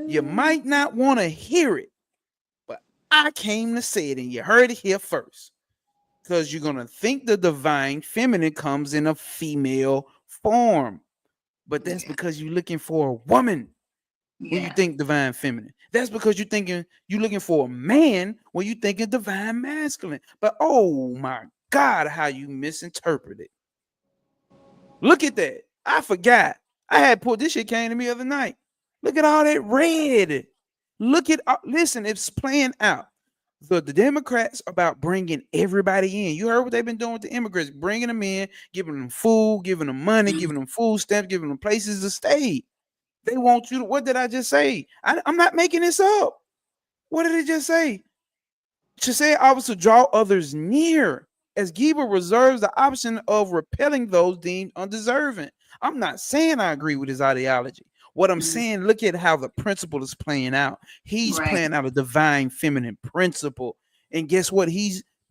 You might not want to hear it, but I came to say it and you heard it here first. Because you're gonna think the divine feminine comes in a female form. But that's Yeah. because you're looking for a woman when you Yeah. think divine feminine. That's because you're looking for a man when you thinking divine masculine. But oh my God, how you misinterpret it. Look at that. I forgot. I had put this shit came to me the other night. Look at all that red. Look at listen, it's playing out. The Democrats about bringing everybody in. You heard what they've been doing with the immigrants, bringing them in, giving them food, giving them money, giving them food stamps, giving them places to stay. They want you to, what did I just say? I'm not making this up. What did it just say? To say I was to draw others near, as Geber reserves the option of repelling those deemed undeserving. I'm not saying I agree with his ideology. What I'm Mm-hmm. saying, look at how the principle is playing out. He's Right. playing out a divine feminine principle. And guess what?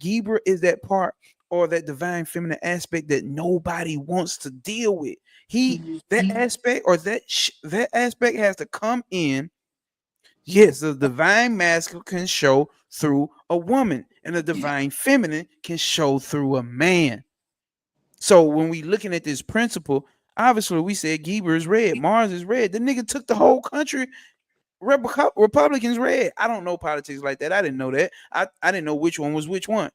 Geber is that part or that divine feminine aspect that nobody wants to deal with. That Mm-hmm. aspect or that aspect has to come in. Yes, the divine masculine can show through a woman, and the Yeah. divine feminine can show through a man. So when we looking at this principle, obviously we said Geber is red, Mars is red. The nigga took the whole country. Republicans red. I don't know politics like that. I didn't know that. I didn't know which one was which one.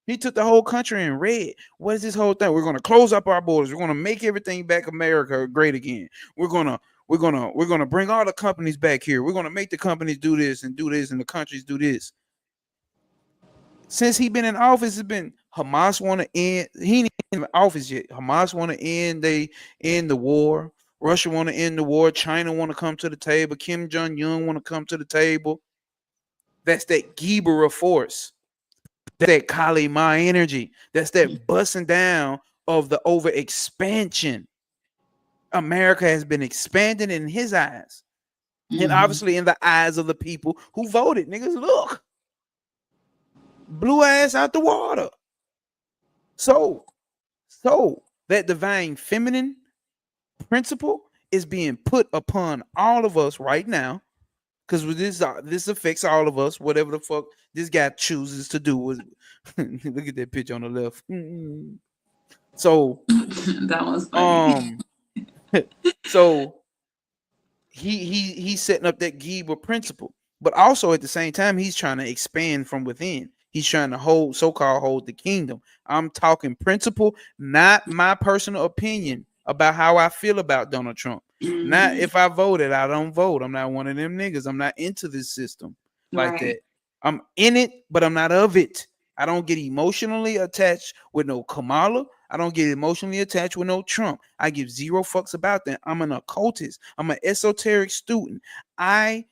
He took the whole country in red. What is this whole thing? We're gonna close up our borders. We're gonna make everything back America great again. We're gonna bring all the companies back here. We're gonna make the companies do this, and the countries do this. Since he been in office, it's been Hamas want to end. He ain't in office yet. Hamas want to end the war. Russia want to end the war. China want to come to the table. Kim Jong Un want to come to the table. That's that Geber force. That Kali Ma energy. That's that busting down of the over expansion. America has been expanding in his eyes. And Mm-hmm. obviously in the eyes of the people who voted. Niggas, look, blew ass out the water. So, so that divine feminine principle is being put upon all of us right now. Because this affects all of us, whatever the fuck this guy chooses to do. Look at that picture on the left. So, That was funny. um, so he's setting up that Geber principle, but also at the same time he's trying to expand from within. He's trying to hold the kingdom. I'm talking principle, not my personal opinion about how I feel about Donald Trump. Not Mm-hmm. if I voted, I don't vote. I'm not one of them niggas. I'm not into this system like Right. that. I'm in it, but I'm not of it. I don't get emotionally attached with no Kamala. I don't get emotionally attached with no Trump. I give zero fucks about that. I'm an occultist. I'm an esoteric student. I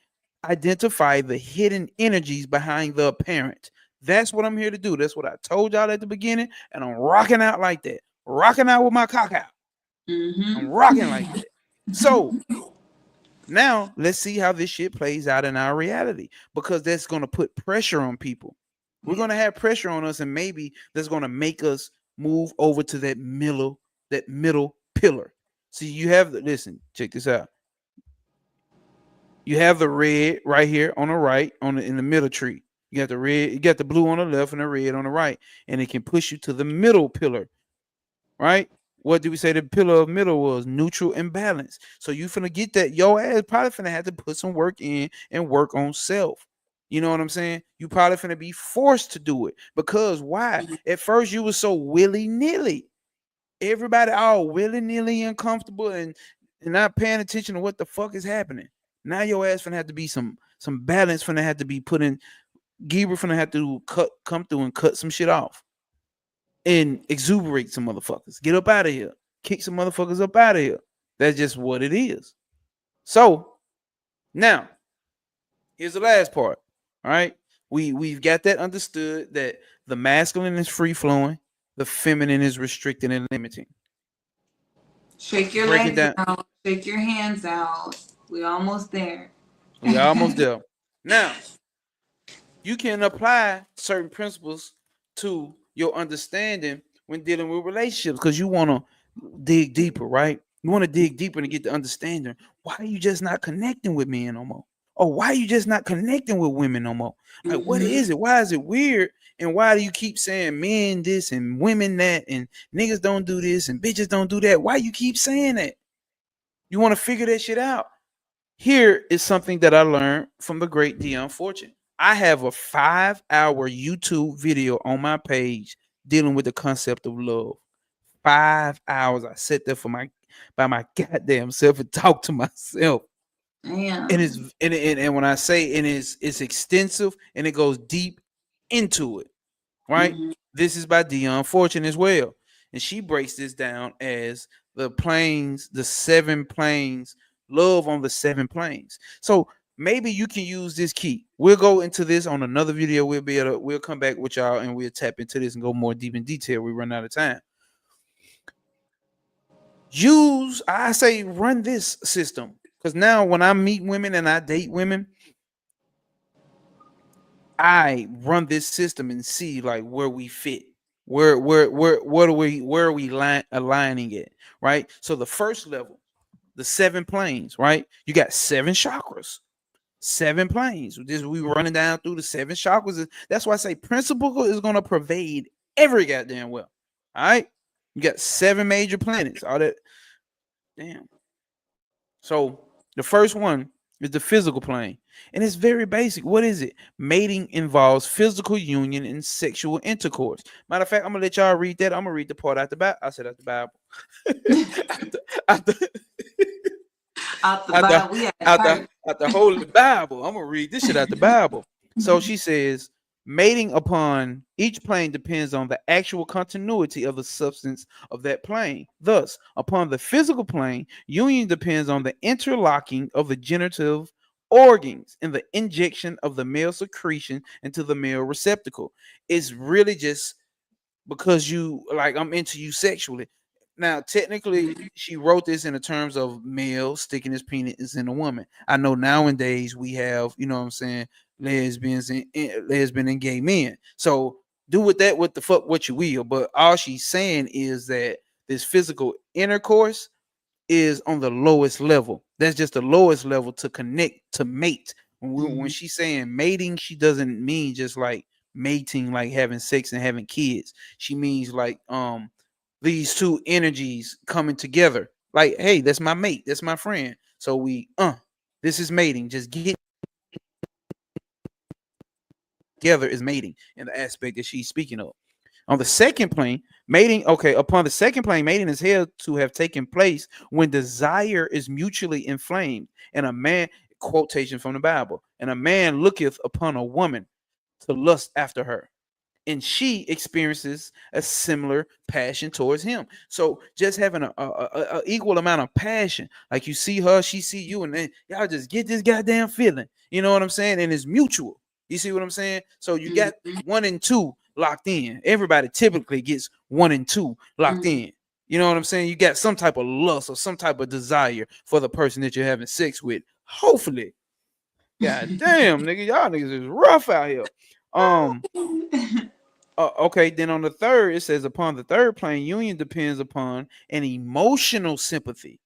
identify the hidden energies behind the apparent. That's what I'm here to do. That's what I told y'all at the beginning, and I'm rocking out like that. Rocking out with my cock out. I'm Mm-hmm. rocking like that. So now let's see how this shit plays out in our reality, because that's gonna put pressure on people. We're gonna have pressure on us, and maybe that's gonna make us move over to that middle pillar. See, you have the listen, check this out. You have the red right here on the right, in the middle tree. You got the red, you got the blue on the left and the red on the right, and it can push you to the middle pillar, right? What did we say the pillar of middle was? Neutral and balance. So you finna get that. Your ass probably finna have to put some work in and work on self. You know what I'm saying? You probably finna be forced to do it, because why? At first you was so willy nilly. Everybody all willy nilly and comfortable, and not paying attention to what the fuck is happening. Now your ass finna have to be some balance. Finna have to be put in. Geber finna have to come through and cut some shit off and exuberate some motherfuckers. Get up out of here. Kick some motherfuckers up out of here. That's just what it is. So now, here's the last part. All right. We've got that understood, that the masculine is free flowing, the feminine is restricted and limiting. Shake your Break it legs down. out. Shake your hands out. We almost there. We almost there. Now, you can apply certain principles to your understanding when dealing with relationships, because you want to dig deeper, right? You want to dig deeper to get the understanding. Why are you just not connecting with men no more? Or why are you just not connecting with women no more? Like, what Mm-hmm. is it? Why is it weird? And why do you keep saying men this and women that, and niggas don't do this and bitches don't do that? Why you keep saying that? You want to figure that shit out. Here is something that I learned from the great Dion Fortune. I have a 5-hour YouTube video on my page dealing with the concept of love. 5 hours. I sit there by my goddamn self and talk to myself. And it's Damn. and when I say it's extensive and it goes deep into it, right? Mm-hmm. This is by Dion Fortune as well. And she breaks this down as the planes, the 7 planes, love on the 7 planes. So maybe you can use this key. We'll go into this on another video. We'll come back with y'all and we'll tap into this and go more deep in detail. We run out of time. I say run this system. Because now when I meet women and I date women, I run this system and see like where we fit. Where are we aligning it? Right. So the first level, the 7 planes, right? You got 7 chakras, 7 planes. This we running down through the 7 chakras. That's why I say principle is gonna pervade every goddamn well. All right. You got 7 major planets. All that damn. So the first one is the physical plane. And it's very basic. What is it? Mating involves physical union and sexual intercourse. Matter of fact, I'm gonna let y'all read that. I'm gonna read the part out the Bible. I said out the Bible. out the, Out the out the, Bible. We at out the, church. out the Holy Bible. I'm gonna read this shit out the Bible. So she says, mating upon each plane depends on the actual continuity of the substance of that plane. Thus, upon the physical plane, union depends on the interlocking of the genital organs and the injection of the male secretion into the male receptacle. It's really just because you like I'm into you sexually. Now, technically, she wrote this in the terms of male sticking his penis in a woman. I know nowadays we have, you know what I'm saying, lesbian and gay men. So do with that what the fuck what you will. But all she's saying is that this physical intercourse is on the lowest level. That's just the lowest level to connect to mate. When Mm-hmm. she's saying mating, she doesn't mean just like mating, like having sex and having kids. She means like these two energies coming together. Like, hey, that's my mate, that's my friend. So this is mating. Just get together is mating in the aspect that she's speaking of. On the second plane, mating, okay, upon the second plane, mating is held to have taken place when desire is mutually inflamed, and a man, quotation from the Bible, and a man looketh upon a woman to lust after her, and she experiences a similar passion towards him. So just having a equal amount of passion, like you see her, she see you, and then y'all just get this goddamn feeling. You know what I'm saying? And it's mutual. You see what I'm saying? So you got Mm-hmm. 1 and 2 locked in. Everybody typically gets 1 and 2 locked Mm-hmm. in. You know what I'm saying? You got some type of lust or some type of desire for the person that you're having sex with. Hopefully. God damn, nigga, y'all niggas is rough out here. Um, okay, then on the third, it says upon the third plane, union depends upon an emotional sympathy,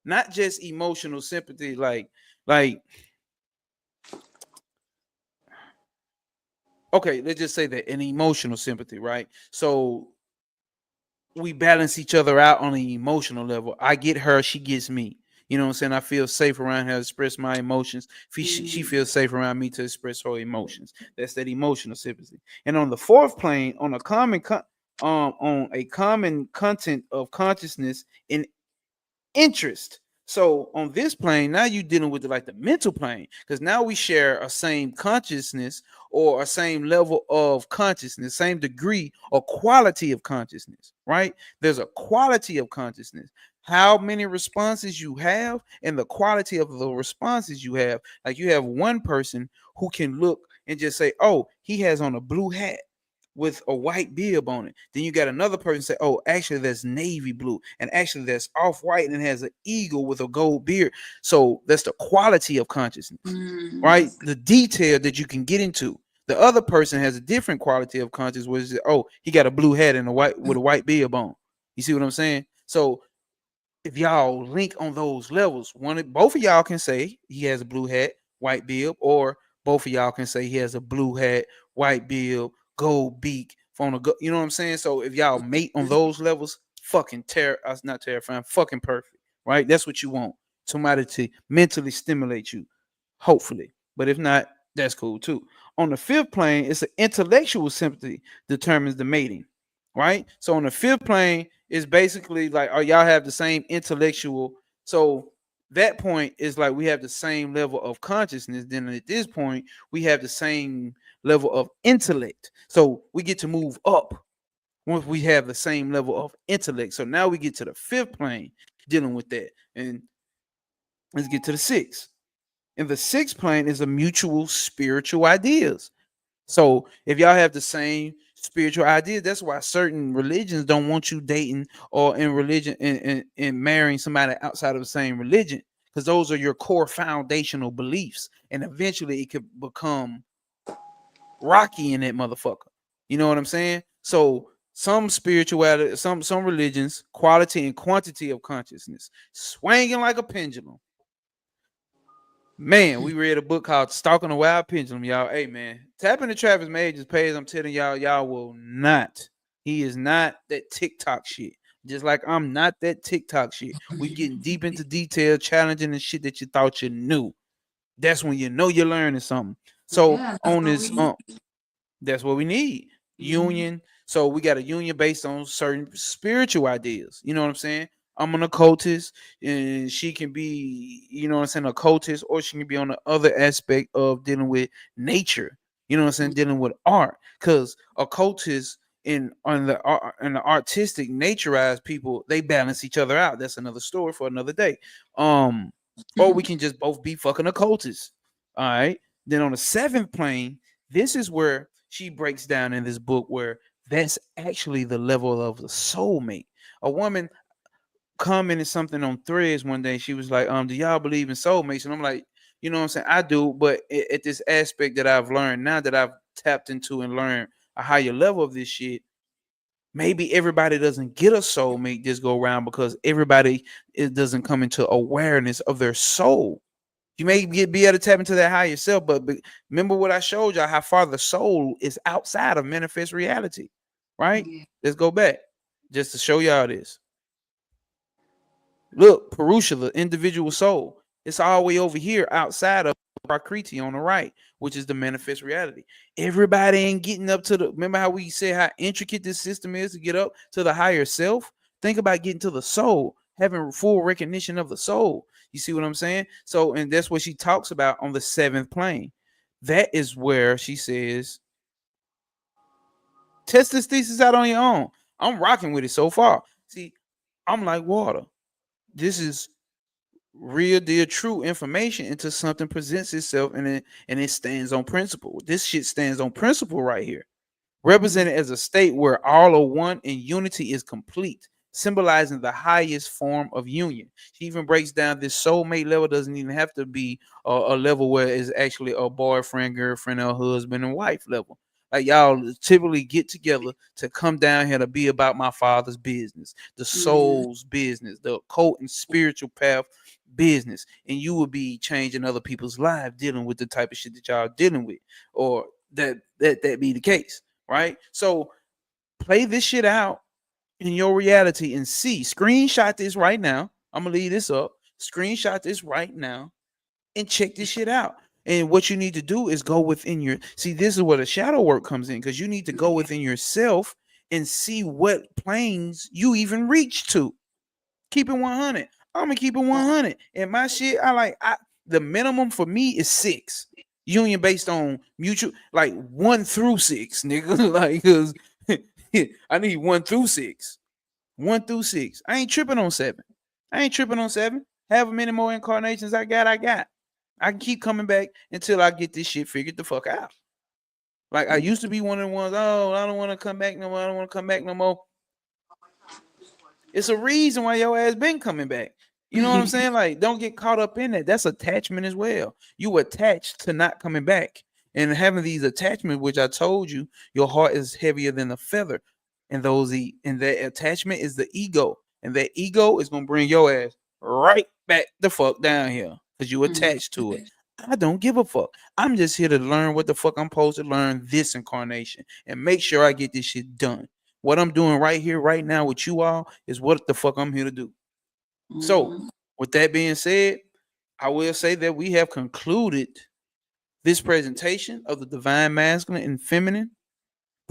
not just emotional sympathy, like okay, let's just say that an emotional sympathy, right? So we balance each other out on an emotional level. I get her, she gets me. You know what I'm saying? I feel safe around her to express my emotions. She feels safe around me to express her emotions. That's that emotional sympathy. And on the fourth plane, on a common content of consciousness in interest. So on this plane, now you dealing with like the mental plane, because now we share a same consciousness or a same level of consciousness, same degree or quality of consciousness, right? There's a quality of consciousness. How many responses you have and the quality of the responses you have. Like you have one person who can look and just say, oh, he has on a blue hat with a white bib on it. Then you got another person say, "Oh, actually that's navy blue, and actually that's off white and has an eagle with a gold beard." So that's the quality of consciousness, right? That's good. The detail that you can get into. The other person has a different quality of consciousness, which is, oh, he got a blue hat and a white with a white bib on. You see what I'm saying? So if y'all link on those levels, both of y'all can say he has a blue hat, white bib, or both of y'all can say he has a blue hat, white bib, gold beak, you know what I'm saying? So if y'all mate on those levels, fucking not terrifying, fucking perfect, right? That's what you want. Somebody to mentally stimulate you, hopefully. But if not, that's cool too. On the fifth plane, it's an intellectual sympathy determines the mating, right? So on the fifth plane, it's basically like, oh, y'all have the same intellectual. So that point is like we have the same level of consciousness. Then at this point, we have the same level of intellect. So we get to move up once we have the same level of intellect. So now we get to the fifth plane dealing with that. And let's get to the sixth. And the sixth plane is a mutual spiritual ideas. So if y'all have the same spiritual ideas, that's why certain religions don't want you dating or in religion and marrying somebody outside of the same religion, because those are your core foundational beliefs. And eventually it could become rocky in that motherfucker. You know what I'm saying? So some spirituality, some religions, quality and quantity of consciousness, swinging like a pendulum. Man, we read a book called Stalking the Wild Pendulum, y'all. Hey, man, tap into Travis Major's page. I'm telling y'all, y'all will not. He is not that TikTok shit. Just like I'm not that TikTok shit. We getting deep into detail, challenging the shit that you thought you knew. That's when you know you're learning something. So Yeah, that's on what we this, need. that's what we need. Mm-hmm. Union. So we got a union based on certain spiritual ideas. You know what I'm saying? I'm an occultist, and she can be, you know what I'm saying, a occultist, or she can be on the other aspect of dealing with nature. You know what I'm saying, dealing with art. Because occultists in the artistic naturized people, they balance each other out. That's another story for another day. Um, or we can just both be fucking occultists. All right. Then on the seventh plane, this is where she breaks down in this book where that's actually the level of the soulmate. A woman commented something on Threads one day. She was like, do y'all believe in soulmates? And I'm like, you know what I'm saying? I do, but at this aspect that I've learned now, that I've tapped into and learned a higher level of this shit, maybe everybody doesn't get a soulmate this go around, because everybody, it doesn't come into awareness of their soul. You may be able to tap into that higher self, but remember what I showed y'all, how far the soul is outside of manifest reality, right? Yeah. Let's go back just to show y'all this. Look, Purusha, the individual soul, it's all the way over here outside of Prakriti on the right, which is the manifest reality. Everybody ain't getting up to the, remember how we said how intricate this system is to get up to the higher self? Think about getting to the soul, having full recognition of the soul. You see what I'm saying? So, and that's what she talks about on the seventh plane. That is where she says, test this thesis out on your own. I'm rocking with it so far. See, I'm like water. This is real deal true information until something presents itself and it stands on principle. This shit stands on principle right here. Mm-hmm. Represented as a state where all are one and unity is complete. symbolizing the highest form of union. She even breaks down this soulmate level doesn't even have to be a level where it's actually a boyfriend, girlfriend, or husband and wife level. Like y'all typically get together to come down here to be about my father's business, the Mm-hmm. soul's business, the occult and spiritual path business, and you will be changing other people's lives dealing with the type of shit that y'all dealing with, or that be the case, right? So play this shit out in your reality and see. Screenshot this right now. I'm gonna leave this up. Screenshot this right now and check this shit out. And what you need to do is go within your see. This is where the shadow work comes in because you need to go within yourself and see what planes you even reach to. Keep it 100. I'm gonna keep it 100. And my shit, I the minimum for me is 6. Union based on mutual, like 1 through 6, nigga. Like, cause I need 1 through 6. 1 through 6. I ain't tripping on 7. I ain't tripping on 7. However many more incarnations I got, I got. I can keep coming back until I get this shit figured the fuck out. Like I used to be one of the ones, oh, I don't want to come back no more. I don't want to come back no more. It's a reason why your ass been coming back. You know what I'm saying? Like, don't get caught up in that. That's attachment as well. You attached to not coming back. And having these attachments, which I told you, your heart is heavier than a feather. And that attachment is the ego. And that ego is gonna bring your ass right back the fuck down here. Because you attached to it. I don't give a fuck. I'm just here to learn what the fuck I'm supposed to learn this incarnation and make sure I get this shit done. What I'm doing right here, right now with you all is what the fuck I'm here to do. So, Mm-hmm. with that being said, I will say that we have concluded this presentation of the divine masculine and feminine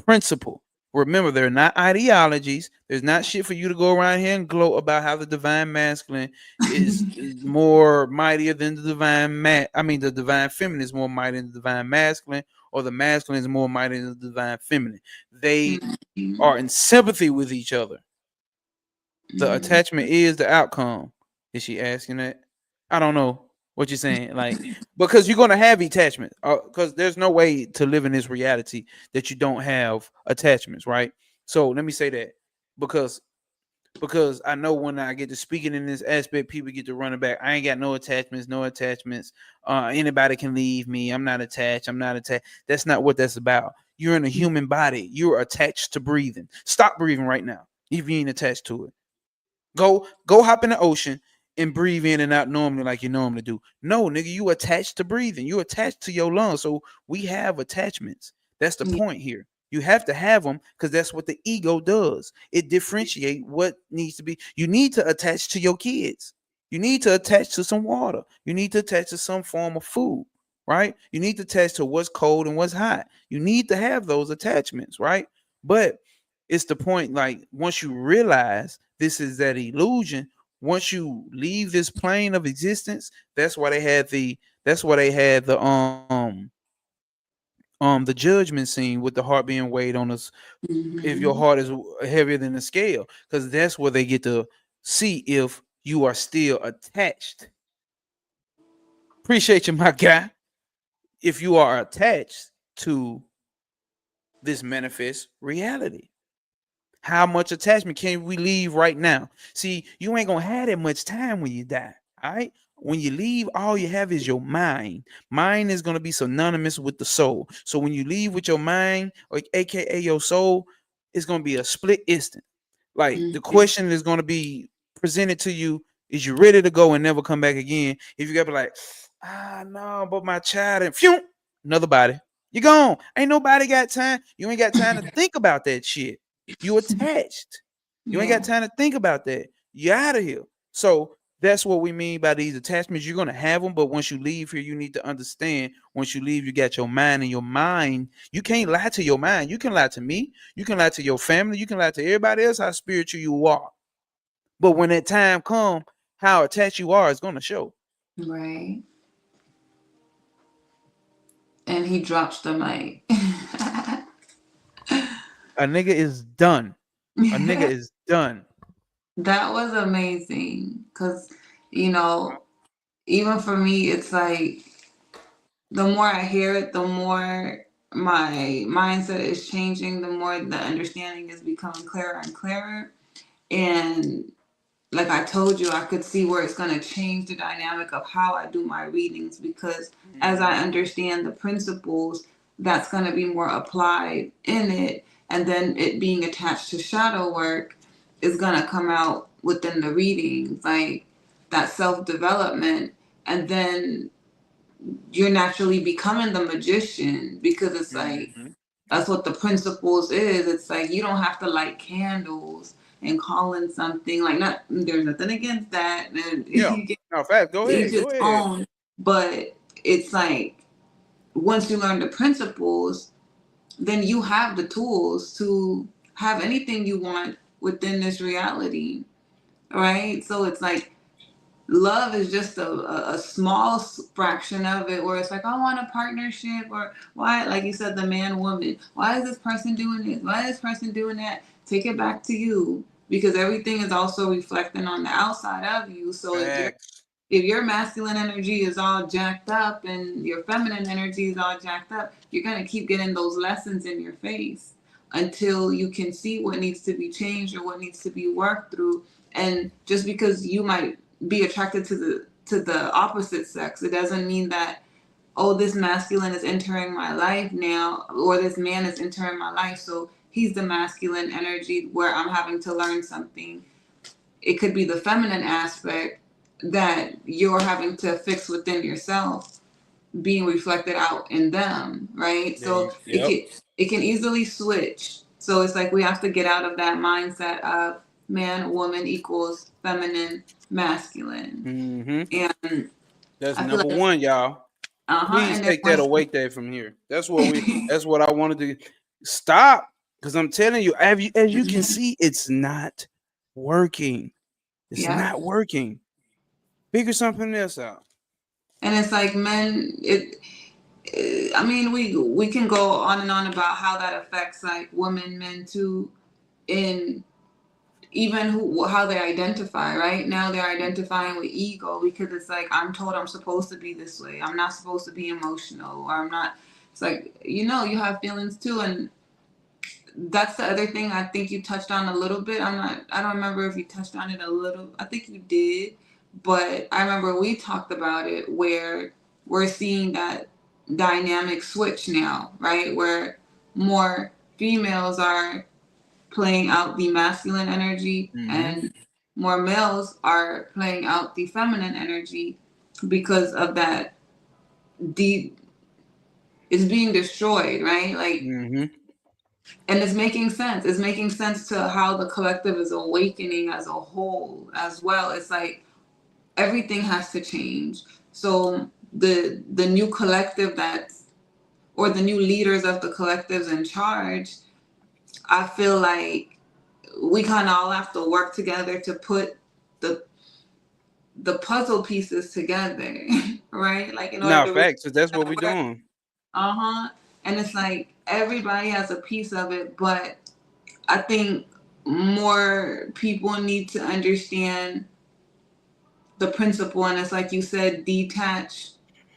principle. Remember, they're not ideologies. There's not shit for you to go around here and gloat about how the divine masculine is more mightier than the the divine feminine is more mighty than the divine masculine, or the masculine is more mighty than the divine feminine. They Mm-hmm. are in sympathy with each other. The Mm-hmm. attachment is the outcome. Is she asking that? I don't know what you're saying. Like, because you're gonna have attachments. Because there's no way to live in this reality that you don't have attachments, right? So let me say that because I know when I get to speaking in this aspect, people get to running back. I ain't got no attachments, no attachments. Anybody can leave me. I'm not attached. I'm not attached. That's not what that's about. You're in a human body. You're attached to breathing. Stop breathing right now if you ain't attached to it. Go hop in the ocean and breathe in and out normally like you normally do. No, nigga, you attached to breathing. You attached to your lungs. So we have attachments. That's the Yeah. point here. You have to have them because that's what the ego does. It differentiate what needs to be. You need to attach to your kids. You need to attach to some water. You need to attach to some form of food, right? You need to attach to what's cold and what's hot. You need to have those attachments, right? But it's the point, like, once you realize this is that illusion, once you leave this plane of existence, that's why they had the judgment scene with the heart being weighed on us if your Mm-hmm. heart is heavier than the scale, because that's where they get to see if you are still attached. Appreciate you, my guy. If you are attached to this manifest reality, how much attachment can we leave right now? See, you ain't gonna have that much time when you die. All right. When you leave, all you have is your mind. Mind is gonna be synonymous with the soul. So when you leave with your mind, or aka your soul, it's gonna be a split instant. Like the question is gonna be presented to you: is you ready to go and never come back again? If you gotta be like, no, but my child and phew, another body. You gone. Ain't nobody got time. You ain't got time to think about that shit. You attached. You ain't got Yeah. time to think about that. You out of here. So that's what we mean by these attachments. You're gonna have them, but once you leave here, you need to understand. Once you leave, you got your mind, and your mind. You can't lie to your mind. You can lie to me. You can lie to your family. You can lie to everybody else how spiritual you are. But when that time comes, how attached you are is gonna show. Right. And he drops the mic. A nigga is done. A nigga is done. That was amazing. Because, you know, even for me, it's like the more I hear it, the more my mindset is changing, the more the understanding is becoming clearer and clearer. And like I told you, I could see where it's going to change the dynamic of how I do my readings, because as I Mm-hmm. understand the principles, that's going to be more applied in it. And then it being attached to shadow work is going to come out within the readings, like that self development. And then you're naturally becoming the magician, because it's like Mm-hmm. that's what the principles is. It's like you don't have to light candles and call in something, like, not there's nothing against that, and Yeah. you get No, fact. Go each ahead. his Go ahead. own. But it's like once you learn the principles, then you have the tools to have anything you want within this reality, right? So it's like love is just a small fraction of it, where it's like, I want a partnership, or why, like you said, the man woman, why is this person doing this, why is this person doing that? Take it back to you, because everything is also reflecting on the outside of you. So Facts. if your masculine energy is all jacked up and your feminine energy is all jacked up, you're going to keep getting those lessons in your face until you can see what needs to be changed or what needs to be worked through. And just because you might be attracted to the opposite sex, it doesn't mean that, oh, this masculine is entering my life now, or this man is entering my life, so he's the masculine energy where I'm having to learn something. It could be the feminine aspect that you're having to fix within yourself being reflected out in them, right? Yeah. So Yep. it can easily switch. So it's like we have to get out of that mindset of man woman equals feminine masculine. Mm-hmm. And That's I feel number like one, y'all. Please and then take that once away there from here. That's what we. That's what I wanted to stop. Because I'm telling you, as you can see, it's not working. It's yeah. not working. Figure something else out. And it's like men, I mean, we can go on and on about how that affects like women, men too, in even how they identify. Right now they're identifying with ego, because it's like, I'm told I'm supposed to be this way, I'm not supposed to be emotional, or I'm not. It's like, you have feelings too. And that's the other thing I think you touched on a little bit. I don't remember if you touched on it a little. I think you did, but I remember we talked about it, where we're seeing that dynamic switch now, right? Where more females are playing out the masculine energy, Mm-hmm. and more males are playing out the feminine energy, because of that deep is being destroyed, right? Like, Mm-hmm. and it's making sense. It's making sense to how the collective is awakening as a whole as well. It's like everything has to change. So the new collective that's, or the new leaders of the collectives in charge, I feel like we kind of all have to work together to put the the puzzle pieces together, right? Like in order No, to really facts. 'Cause that's what we're work. doing. Uh-huh. And it's like everybody has a piece of it, but I think more people need to understand the principle, and it's like you said, detach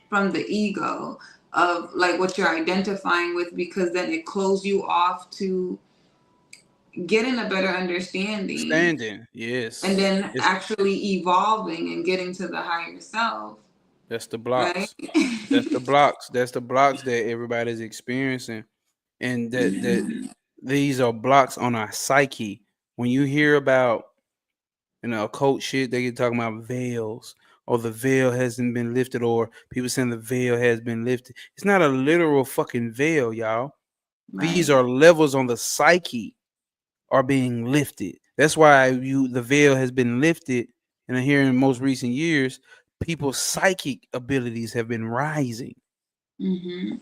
from the ego of like what you're identifying with, because then it closes you off to getting a better understanding, Standing. and Yes. then It's actually evolving and getting to the higher self, that's the right? blocks. That's the blocks. That's the blocks that everybody's experiencing. And that Mhm. these are blocks on our psyche. When you hear about occult shit, they get talking about veils, or the veil hasn't been lifted, or people saying the veil has been lifted. It's not a literal fucking veil, y'all. These Right. are levels on the psyche are being lifted. That's why the veil has been lifted, and here in most recent years, people's psychic abilities have been rising Hmm.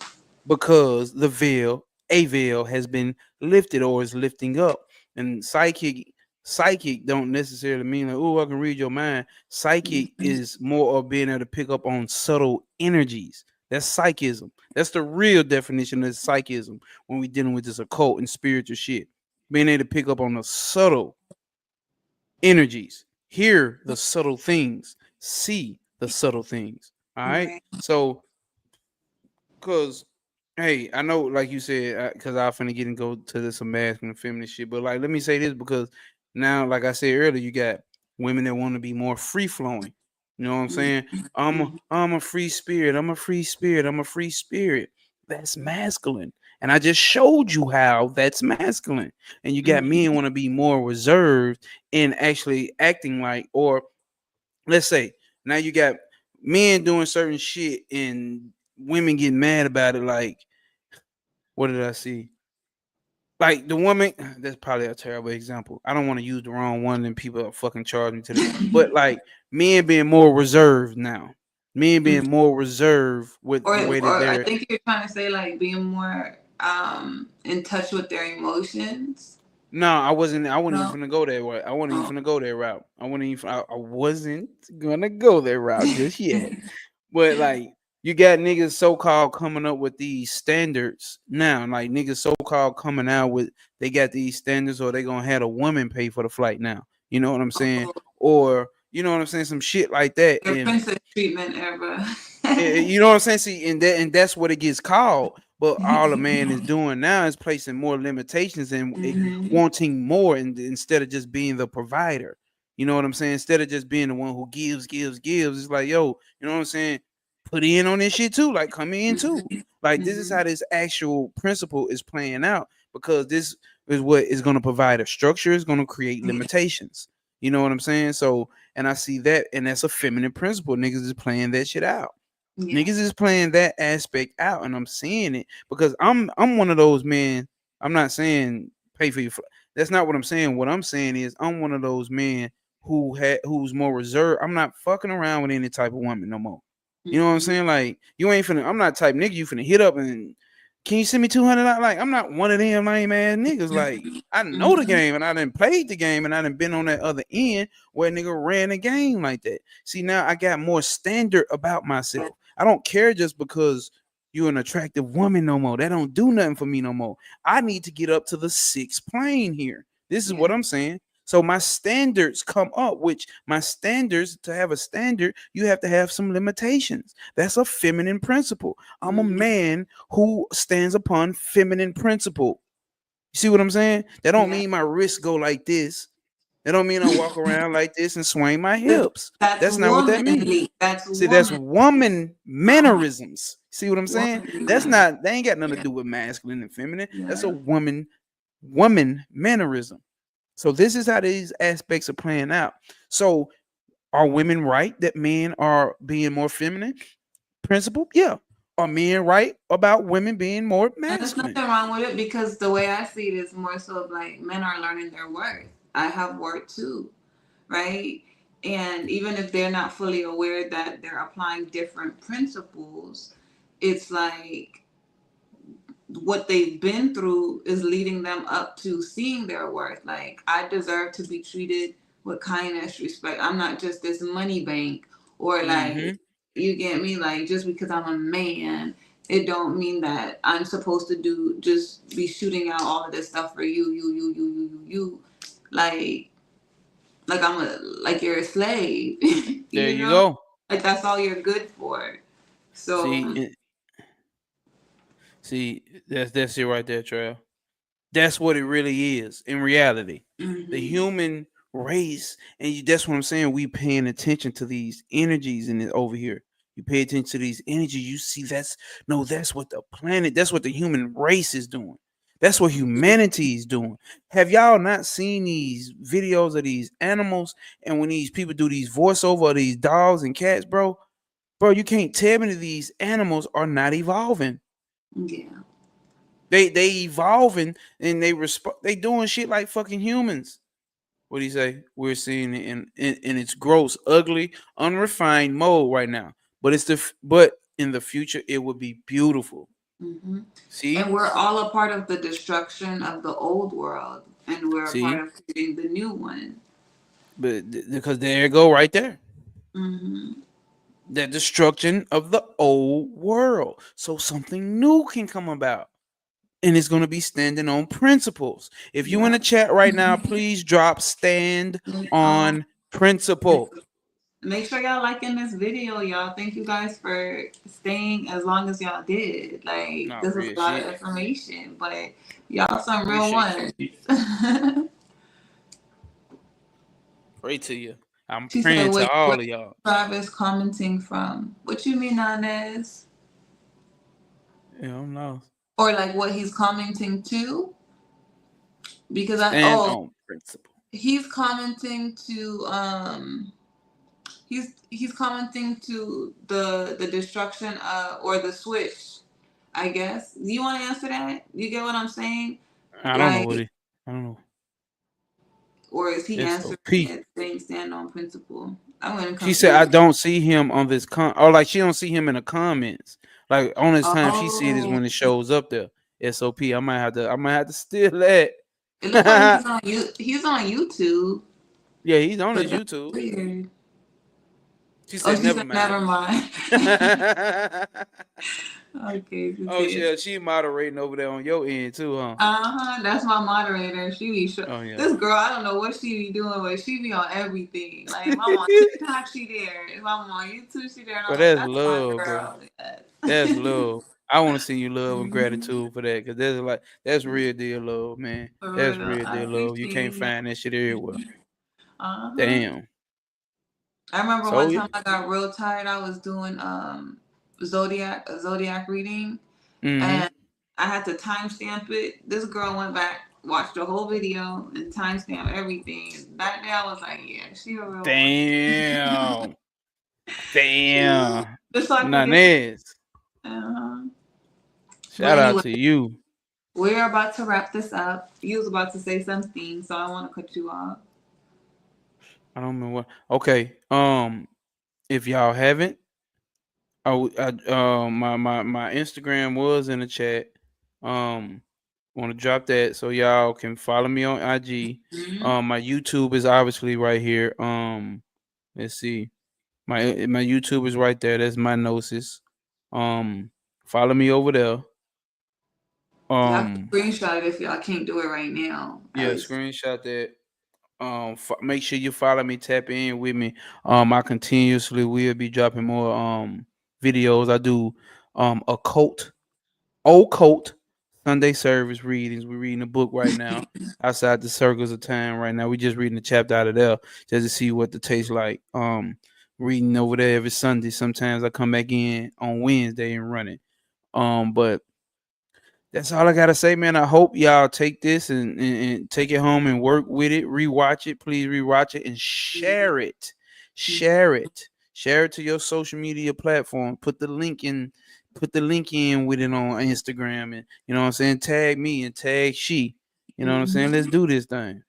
because a veil has been lifted or is lifting up. And psychic don't necessarily mean like, oh, I can read your mind. Psychic is more of being able to pick up on subtle energies. That's psychism. That's the real definition of psychism when we're dealing with this occult and spiritual shit. Being able to pick up on the subtle energies, hear the subtle things, see the subtle things. All right. Right. So Cause, hey, I know, like you said, cause I finna get and go to this some masculine and feminine shit, but like, let me say this because Now, like I said earlier, you got women that want to be more free flowing. You know what I'm saying? I'm a free spirit. I'm a free spirit. I'm a free spirit. That's masculine. And I just showed you how that's masculine. And you got men want to be more reserved in actually acting like, or let's say now you got men doing certain shit and women getting mad about it. Like, what did I see? Like the woman, that's probably a terrible example. I don't want to use the wrong one and people are fucking charge me to the, but like men being more reserved now. Men being more reserved with the way that Or I they're. think you're trying to say like being more in touch with their emotions. No, I wasn't. I wasn't No. even gonna go that way. I wasn't even Oh. gonna go that route. I wasn't even. I wasn't gonna go that route just yet. But like you got niggas so called coming up with these standards now. Like niggas so called coming out with they got these standards or they gonna have a woman pay for the flight now. You know what I'm saying? Oh, Or you know what I'm saying? Some shit like that. their And princess treatment ever. you know what I'm saying? See, and that's what it gets called. But all a man is doing now is placing more limitations and Hmm. wanting more, instead of just being the provider. You know what I'm saying? Instead of just being the one who gives, gives, gives, it's like, yo, you know what I'm saying? Put in on this shit too. Like, come in too. Like, this is Hmm. how this actual principle is playing out, because this is what is going to provide a structure. Is going to create limitations. You know what I'm saying? So, and I see that, and that's a feminine principle. Niggas is playing that shit out. Yeah. Niggas is playing that aspect out, and I'm seeing it because I'm one of those men. I'm not saying pay for your. That's not what I'm saying. What I'm saying is I'm one of those men who's more reserved. I'm not fucking around with any type of woman no more. You know what I'm Hmm. saying? Like you ain't finna. I'm not type nigga you finna hit up and can you send me 200? Like I'm not one of them lame ass niggas. Like I know the Hmm. game and I done played the game and I done been on that other end where a nigga ran the game like that. See, now I got more standard about myself. I don't care just because you're an attractive woman no more. That don't do nothing for me no more. I need to get up to the sixth plane here. This is Yeah. what I'm saying. So my standards come up, which my standards, to have a standard, you have to have some limitations. That's a feminine principle. I'm a Hmm. man who stands upon feminine principle. You see what I'm saying? That don't Yeah. mean my wrists go like this. That don't mean I walk around like this and swing my But hips. that's That's not what that means. womanly. That's See, that's woman. woman Uh-huh. mannerisms. See what I'm saying? That's Womanly. not, they ain't got nothing to Yeah. do with masculine and feminine. That's a Yeah. woman mannerism. So this is how these aspects are playing out. So are women right that men are being more feminine? Principle? Yeah. Are men right about women being more And there's masculine? nothing wrong with it because the way I see it is more so of like men are learning their worth. I have worth too, right? And even if they're not fully aware that they're applying different principles, it's like what they've been through is leading them up to seeing their worth. Like, I deserve to be treated with kindness, respect. I'm not just this money bank, or like, Mm-hmm. you get me? Like, just because I'm a man, it don't mean that I'm supposed to do just be shooting out all of this stuff for you. Like, I'm a like you're a slave, There you you know? go. Like that's all you're good for. See, So, see, that's it right there, Trail. That's what it really is in reality. The mhm, human race, and that's what I'm saying. We paying attention to these energies in it over here. You pay attention to these energies, you see that's no, that's what the planet, that's what the human race is doing. That's what humanity is doing. Have y'all not seen these videos of these animals? And when these people do these voiceover of these dogs and cats, bro, you can't tell me that these animals are not evolving. yeah. They evolving and they doing shit like fucking humans. What do you say? We're seeing it in its gross, ugly, unrefined mode right now. But but in the future it would be beautiful. Hmm. And See, we're all a part of the destruction of the old world, and we're a part see, of creating the new one. but because there you go right there. Hmm. The destruction of the old world, so something new can come about. And it's going to be standing on principles. If you in Yeah. the chat right now, please drop stand Um, on principle. Make sure y'all liking this video, y'all. Thank you guys for staying as long as y'all did. Like, No, this was real a lot of shit. information, but y'all some real Appreciate you. ones. Pray to you. I'm She said, praying to wait, where all of y'all. Travis commenting from? What you mean, Inez? Yeah, I'm lost. Or like what he's commenting to? Because Stand on principle. he's commenting to he's commenting to the destruction or the switch, I guess. Do you want to answer that? You get what I'm saying? I don't know what Like, he. I don't know. or is he answering SOP. it saying stand on principle? I'm getting She said I confused. don't see him on this or like she don't see him in the comments. Like on this time she see it is Oh, when it shows up there. SOP. I might have to steal that. it looked like he's on YouTube, Yeah, he's on but his that's YouTube. weird. She Oh, said she never said mind. never mind. Okay, she Oh said. shit, she moderating over there on your end too, huh? Uh-huh, that's my moderator. She be Oh yeah. this girl, I don't know what she be doing, but she be on everything. Like if I'm on TikTok, she there. If I'm on YouTube, she there. And I'm But like, that's that's my love, bro. girl. Yes. That's love. I want to see you love and Mhm. gratitude for that, cause that's real deal love, man. For That's real. real I deal love. You appreciate can't you. find that shit everywhere. Uh-huh. Damn. I remember So one yeah. time I got real tired. I was doing a zodiac reading, Mm-hmm. and I had to timestamp it. This girl went back, watched the whole video, and timestamped everything. That day I was like, yeah, she a real one. Damn. Yeah. Damn. Just so I can get some. Nanez. Uh-huh. But Shout out anyway, to you. we're about to wrap this up. You was about to say something, so I want to cut you off. I don't know what. Okay. If y'all haven't, my Instagram was in the chat. Um, want to drop that so y'all can follow me on IG. Hmm. My YouTube is obviously right here. Let's see. My YouTube is right there. That's my gnosis. Um, follow me over there. Y'all can Um, screenshot it if y'all can't do it right now. At yeah, least. screenshot that. Make sure you follow me, tap in with me. I continuously will be dropping more videos. I do occult Sunday service readings. We're reading a book right now. Outside the circles of time right now. We just reading a chapter out of there just to see what the taste like. Reading over there every Sunday. Sometimes I come back in on Wednesday and run it. But that's all I gotta say, man. I hope y'all take this and take it home and work with it. Rewatch it, please rewatch it and share it. Share it. Share it to your social media platform. Put the link in with it on Instagram and you know what I'm saying. Tag me and tag she. You know what I'm saying. Let's Mhm. do this thing.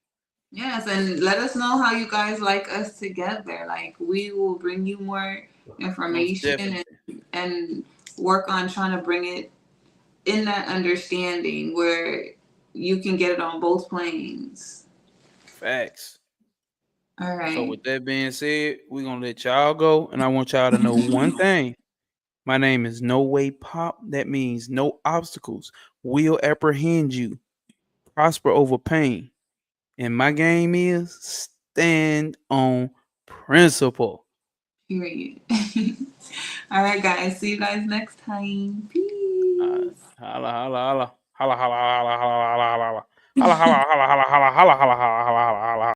Yes, and let us know how you guys like us together. Like we will bring you more Most information definitely. and work on trying to bring it in that understanding where you can get it on both planes. Facts. All So right. with that being said, we're gonna let y'all go, and I want y'all to know one thing. My name is No Way Pop. That means no obstacles will apprehend you. Prosper over pain. And my game is stand on principle. Period. All right, guys. See you guys next time. Peace. Holla, holla, holla. Holla, holla, holla, holla, holla, holla. Holla, holla, holla, holla, holla, holla, holla, holla, holla, holla.